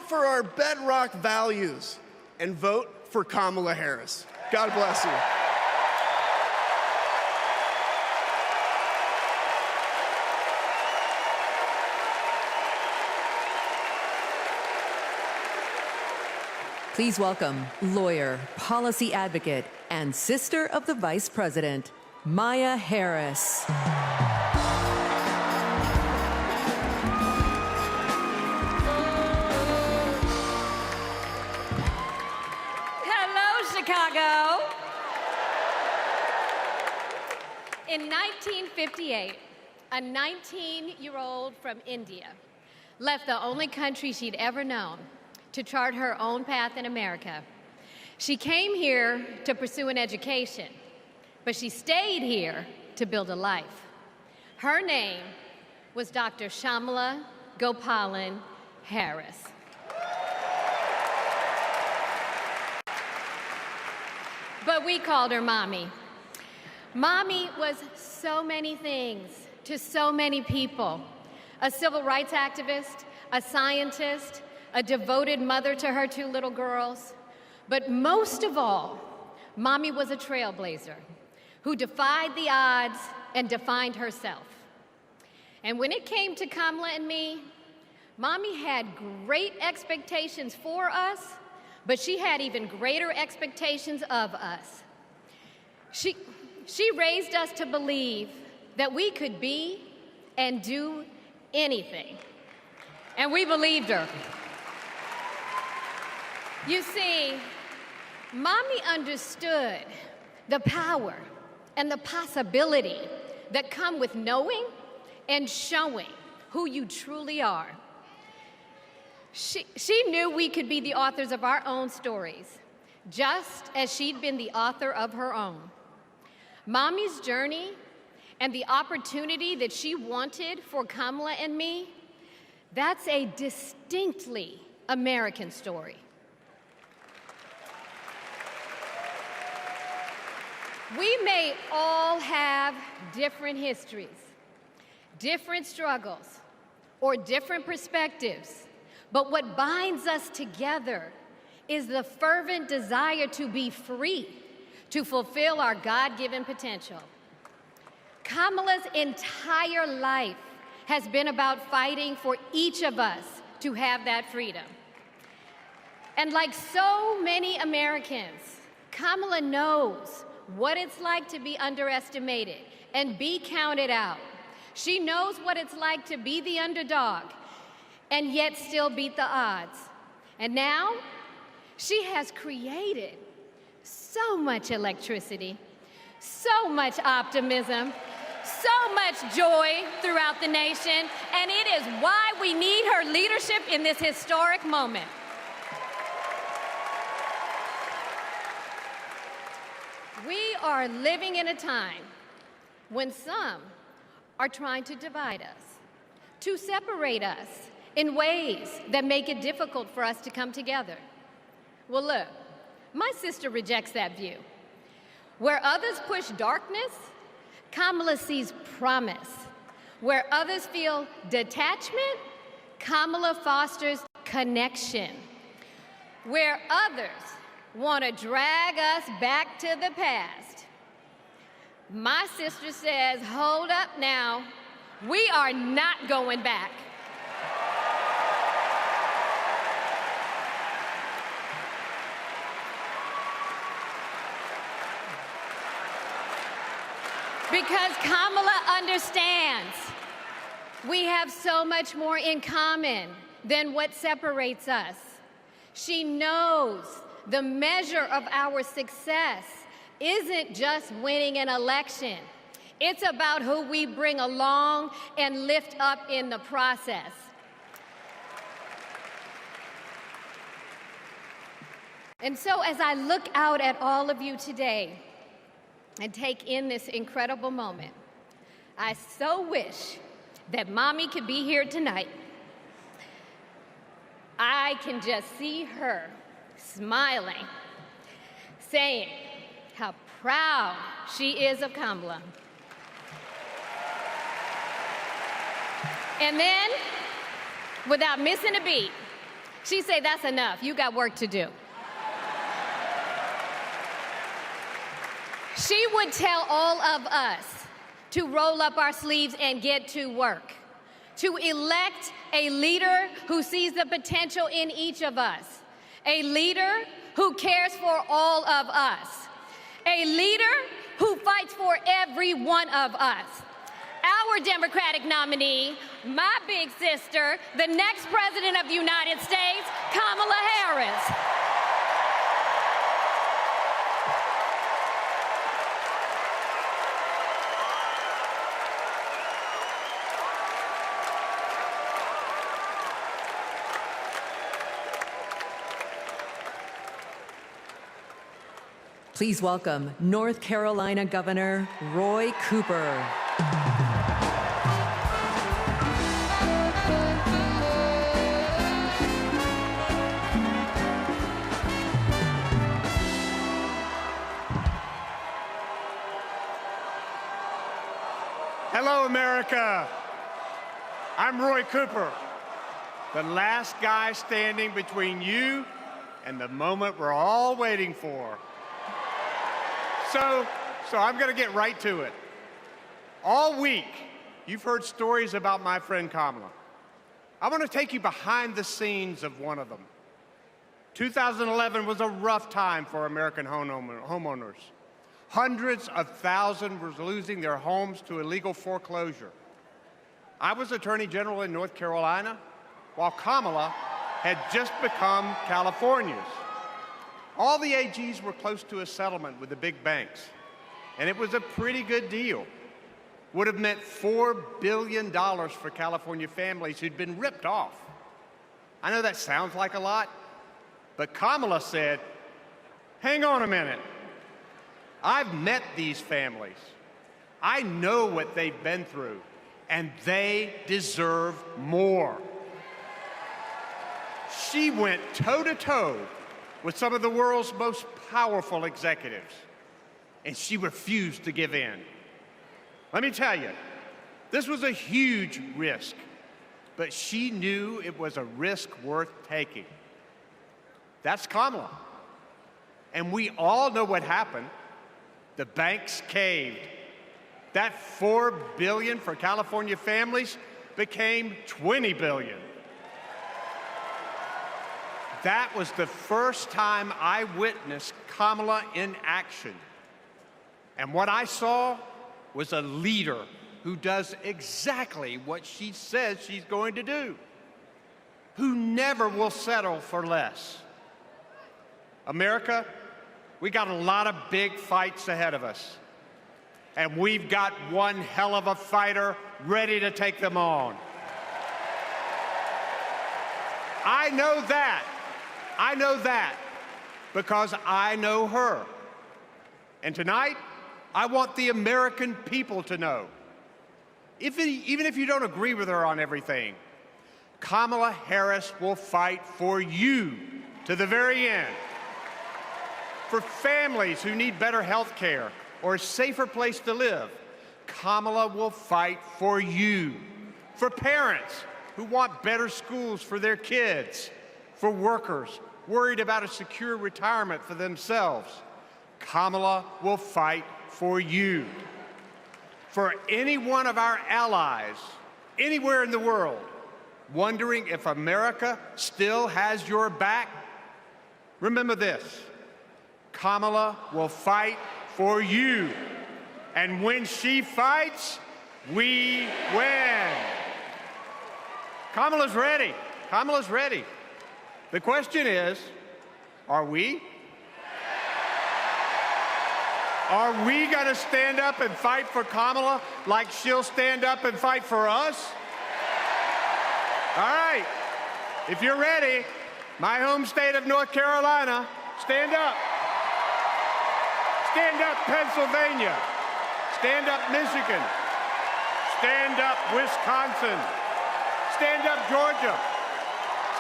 for our bedrock values and vote for Kamala Harris. God bless you. Please welcome lawyer, policy advocate, and sister of the Vice President, Maya Harris. Hello, Chicago. In 1958, a 19-year-old from India left the only country she'd ever known to chart her own path in America. She came here to pursue an education, but she stayed here to build a life. Her name was Dr. Shyamala Gopalan Harris. But we called her Mommy. Mommy was so many things to so many people. A civil rights activist, a scientist, a devoted mother to her 2 little girls. But most of all, Mommy was a trailblazer who defied the odds and defined herself. And when it came to Kamala and me, Mommy had great expectations for us, but she had even greater expectations of us. She raised us to believe that we could be and do anything. And we believed her. You see, Mommy understood the power and the possibility that come with knowing and showing who you truly are. She knew we could be the authors of our own stories, just as she'd been the author of her own. Mommy's journey and the opportunity that she wanted for Kamala and me, that's a distinctly American story. We may all have different histories, different struggles, or different perspectives, but what binds us together is the fervent desire to be free, to fulfill our God-given potential. Kamala's entire life has been about fighting for each of us to have that freedom. And like so many Americans, Kamala knows what it's like to be underestimated and be counted out. She knows what it's like to be the underdog and yet still beat the odds. And now, she has created so much electricity, so much optimism, so much joy throughout the nation, and it is why we need her leadership in this historic moment. We are living in a time when some are trying to divide us, to separate us in ways that make it difficult for us to come together. Well, look, my sister rejects that view. Where others push darkness, Kamala sees promise. Where others feel detachment, Kamala fosters connection. Where others want to drag us back to the past, my sister says, hold up now, we are not going back. Because Kamala understands we have so much more in common than what separates us. She knows the measure of our success isn't just winning an election. It's about who we bring along and lift up in the process. And so as I look out at all of you today and take in this incredible moment, I so wish that Mommy could be here tonight. I can just see her smiling, saying how proud she is of Kamala. And then, without missing a beat, she say, "That's enough, you got work to do." She would tell all of us to roll up our sleeves and get to work, to elect a leader who sees the potential in each of us, a leader who cares for all of us, a leader who fights for every one of us. Our Democratic nominee, my big sister, the next President of the United States, Kamala Harris. Please welcome North Carolina Governor Roy Cooper. Hello, America. I'm Roy Cooper, the last guy standing between you and the moment we're all waiting for. So I'm going to get right to it. All week, you've heard stories about my friend Kamala. I want to take you behind the scenes of one of them. 2011 was a rough time for American homeowners. Hundreds of thousands were losing their homes to illegal foreclosure. I was Attorney General in North Carolina, while Kamala had just become California's. All the AGs were close to a settlement with the big banks, and it was a pretty good deal. Would have meant $4 billion for California families who'd been ripped off. I know that sounds like a lot, but Kamala said, hang on a minute. I've met these families. I know what they've been through, and they deserve more. She went toe-to-toe with some of the world's most powerful executives, and she refused to give in. Let me tell you, this was a huge risk, but she knew it was a risk worth taking. That's Kamala. And we all know what happened. The banks caved. That $4 billion for California families became $20 billion. That was the first time I witnessed Kamala in action. And what I saw was a leader who does exactly what she says she's going to do, who never will settle for less. America, we got a lot of big fights ahead of us, and we've got one hell of a fighter ready to take them on. I know that because I know her. And tonight, I want the American people to know, even if you don't agree with her on everything, Kamala Harris will fight for you to the very end. For families who need better health care or a safer place to live, Kamala will fight for you. For parents who want better schools for their kids, for workers worried about a secure retirement for themselves, Kamala will fight for you. For any one of our allies, anywhere in the world, wondering if America still has your back, remember this: Kamala will fight for you. And when she fights, we win. Kamala's ready. Kamala's ready. The question is, are we? Are we going to stand up and fight for Kamala like she'll stand up and fight for us? All right. If you're ready, my home state of North Carolina, stand up. Stand up, Pennsylvania. Stand up, Michigan. Stand up, Wisconsin. Stand up, Georgia.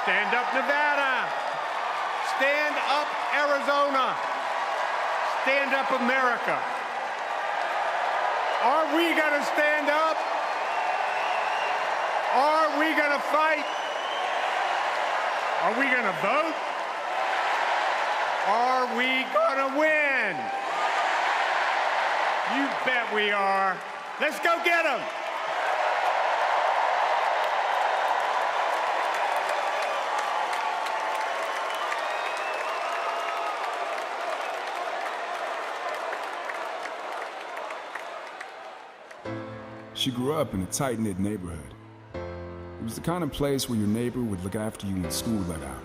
Stand up, Nevada. Stand up, Arizona. Stand up, America. Are we going to stand up? Are we going to fight? Are we going to vote? Are we going to win? You bet we are. Let's go get them. She grew up in a tight-knit neighborhood. It was the kind of place where your neighbor would look after you when school let out,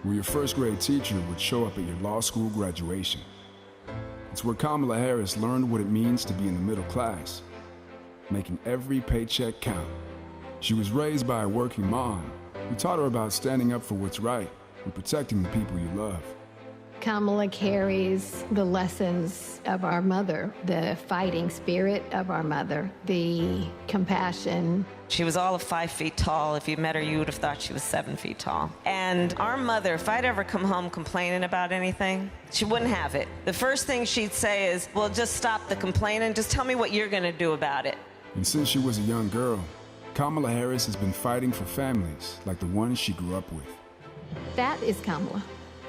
where your first grade teacher would show up at your law school graduation. It's where Kamala Harris learned what it means to be in the middle class, making every paycheck count. She was raised by a working mom who taught her about standing up for what's right and protecting the people you love. Kamala carries the lessons of our mother, the fighting spirit of our mother, the compassion. She was all of 5 feet tall. If you met her, you would have thought she was 7 feet tall. And our mother, if I'd ever come home complaining about anything, she wouldn't have it. The first thing she'd say is, well, just stop the complaining. Just tell me what you're going to do about it. And since she was a young girl, Kamala Harris has been fighting for families like the ones she grew up with. That is Kamala.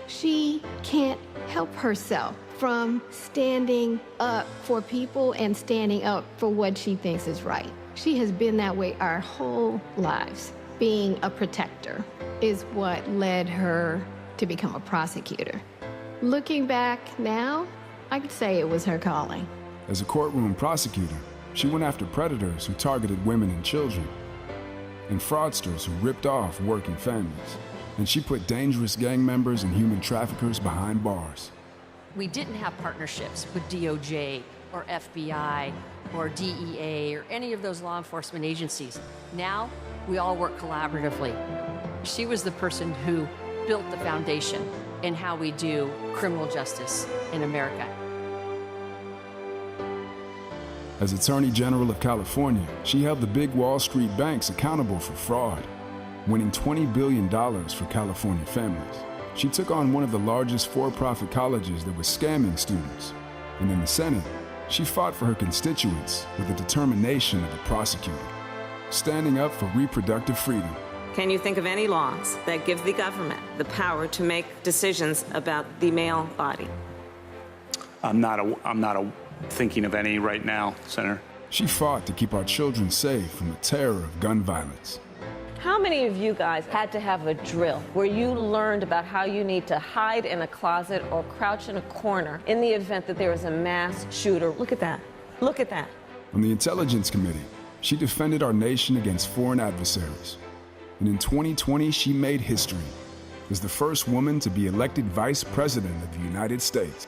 She can't help herself from standing up for people and standing up for what she thinks is right. She has been that way our whole lives. Being a protector is what led her to become a prosecutor. Looking back now, I could say it was her calling. As a courtroom prosecutor, she went after predators who targeted women and children, and fraudsters who ripped off working families. And she put dangerous gang members and human traffickers behind bars. We didn't have partnerships with DOJ or FBI or DEA or any of those law enforcement agencies. Now, we all work collaboratively. She was the person who built the foundation in how we do criminal justice in America. As Attorney General of California, she held the big Wall Street banks accountable for fraud, winning $20 billion for California families. She took on one of the largest for-profit colleges that was scamming students. And in the Senate, she fought for her constituents with the determination of a prosecutor, standing up for reproductive freedom. Can you think of any laws that give the government the power to make decisions about the male body? I'm not thinking of any right now, Senator. She fought to keep our children safe from the terror of gun violence. How many of you guys had to have a drill where you learned about how you need to hide in a closet or crouch in a corner in the event that there is a mass shooter? Look at that. Look at that. On the Intelligence Committee, she defended our nation against foreign adversaries. And in 2020, she made history as the first woman to be elected Vice President of the United States.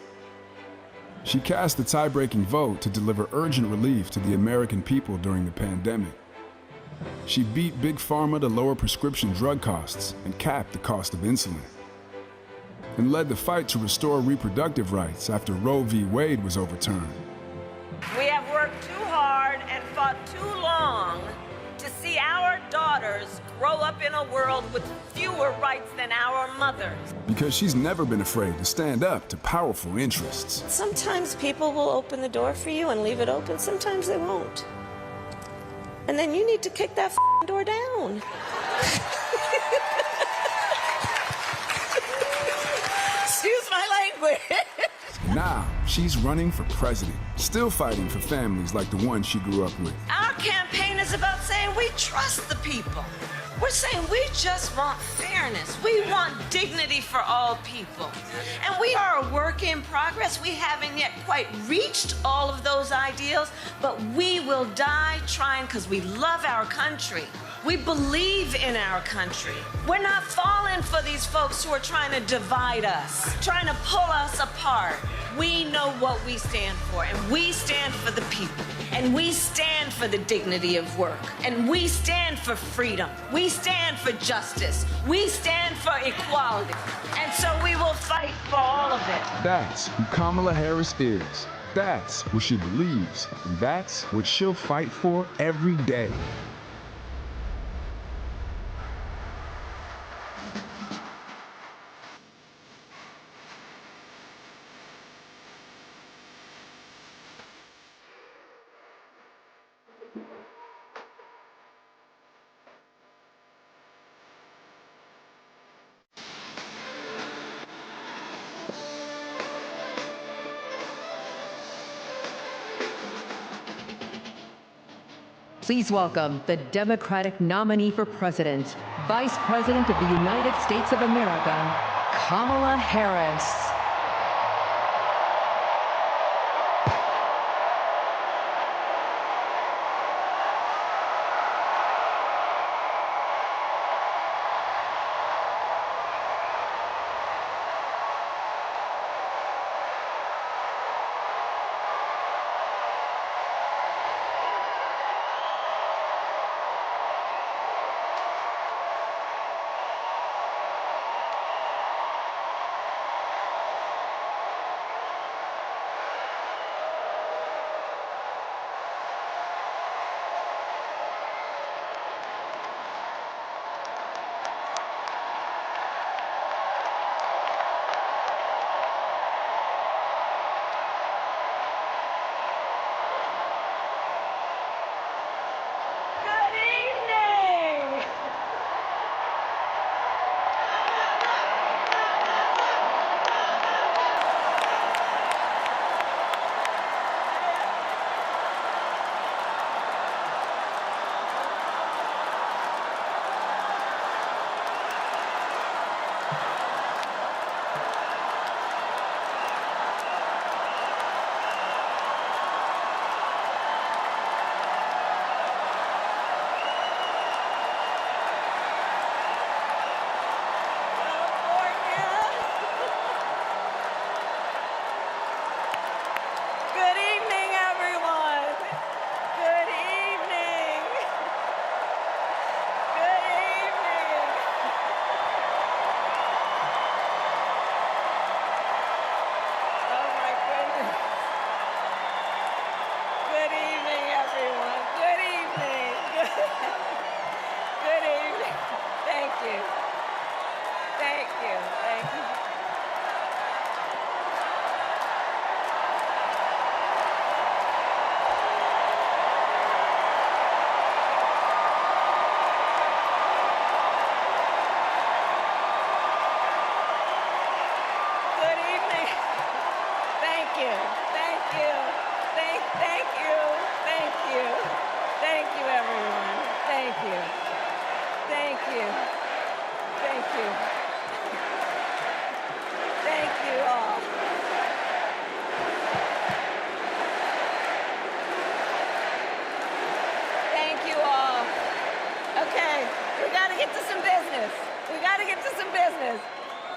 She cast the tie-breaking vote to deliver urgent relief to the American people during the pandemic. She beat Big Pharma to lower prescription drug costs and cap the cost of insulin, and led the fight to restore reproductive rights after Roe v. Wade was overturned. We have worked too hard and fought too long to see our daughters grow up in a world with fewer rights than our mothers. Because she's never been afraid to stand up to powerful interests. Sometimes people will open the door for you and leave it open, sometimes they won't. And then you need to kick that door down. Excuse my language. Now, she's running for president, still fighting for families like the one she grew up with. Our campaign is about saying saying we trust the people. We're saying we just want fairness. We want dignity for all people. And we are a work in progress. We haven't yet quite reached all of those ideals, but we will die trying because we love our country. We believe in our country. We're not falling for these folks who are trying to divide us, trying to pull us apart. We know what we stand for, and we stand for the people, and we stand for the dignity of work, and we stand for freedom. We stand for justice. We stand for equality. And so we will fight for all of it. That's who Kamala Harris is. That's what she believes. And that's what she'll fight for every day. Please welcome the Democratic nominee for president, Vice President of the United States of America, Kamala Harris.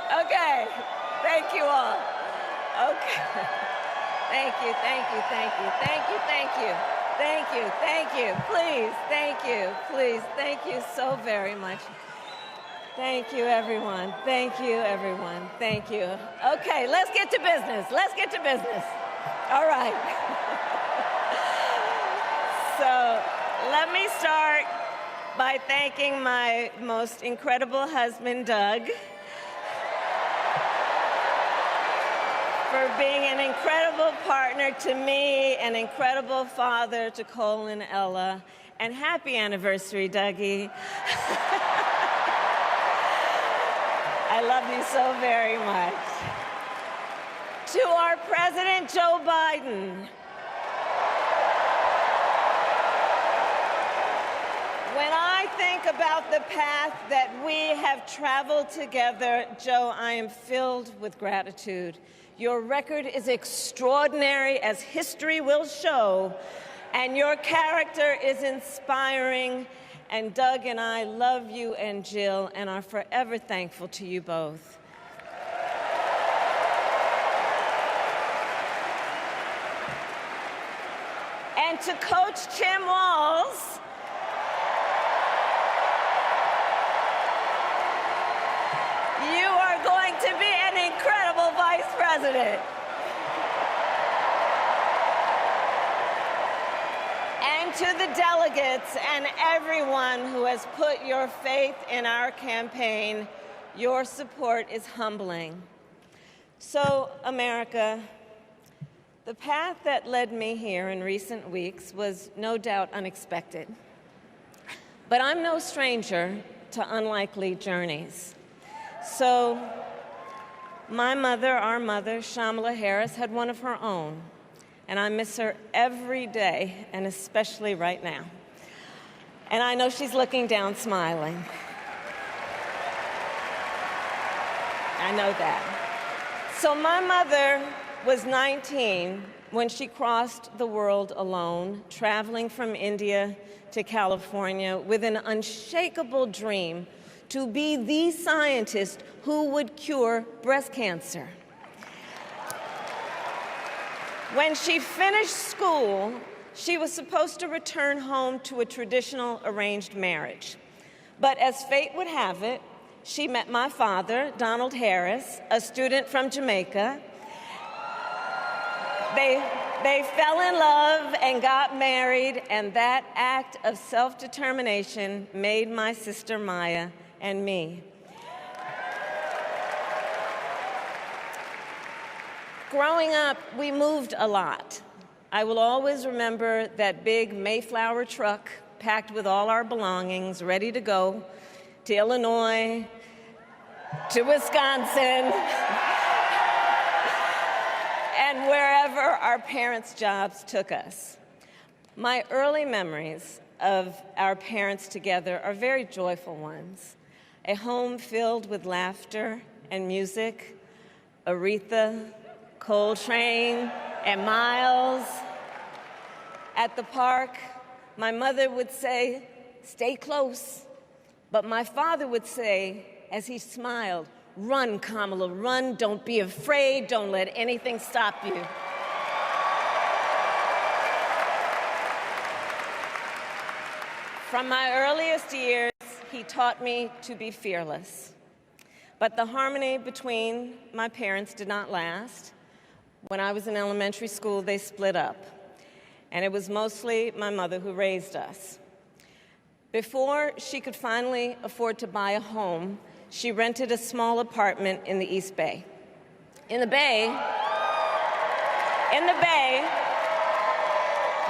Okay. Thank you all. Okay. Thank you, thank you, thank you, thank you, thank you. Thank you, thank you. Please, thank you, please. Thank you so very much. Thank you, everyone. Thank you, everyone. Thank you. Okay, let's get to business. Let's get to business. All right. So let me start by thanking my most incredible husband, Doug, for being an incredible partner to me, an incredible father to Cole and Ella, and happy anniversary, Dougie. I love you so very much. To our President Joe Biden, think about the path that we have traveled together, Joe, I am filled with gratitude. Your record is extraordinary, as history will show, and your character is inspiring. And Doug and I love you and Jill and are forever thankful to you both. And to Coach Tim Walz, you are going to be an incredible vice president. And to the delegates and everyone who has put your faith in our campaign, your support is humbling. So, America, the path that led me here in recent weeks was no doubt unexpected. But I'm no stranger to unlikely journeys. So, my mother, our mother, Shamala Harris, had one of her own. And I miss her every day, and especially right now. And I know she's looking down smiling. I know that. So my mother was 19 when she crossed the world alone, traveling from India to California with an unshakable dream to be the scientist who would cure breast cancer. When she finished school, she was supposed to return home to a traditional arranged marriage. But as fate would have it, she met my father, Donald Harris, a student from Jamaica. They fell in love and got married, and that act of self-determination made my sister Maya and me. Growing up, we moved a lot. I will always remember that big Mayflower truck packed with all our belongings, ready to go to Illinois, to Wisconsin, and wherever our parents' jobs took us. My early memories of our parents together are very joyful ones. A home filled with laughter and music, Aretha, Coltrane, and Miles. At the park, my mother would say, "Stay close." But my father would say, as he smiled, "Run, Kamala, run. Don't be afraid. Don't let anything stop you." From my earliest years, he taught me to be fearless. But the harmony between my parents did not last. When I was in elementary school, they split up. And it was mostly my mother who raised us. Before she could finally afford to buy a home, she rented a small apartment in the East Bay. In the Bay,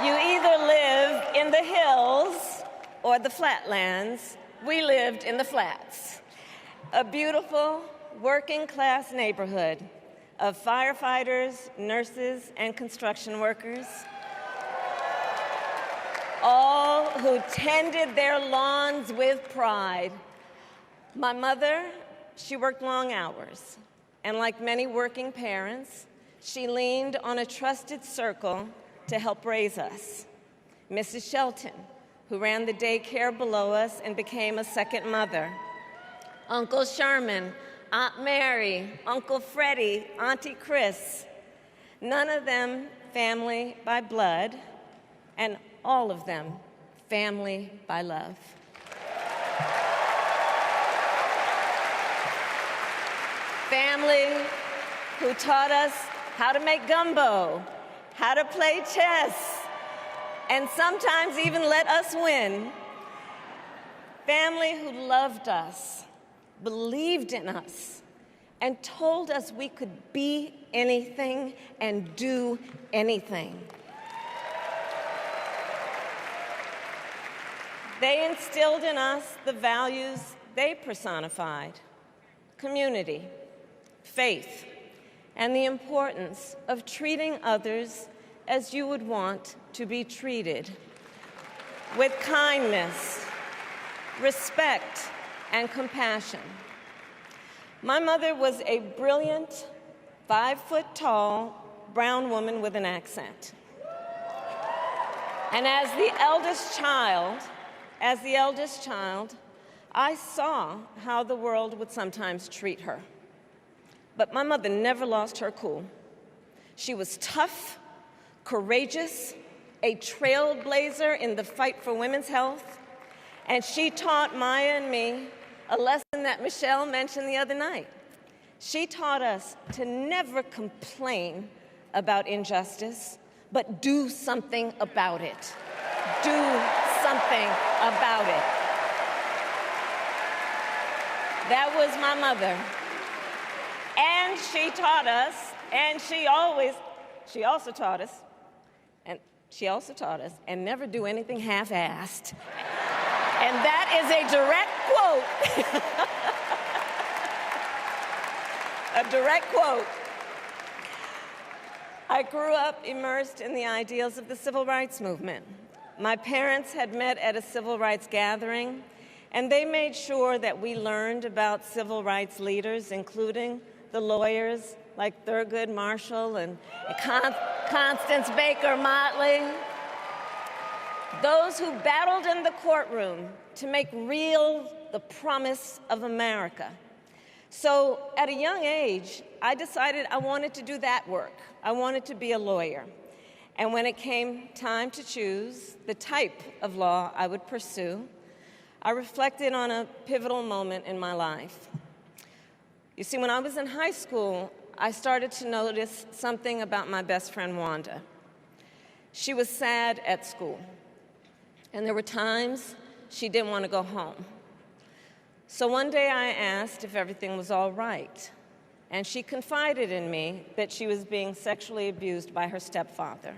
you either live in the hills or the flatlands. We lived in the flats. A beautiful working-class neighborhood of firefighters, nurses, and construction workers, all who tended their lawns with pride. My mother, she worked long hours, and like many working parents, she leaned on a trusted circle to help raise us. Mrs. Shelton, who ran the daycare below us and became a second mother. Uncle Sherman, Aunt Mary, Uncle Freddie, Auntie Chris. None of them family by blood, and all of them family by love. Family who taught us how to make gumbo, how to play chess, and sometimes even let us win. Family who loved us, believed in us, and told us we could be anything and do anything. They instilled in us the values they personified: community, faith, and the importance of treating others as you would want to be treated, with kindness, respect, and compassion. My mother was a brilliant, 5-foot-tall, brown woman with an accent. And as the eldest child, I saw how the world would sometimes treat her. But my mother never lost her cool. She was tough, courageous, a trailblazer in the fight for women's health, and she taught Maya and me a lesson that Michelle mentioned the other night. She taught us to never complain about injustice, but do something about it. Do something about it. That was my mother. And she taught us, and she also taught us, and never do anything half-assed. And that is a direct quote. A direct quote. I grew up immersed in the ideals of the civil rights movement. My parents had met at a civil rights gathering, and they made sure that we learned about civil rights leaders, including the lawyers like Thurgood Marshall and Constance Baker Motley, those who battled in the courtroom to make real the promise of America. So at a young age, I decided I wanted to do that work. I wanted to be a lawyer. And when it came time to choose the type of law I would pursue, I reflected on a pivotal moment in my life. You see, when I was in high school, I started to notice something about my best friend, Wanda. She was sad at school, and there were times she didn't want to go home. So one day I asked if everything was all right, and she confided in me that she was being sexually abused by her stepfather.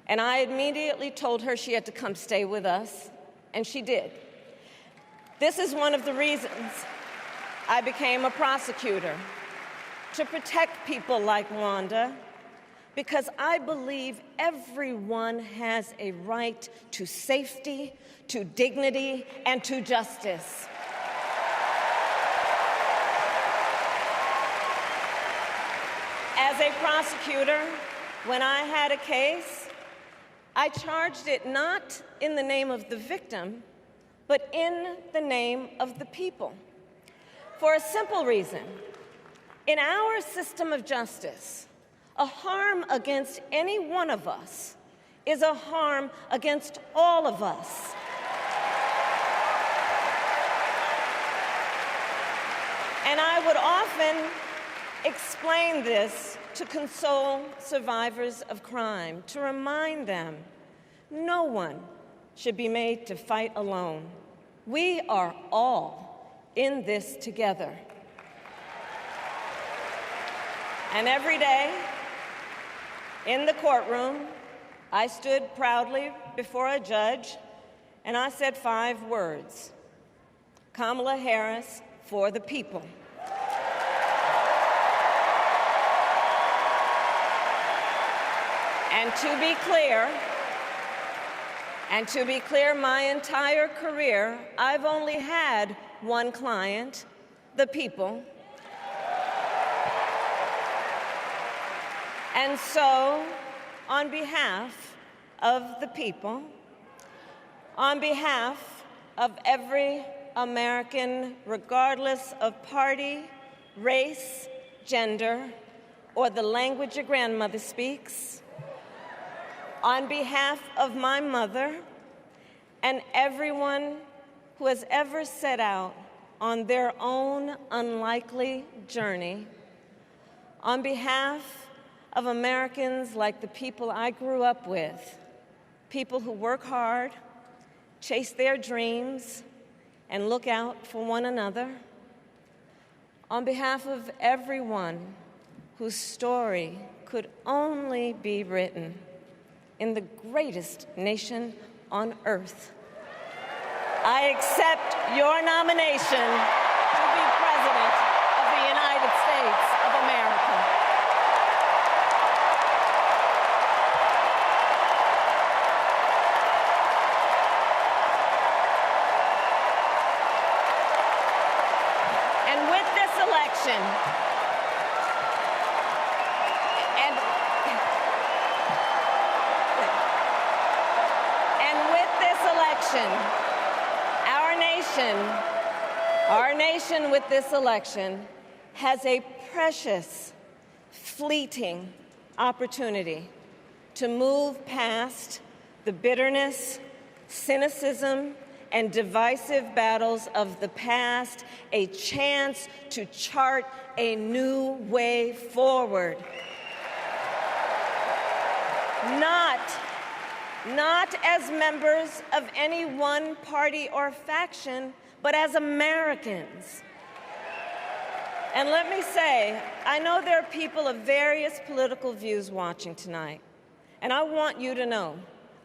And I immediately told her she had to come stay with us, and she did. This is one of the reasons I became a prosecutor, to protect people like Wanda, because I believe everyone has a right to safety, to dignity, and to justice. As a prosecutor, when I had a case, I charged it not in the name of the victim, but in the name of the people. For a simple reason. In our system of justice, a harm against any one of us is a harm against all of us. And I would often explain this to console survivors of crime, to remind them no one should be made to fight alone. We are all in this together. And every day in the courtroom, I stood proudly before a judge and I said 5 words: Kamala Harris for the people. And to be clear, my entire career, I've only had one client, the people. And so, on behalf of the people, on behalf of every American, regardless of party, race, gender, or the language your grandmother speaks, on behalf of my mother and everyone who has ever set out on their own unlikely journey, on behalf of Americans like the people I grew up with, people who work hard, chase their dreams, and look out for one another, on behalf of everyone whose story could only be written in the greatest nation on earth, I accept your nomination to be President of the United States of America. election, and with this election, our nation with this election has a precious, fleeting opportunity to move past the bitterness, cynicism, and divisive battles of the past, a chance to chart a new way forward. Not as members of any one party or faction, but as Americans. And let me say, I know there are people of various political views watching tonight, and I want you to know,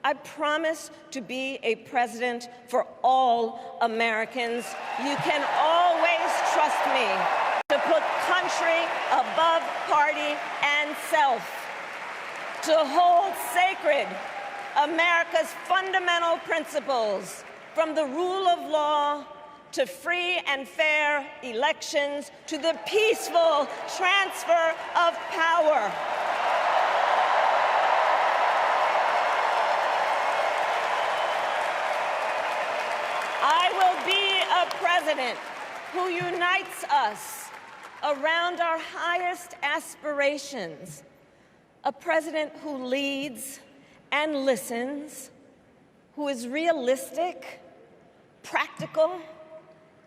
I promise to be a president for all Americans. You can always trust me to put country above party and self, to hold sacred America's fundamental principles, from the rule of law to free and fair elections to the peaceful transfer of power. I will be a president who unites us around our highest aspirations, a president who leads and listens, who is realistic, practical,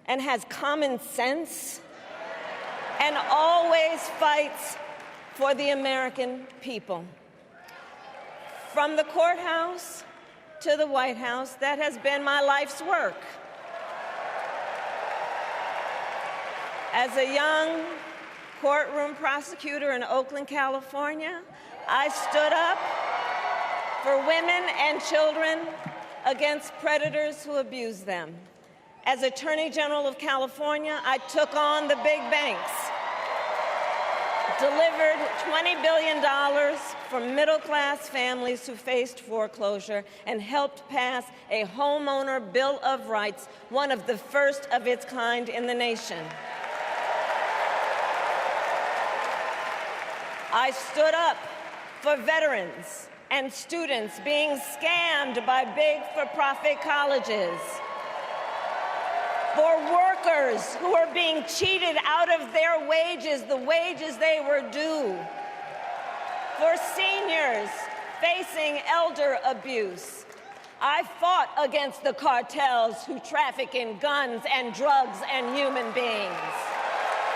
and has common sense, and always fights for the American people. From the courthouse to the White House, that has been my life's work. As a young courtroom prosecutor in Oakland, California, I stood up for women and children against predators who abuse them. As Attorney General of California, I took on the big banks, delivered $20 billion for middle-class families who faced foreclosure, and helped pass a homeowner Bill of Rights, one of the first of its kind in the nation. I stood up for veterans and students being scammed by big for-profit colleges, for workers who are being cheated out of their wages, the wages they were due, for seniors facing elder abuse. I fought against the cartels who traffic in guns and drugs and human beings,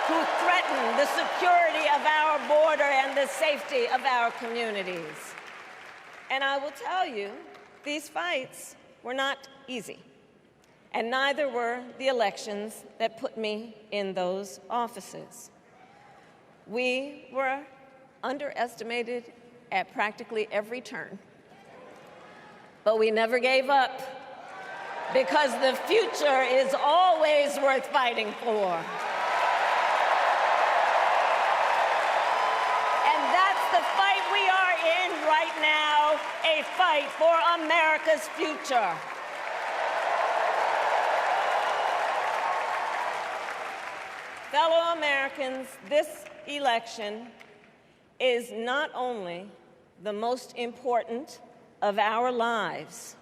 who threaten the security of our border and the safety of our communities. And I will tell you, these fights were not easy. And neither were the elections that put me in those offices. We were underestimated at practically every turn. But we never gave up, because the future is always worth fighting for. And that's the fight we are in right now, a fight for America's future. Fellow Americans, this election is not only the most important of our lives,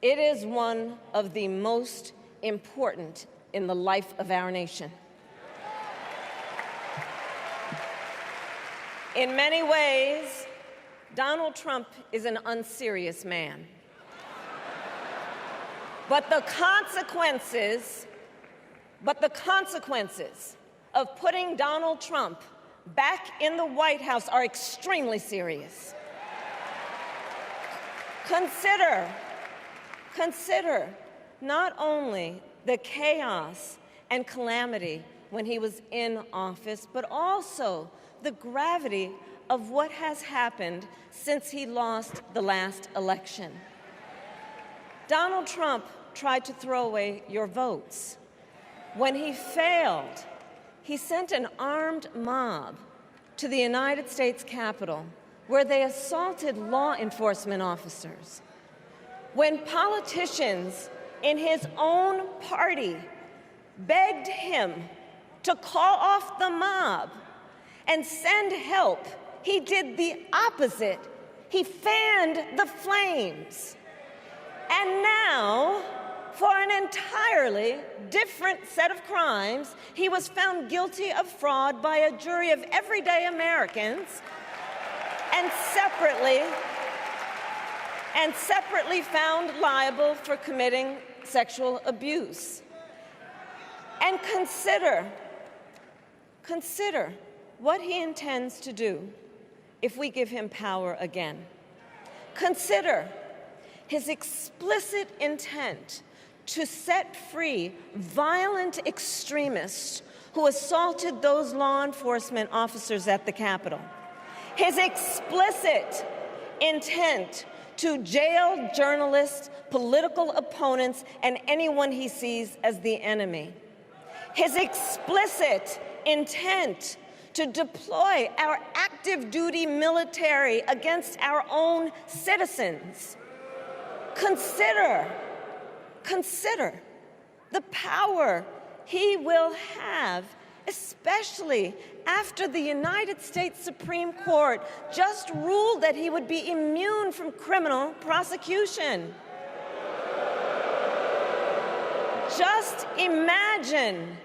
it is one of the most important in the life of our nation. In many ways, Donald Trump is an unserious man. But the consequences of putting Donald Trump back in the White House are extremely serious. Consider not only the chaos and calamity when he was in office, but also the gravity of what has happened since he lost the last election. Donald Trump tried to throw away your votes. When he failed, he sent an armed mob to the United States Capitol, where they assaulted law enforcement officers. When politicians in his own party begged him to call off the mob and send help, he did the opposite. He fanned the flames. And now, for an entirely different set of crimes, he was found guilty of fraud by a jury of everyday Americans and separately found liable for committing sexual abuse. And consider what he intends to do if we give him power again. Consider his explicit intent to set free violent extremists who assaulted those law enforcement officers at the Capitol. His explicit intent to jail journalists, political opponents, and anyone he sees as the enemy. His explicit intent to deploy our active duty military against our own citizens. Consider the power he will have, especially after the United States Supreme Court just ruled that he would be immune from criminal prosecution. Just imagine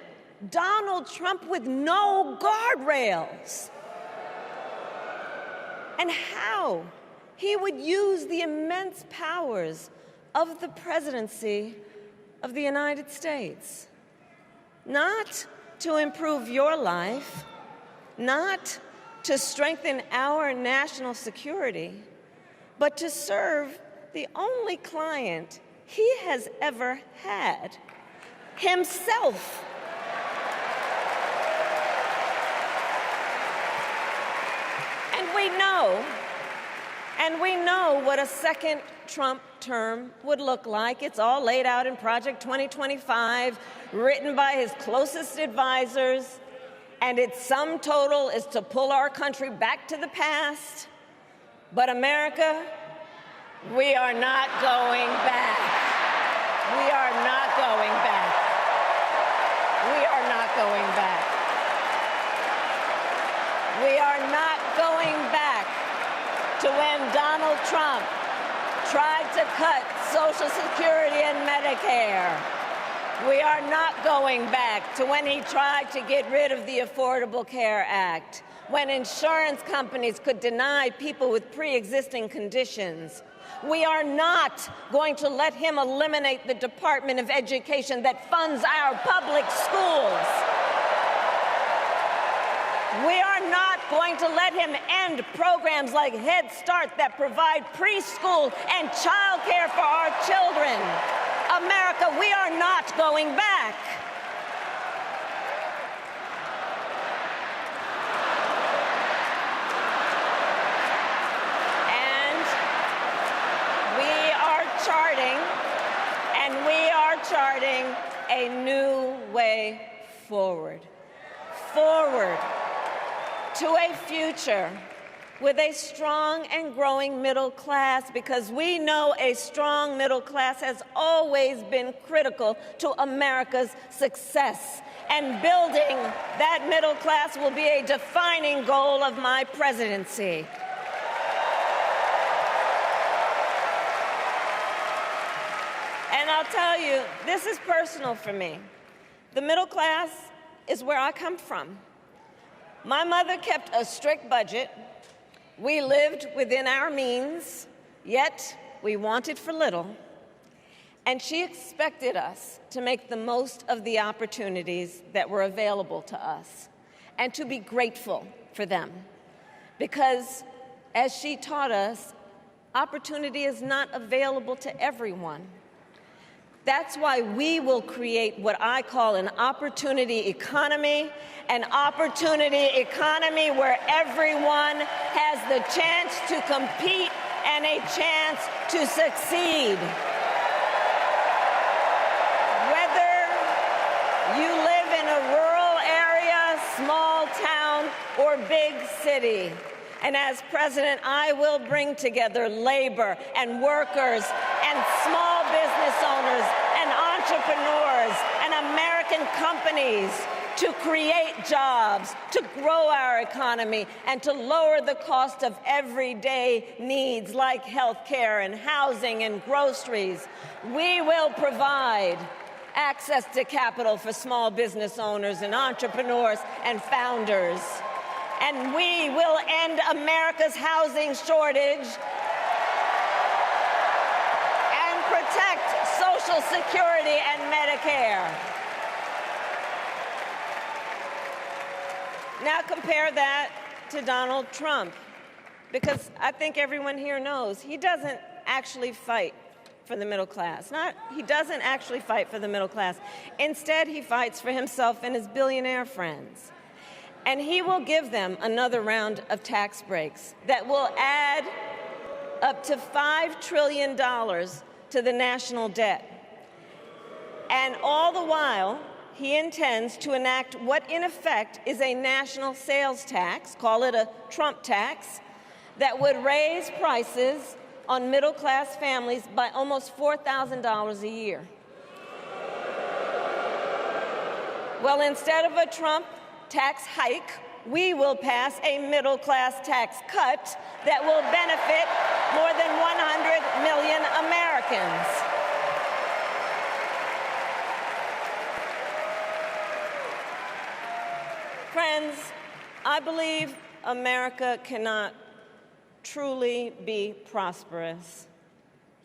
Donald Trump with no guardrails, and how he would use the immense powers of the presidency of the United States, not to improve your life, not to strengthen our national security, but to serve the only client he has ever had, himself. And we know what a second Trump term would look like. It's all laid out in Project 2025, written by his closest advisors, and its sum total is to pull our country back to the past. But America, we are not going back. We are not going back. We are not going back. We are not going back to when Donald Trump tried to cut Social Security and Medicare. We are not going back to when he tried to get rid of the Affordable Care Act, when insurance companies could deny people with pre-existing conditions. We are not going to let him eliminate the Department of Education that funds our public schools. We are not going to let him end programs like Head Start that provide preschool and childcare for our children. America, we are not going back. And we are charting a new way forward. Forward to a future with a strong and growing middle class, because we know a strong middle class has always been critical to America's success. And building that middle class will be a defining goal of my presidency. And I'll tell you, this is personal for me. The middle class is where I come from. My mother kept a strict budget. We lived within our means, yet we wanted for little. And she expected us to make the most of the opportunities that were available to us and to be grateful for them. Because, as she taught us, opportunity is not available to everyone. That's why we will create what I call an opportunity economy where everyone has the chance to compete and a chance to succeed. Whether you live in a rural area, small town, or big city. And as president, I will bring together labor and workers and small business owners and entrepreneurs and American companies to create jobs, to grow our economy, and to lower the cost of everyday needs like health care and housing and groceries. We will provide access to capital for small business owners and entrepreneurs and founders. And we will end America's housing shortage and protect Social Security and Medicare. Now compare that to Donald Trump, because I think everyone here knows he doesn't actually fight for the middle class. He doesn't actually fight for the middle class. Instead, he fights for himself and his billionaire friends. And he will give them another round of tax breaks that will add up to $5 trillion to the national debt. And all the while, he intends to enact what in effect is a national sales tax, call it a Trump tax, that would raise prices on middle-class families by almost $4,000 a year. Well, instead of a Trump tax hike, we will pass a middle-class tax cut that will benefit more than 100 million Americans. Friends, I believe America cannot truly be prosperous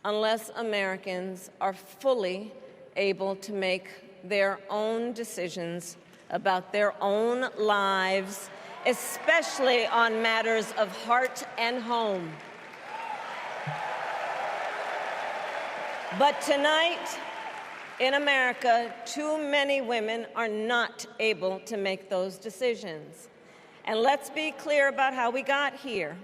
unless Americans are fully able to make their own decisions about their own lives, especially on matters of heart and home. But tonight, in America, too many women are not able to make those decisions. And let's be clear about how we got here.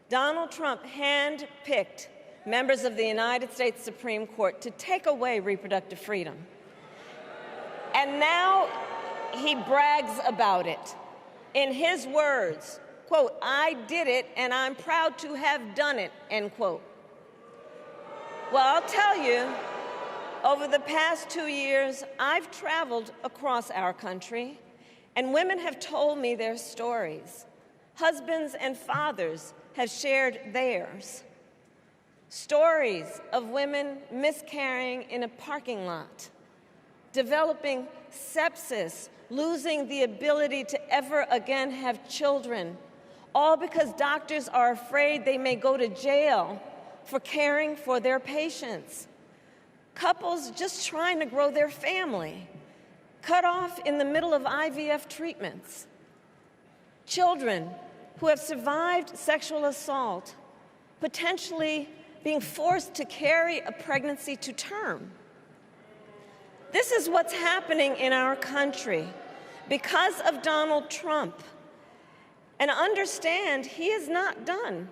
Donald Trump handpicked members of the United States Supreme Court to take away reproductive freedom. And now he brags about it. In his words, quote, "I did it and I'm proud to have done it," end quote. Well, I'll tell you, over the past 2 years, I've traveled across our country, and women have told me their stories. Husbands and fathers have shared theirs. Stories of women miscarrying in a parking lot, developing sepsis, losing the ability to ever again have children, all because doctors are afraid they may go to jail for caring for their patients. Couples just trying to grow their family, cut off in the middle of IVF treatments. Children who have survived sexual assault, potentially being forced to carry a pregnancy to term. This is what's happening in our country because of Donald Trump. And understand, he is not done.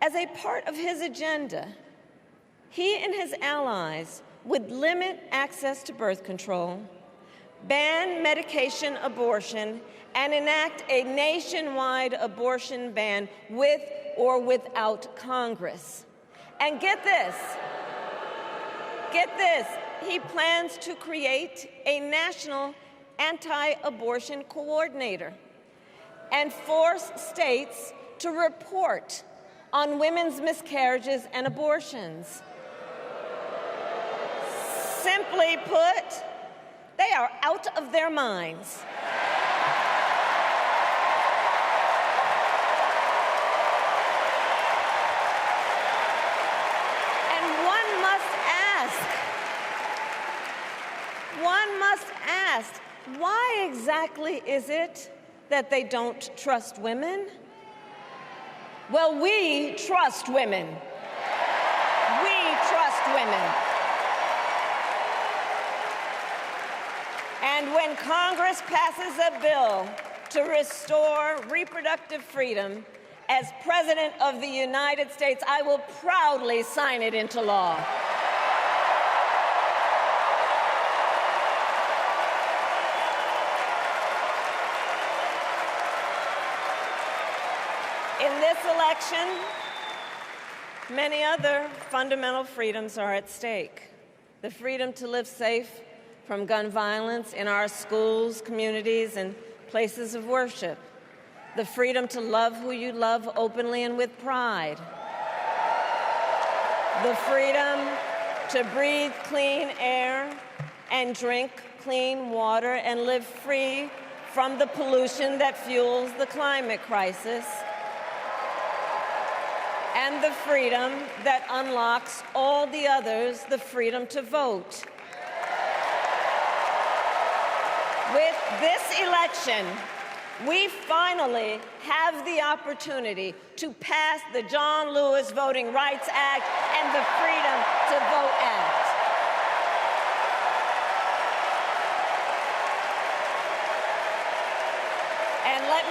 As a part of his agenda, he and his allies would limit access to birth control, ban medication abortion, and enact a nationwide abortion ban with or without Congress. And get this, he plans to create a national anti-abortion coordinator and force states to report on women's miscarriages and abortions. Simply put, they are out of their minds. And one must ask, why exactly is it that they don't trust women? Well, we trust women. We trust women. And when Congress passes a bill to restore reproductive freedom, as President of the United States, I will proudly sign it into law. In this election, many other fundamental freedoms are at stake. The freedom to live safe from gun violence in our schools, communities, and places of worship. The freedom to love who you love openly and with pride. The freedom to breathe clean air and drink clean water and live free from the pollution that fuels the climate crisis. And the freedom that unlocks all the others, the freedom to vote. With this election, we finally have the opportunity to pass the John Lewis Voting Rights Act and the Freedom to Vote Act. And let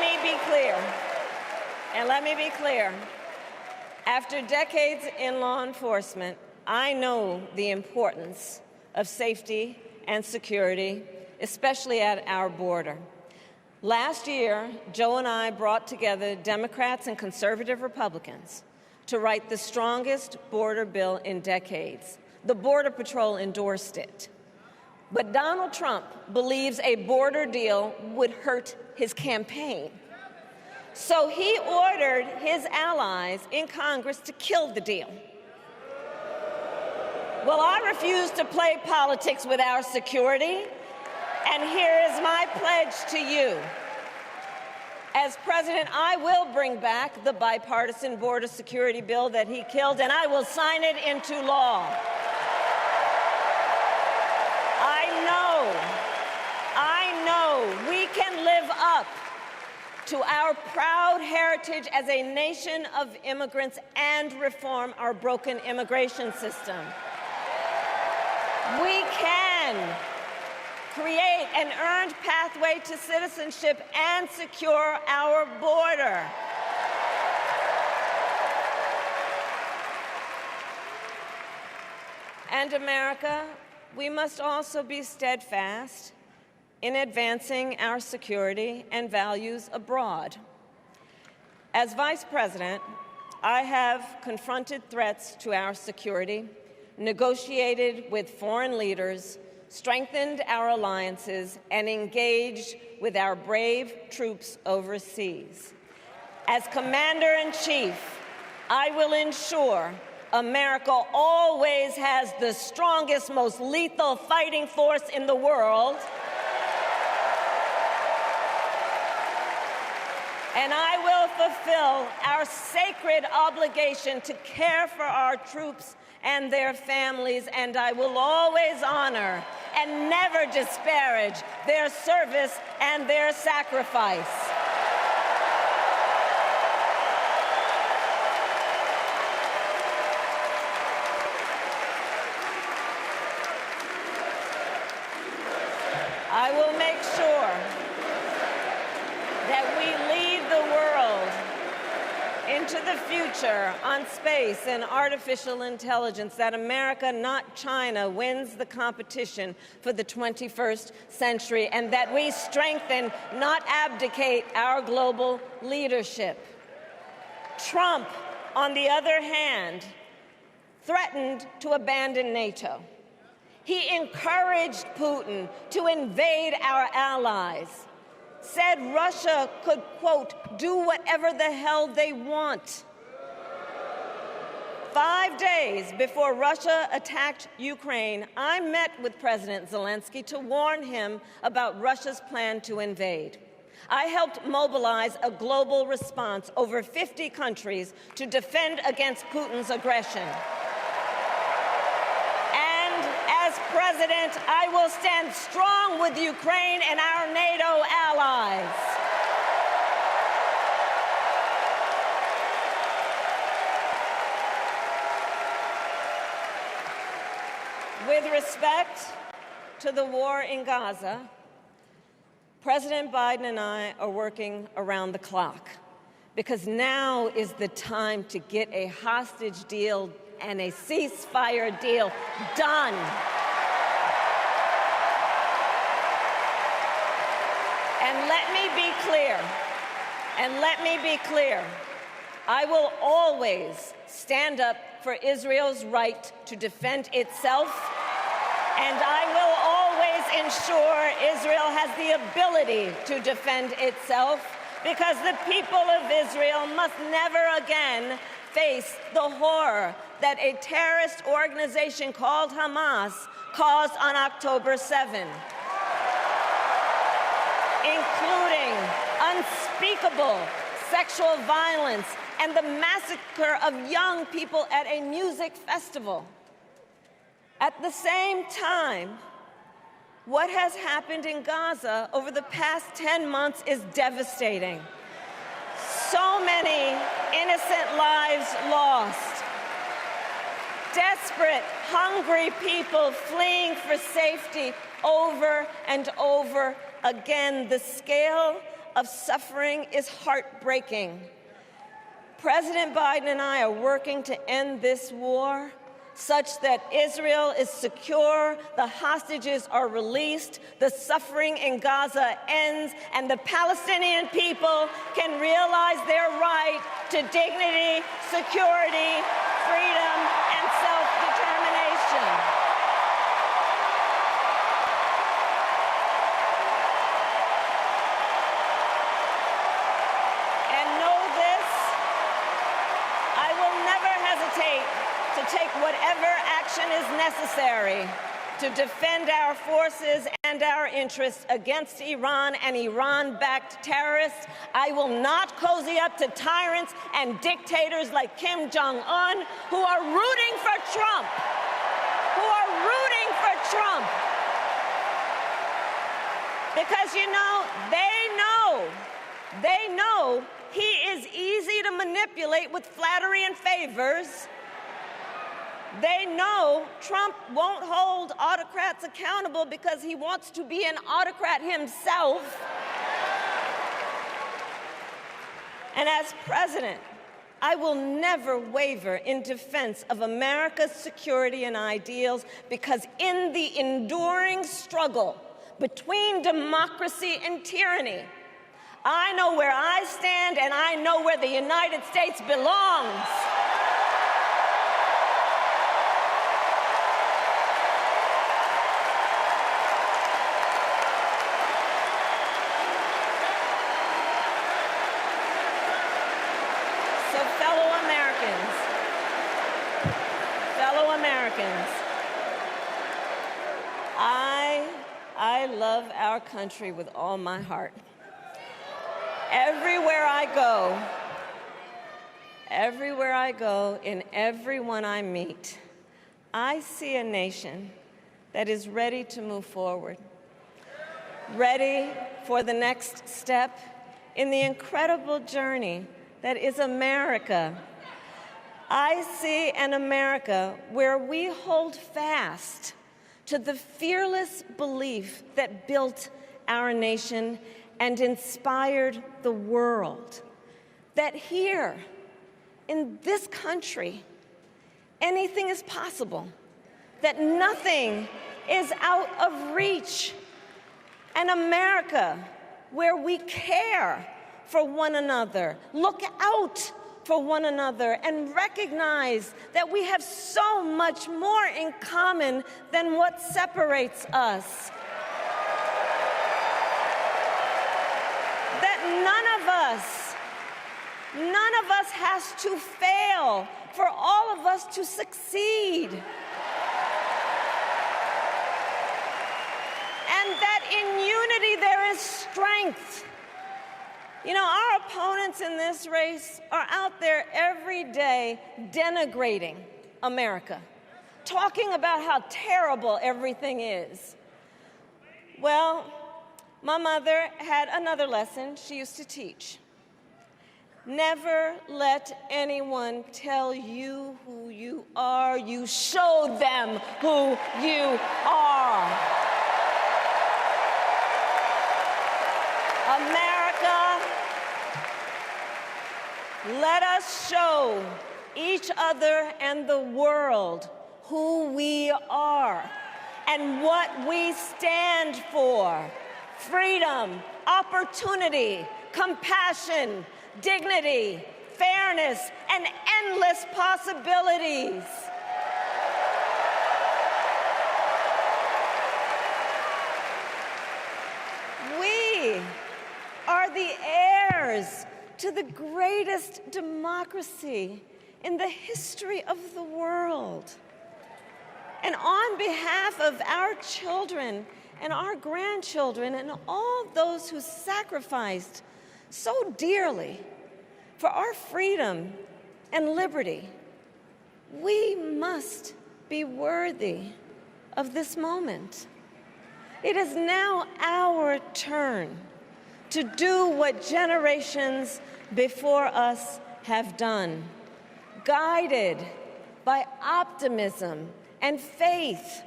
me be clear, after decades in law enforcement, I know the importance of safety and security, especially at our border. Last year, Joe and I brought together Democrats and conservative Republicans to write the strongest border bill in decades. The Border Patrol endorsed it. But Donald Trump believes a border deal would hurt his campaign. So he ordered his allies in Congress to kill the deal. Well, I refuse to play politics with our security, and here is my pledge to you. As president, I will bring back the bipartisan border security bill that he killed, and I will sign it into law. I know we can live up to our proud heritage as a nation of immigrants and reform our broken immigration system. We can create an earned pathway to citizenship and secure our border. And America, we must also be steadfast in advancing our security and values abroad. As Vice President, I have confronted threats to our security, negotiated with foreign leaders, strengthened our alliances, and engaged with our brave troops overseas. As Commander-in-Chief, I will ensure America always has the strongest, most lethal fighting force in the world. And I will fulfill our sacred obligation to care for our troops and their families, and I will always honor and never disparage their service and their sacrifice. I will make sure that we lead the world into the future on space and artificial intelligence, that America, not China, wins the competition for the 21st century, and that we strengthen, not abdicate, our global leadership. Trump, on the other hand, threatened to abandon NATO. He encouraged Putin to invade our allies, said Russia could, quote, do whatever the hell they want. 5 days before Russia attacked Ukraine, I met with President Zelensky to warn him about Russia's plan to invade. I helped mobilize a global response, over 50 countries, to defend against Putin's aggression. As president, I will stand strong with Ukraine and our NATO allies. With respect to the war in Gaza, President Biden and I are working around the clock, because now is the time to get a hostage deal and a ceasefire deal done. And let me be clear, I will always stand up for Israel's right to defend itself, and I will always ensure Israel has the ability to defend itself, because the people of Israel must never again face the horror that a terrorist organization called Hamas caused on October 7, including unspeakable sexual violence and the massacre of young people at a music festival. At the same time, what has happened in Gaza over the past 10 months is devastating. So many innocent lives lost. Desperate, hungry people fleeing for safety over and over again. The scale of suffering is heartbreaking. President Biden and I are working to end this war such that Israel is secure, the hostages are released, the suffering in Gaza ends, and the Palestinian people can realize their right to dignity, security, freedom, and self-determination. And know this, I will never hesitate to take whatever action is necessary to defend our forces and our interests against Iran and Iran-backed terrorists. I will not cozy up to tyrants and dictators like Kim Jong-un, who are rooting for Trump, Because, you know, they know he is easy to manipulate with flattery and favors. They know Trump won't hold autocrats accountable because he wants to be an autocrat himself. And as president, I will never waver in defense of America's security and ideals, because in the enduring struggle between democracy and tyranny, I know where I stand and I know where the United States belongs. So fellow Americans, I love our country with all my heart. Everywhere I go, in everyone I meet, I see a nation that is ready to move forward, ready for the next step in the incredible journey that is America. I see an America where we hold fast to the fearless belief that built our nation and inspired the world, that here in this country, anything is possible, that nothing is out of reach. An America where we care for one another, look out for one another, and recognize that we have so much more in common than what separates us. That none of us has to fail for all of us to succeed. And that in unity there is strength. You know, our opponents in this race are out there every day denigrating America, talking about how terrible everything is. Well, my mother had another lesson she used to teach. Never let anyone tell you who you are. You show them who you are. America, let us show each other and the world who we are and what we stand for. Freedom, opportunity, compassion, dignity, fairness, and endless possibilities. heirs to the greatest democracy in the history of the world. And on behalf of our children and our grandchildren and all those who sacrificed so dearly for our freedom and liberty, we must be worthy of this moment. It is now our turn to do what generations before us have done, guided by optimism and faith,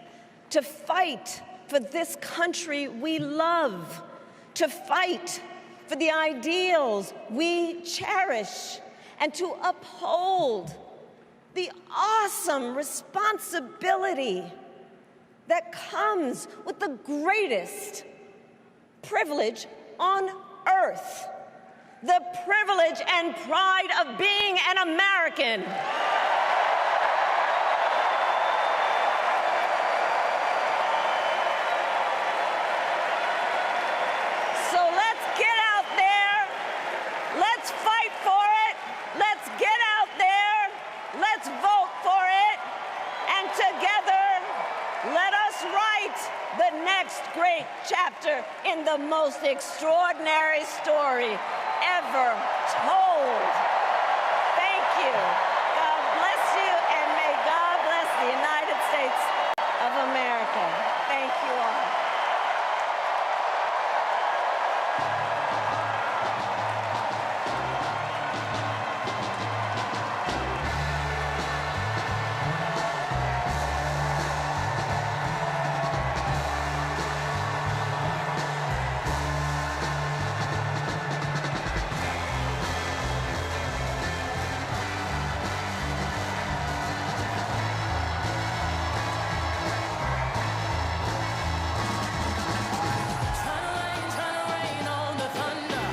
to fight for this country we love, to fight for the ideals we cherish, and to uphold the awesome responsibility that comes with the greatest privilege on earth, the privilege and pride of being an American. So let's get out there, let's fight for it, let's get out there, let's vote for it, and together, let us write the next great chapter in the most extraordinary story ever told. Thank you.